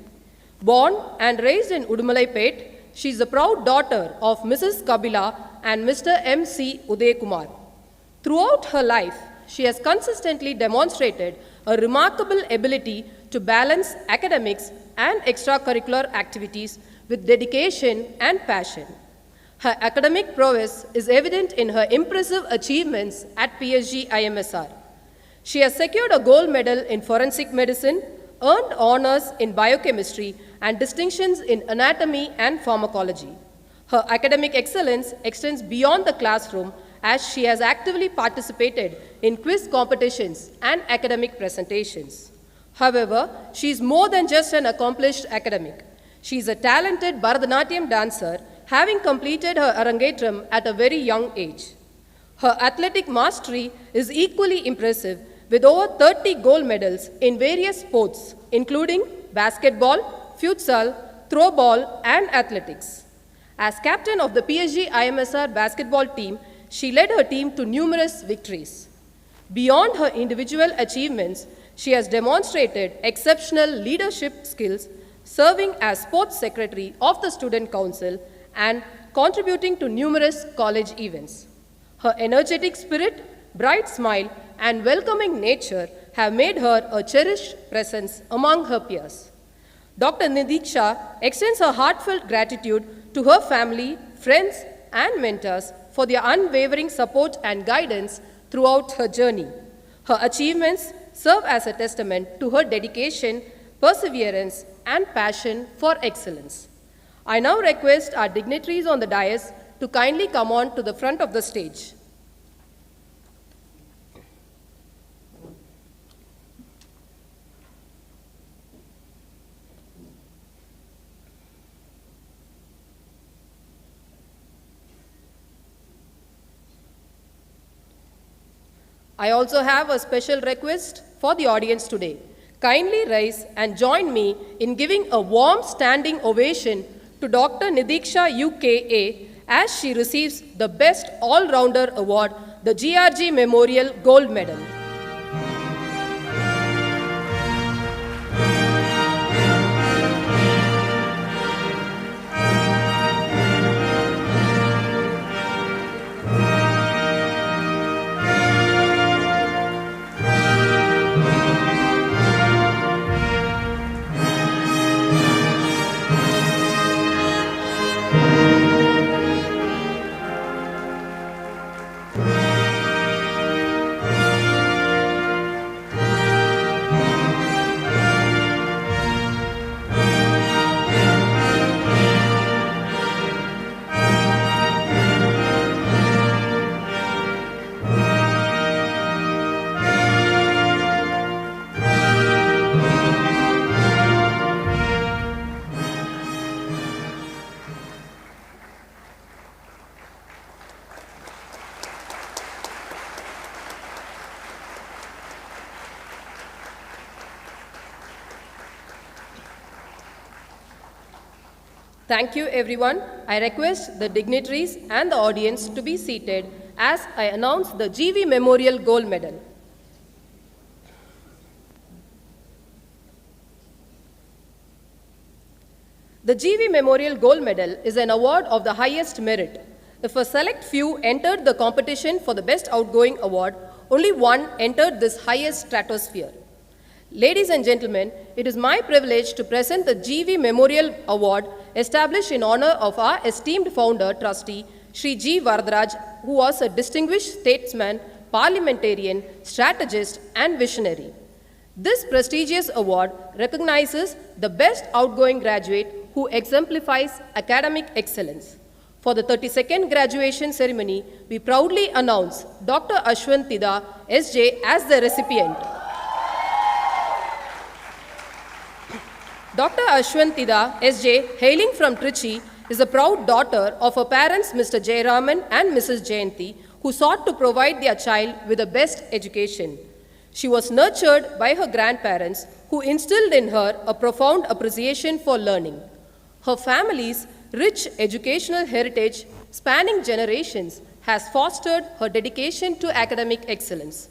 [SPEAKER 1] Born and raised in Udumalaipet, she is the proud daughter of Mrs. Kabila and Mr. M.C. Uday Kumar. Throughout her life, she has consistently demonstrated a remarkable ability to balance academics and extracurricular activities with dedication and passion. Her academic prowess is evident in her impressive achievements at PSG IMSR. She has secured a gold medal in forensic medicine, earned honors in biochemistry, and distinctions in anatomy and pharmacology. Her academic excellence extends beyond the classroom as she has actively participated in quiz competitions and academic presentations. However, she is more than just an accomplished academic. She is a talented Bharatanatyam dancer, having completed her Arangetram at a very young age. Her athletic mastery is equally impressive, with over 30 gold medals in various sports, including basketball, futsal, throwball, and athletics. As captain of the PSG IMSR basketball team, she led her team to numerous victories. Beyond her individual achievements, she has demonstrated exceptional leadership skills, serving as sports secretary of the student council and contributing to numerous college events. Her energetic spirit, bright smile, and welcoming nature have made her a cherished presence among her peers. Dr. Nidiksha extends her heartfelt gratitude to her family, friends, and mentors for their unwavering support and guidance throughout her journey. Her achievements serve as a testament to her dedication, perseverance, and passion for excellence. I now request our dignitaries on the dais to kindly come on to the front of the stage. I also have a special request for the audience today. Kindly rise and join me in giving a warm standing ovation to Dr. Nidiksha UKA as she receives the Best All-Rounder Award, the GRG Memorial Gold Medal. Thank you, everyone. I request the dignitaries and the audience to be seated as I announce the GV Memorial Gold Medal. The GV Memorial Gold Medal is an award of the highest merit. If a select few entered the competition for the Best Outgoing Award, only one entered this highest stratosphere. Ladies and gentlemen, it is my privilege to present the GV Memorial Award established in honor of our esteemed founder, trustee, Sri G. Varadaraj, who was a distinguished statesman, parliamentarian, strategist, and visionary. This prestigious award recognizes the best outgoing graduate who exemplifies academic excellence. For the 32nd graduation ceremony, we proudly announce Dr. Ashwant Tida, SJ, as the recipient. Dr. Ashwant Tida, SJ, hailing from Trichy, is a proud daughter of her parents Mr. Jayaraman and Mrs. Jayanti, who sought to provide their child with the best education. She was nurtured by her grandparents, who instilled in her a profound appreciation for learning. Her family's rich educational heritage, spanning generations, has fostered her dedication to academic excellence.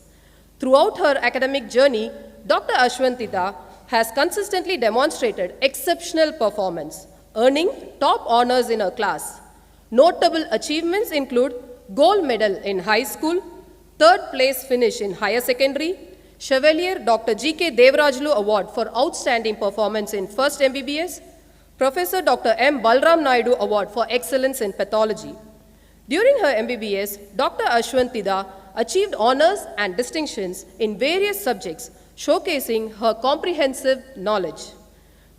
[SPEAKER 1] Throughout her academic journey, Dr. Ashwant Tida has consistently demonstrated exceptional performance, earning top honors in her class. Notable achievements include gold medal in high school, Third place finish in higher secondary, Chevalier Dr. G.K. Devrajulu Award for Outstanding Performance in First MBBS, Professor Dr. M. Balram Naidu Award for Excellence in Pathology. During her MBBS, Dr. Ashwantida achieved honors and distinctions in various subjects, showcasing her comprehensive knowledge.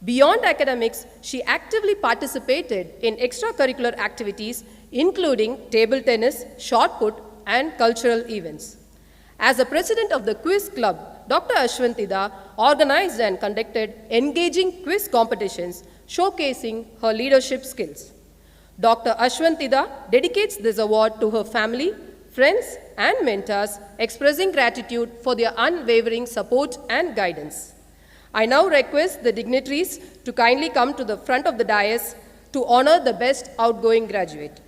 [SPEAKER 1] Beyond academics, she actively participated in extracurricular activities, including table tennis, shot put, and cultural events. As the president of the Quiz Club, Dr. Ashwantida organized and conducted engaging quiz competitions, showcasing her leadership skills. Dr. Ashwantida dedicates this award to her family, friends, and mentors, expressing gratitude for their unwavering support and guidance. I now request the dignitaries to kindly come to the front of the dais to honor the best outgoing graduate.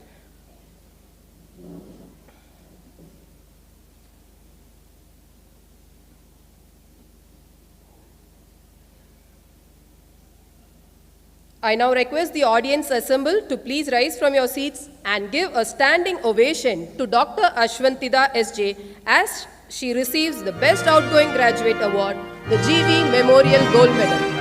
[SPEAKER 1] I now request the audience assembled to please rise from your seats and give a standing ovation to Dr. Ashwantida S.J. as she receives the Best Outgoing Graduate Award, the GV Memorial Gold Medal.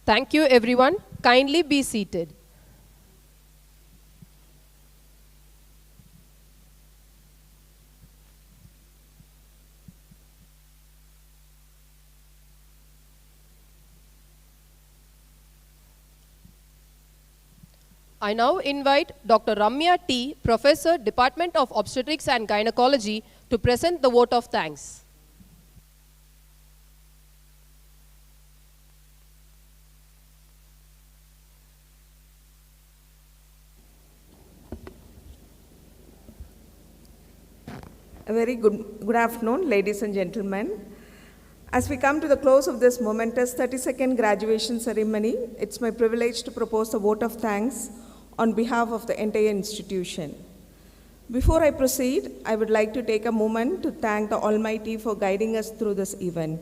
[SPEAKER 1] Thank you, everyone. Kindly be seated. I now invite Dr. Ramya T., Professor, Department of Obstetrics and Gynecology, to present the vote of thanks.
[SPEAKER 2] A very good afternoon, ladies and gentlemen. As we come to the close of this momentous 32nd graduation ceremony, it's my privilege to propose a vote of thanks on behalf of the entire institution. Before I proceed, I would like to take a moment to thank the Almighty for guiding us through this event.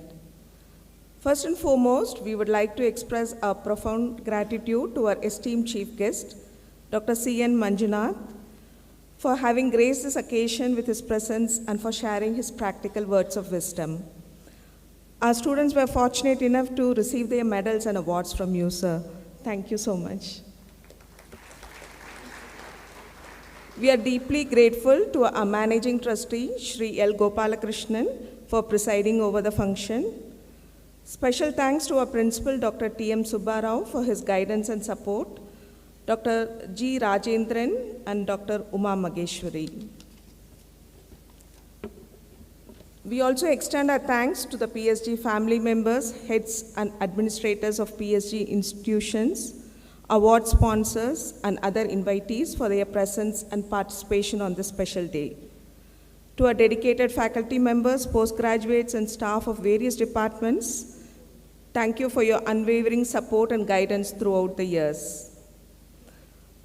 [SPEAKER 2] First and foremost, we would like to express our profound gratitude to our esteemed chief guest, Dr. C.N. Manjunath, for having graced this occasion with his presence and for sharing his practical words of wisdom. Our students were fortunate enough to receive their medals and awards from you, sir. Thank you so much. We are deeply grateful to our managing trustee, Shri L. Gopalakrishnan, for presiding over the function. Special thanks to our principal, Dr. T.M. Subbarao, for his guidance and support, Dr. G. Rajendran, and Dr. Uma Mageshwari. We also extend our thanks to the PSG family members, heads and administrators of PSG institutions, award sponsors, and other invitees for their presence and participation on this special day. To our dedicated faculty members, postgraduates, and staff of various departments, thank you for your unwavering support and guidance throughout the years.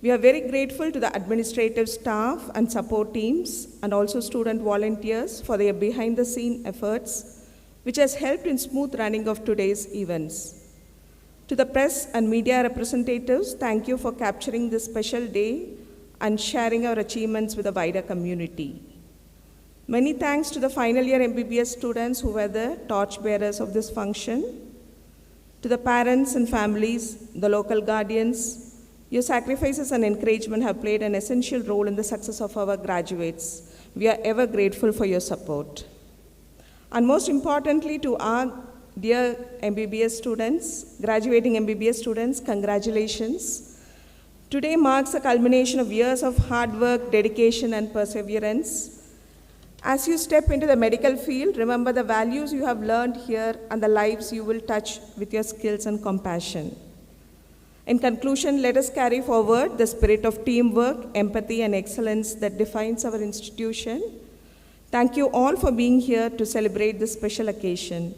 [SPEAKER 2] We are very grateful to the administrative staff and support teams and also student volunteers for their behind-the-scene efforts, which has helped in smooth running of today's events. To the press and media representatives, thank you for capturing this special day and sharing our achievements with the wider community. Many thanks to the final year MBBS students who were the torchbearers of this function. To the parents and families, the local guardians, your sacrifices and encouragement have played an essential role in the success of our graduates. We are ever grateful for your support. And most importantly, to our dear MBBS students, graduating MBBS students, congratulations. Today marks the culmination of years of hard work, dedication, and perseverance. As you step into the medical field, remember the values you have learned here and the lives you will touch with your skills and compassion. In conclusion, let us carry forward the spirit of teamwork, empathy, and excellence that defines our institution. Thank you all for being here to celebrate this special occasion.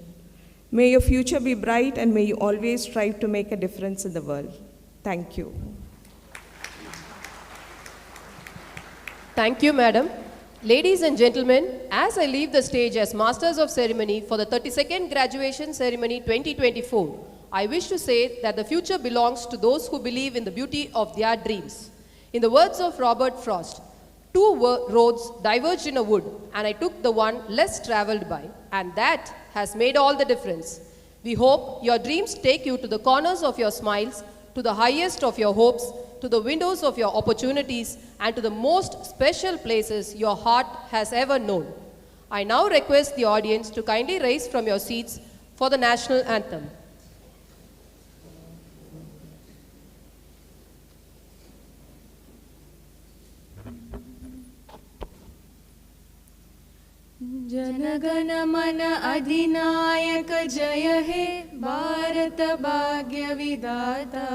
[SPEAKER 2] May your future be bright and may you always strive to make a difference in the world. Thank you.
[SPEAKER 1] Thank you, Madam. Ladies and gentlemen, as I leave the stage as Masters of Ceremony for the 32nd Graduation Ceremony 2024, I wish to say that the future belongs to those who believe in the beauty of their dreams. In the words of Robert Frost, two roads diverged in a wood, and I took the one less traveled by, and that has made all the difference. We hope your dreams take you to the corners of your smiles, to the highest of your hopes, to the windows of your opportunities, and to the most special places your heart has ever known. I now request the audience to kindly rise from your seats for the national anthem.
[SPEAKER 3] जनगण मन अधिनायक जय हे भारत भाग्य विधाता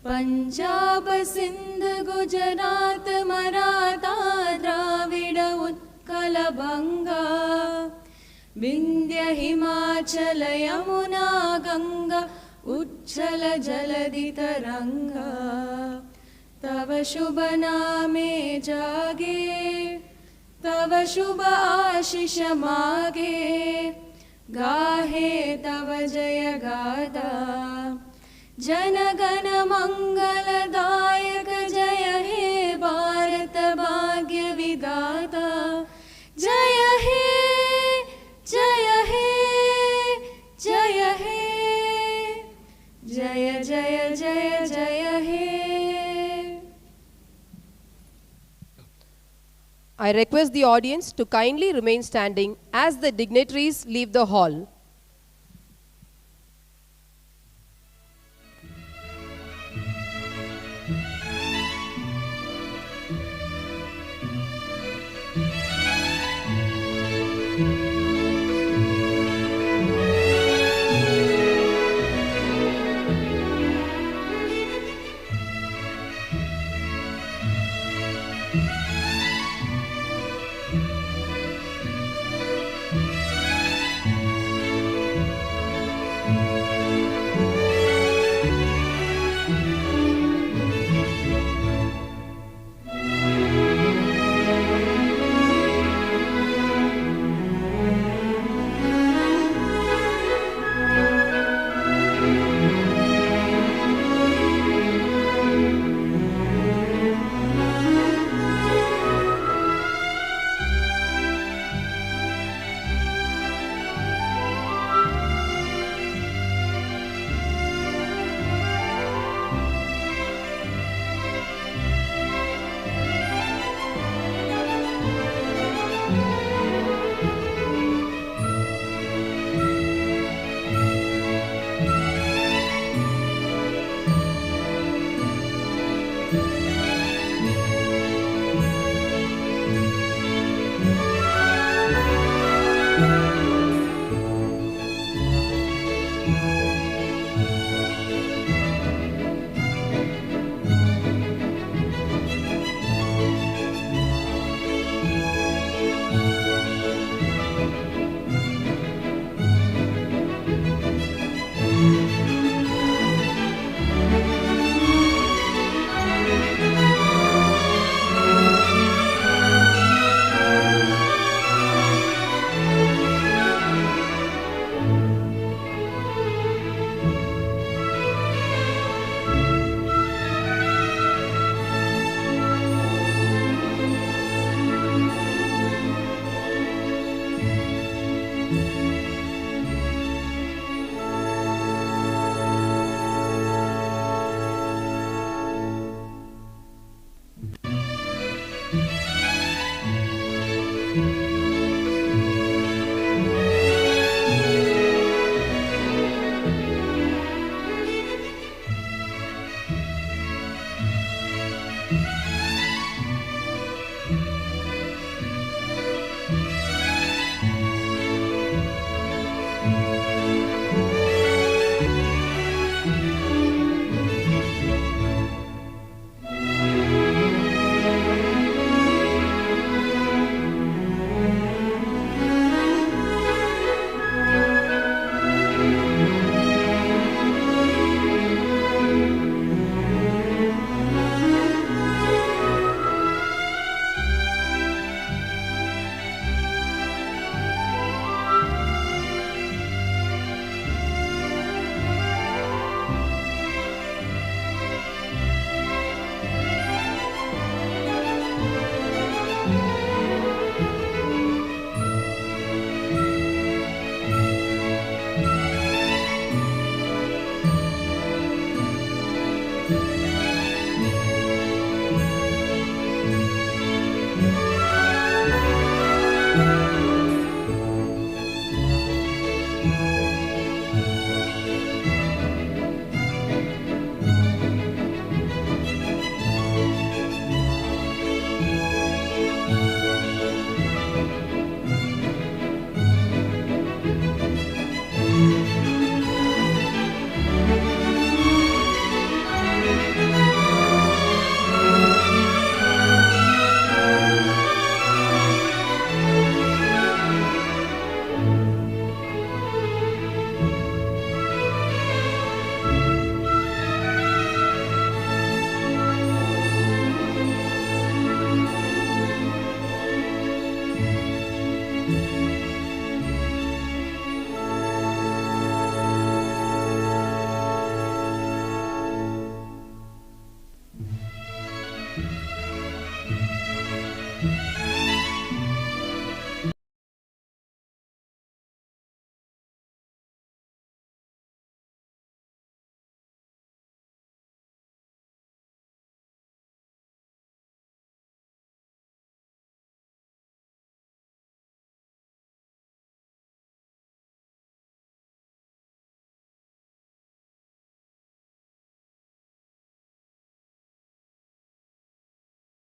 [SPEAKER 3] पंजाब सिंध गुजरात मराठा द्राविड उत्कल बंगा विंध्य हिमाचल यमुना गंगा उच्छल जलधि तरंगा तव शुभ नामे जागे तव शुभ आशीष मागे गाहे तव जय गाथा जनगण मंगलदायक जय हे भारत भाग्य विधाता जय हे जय हे जय हे जय जय जय जय हे
[SPEAKER 1] I request the audience to kindly remain standing as the dignitaries leave the hall.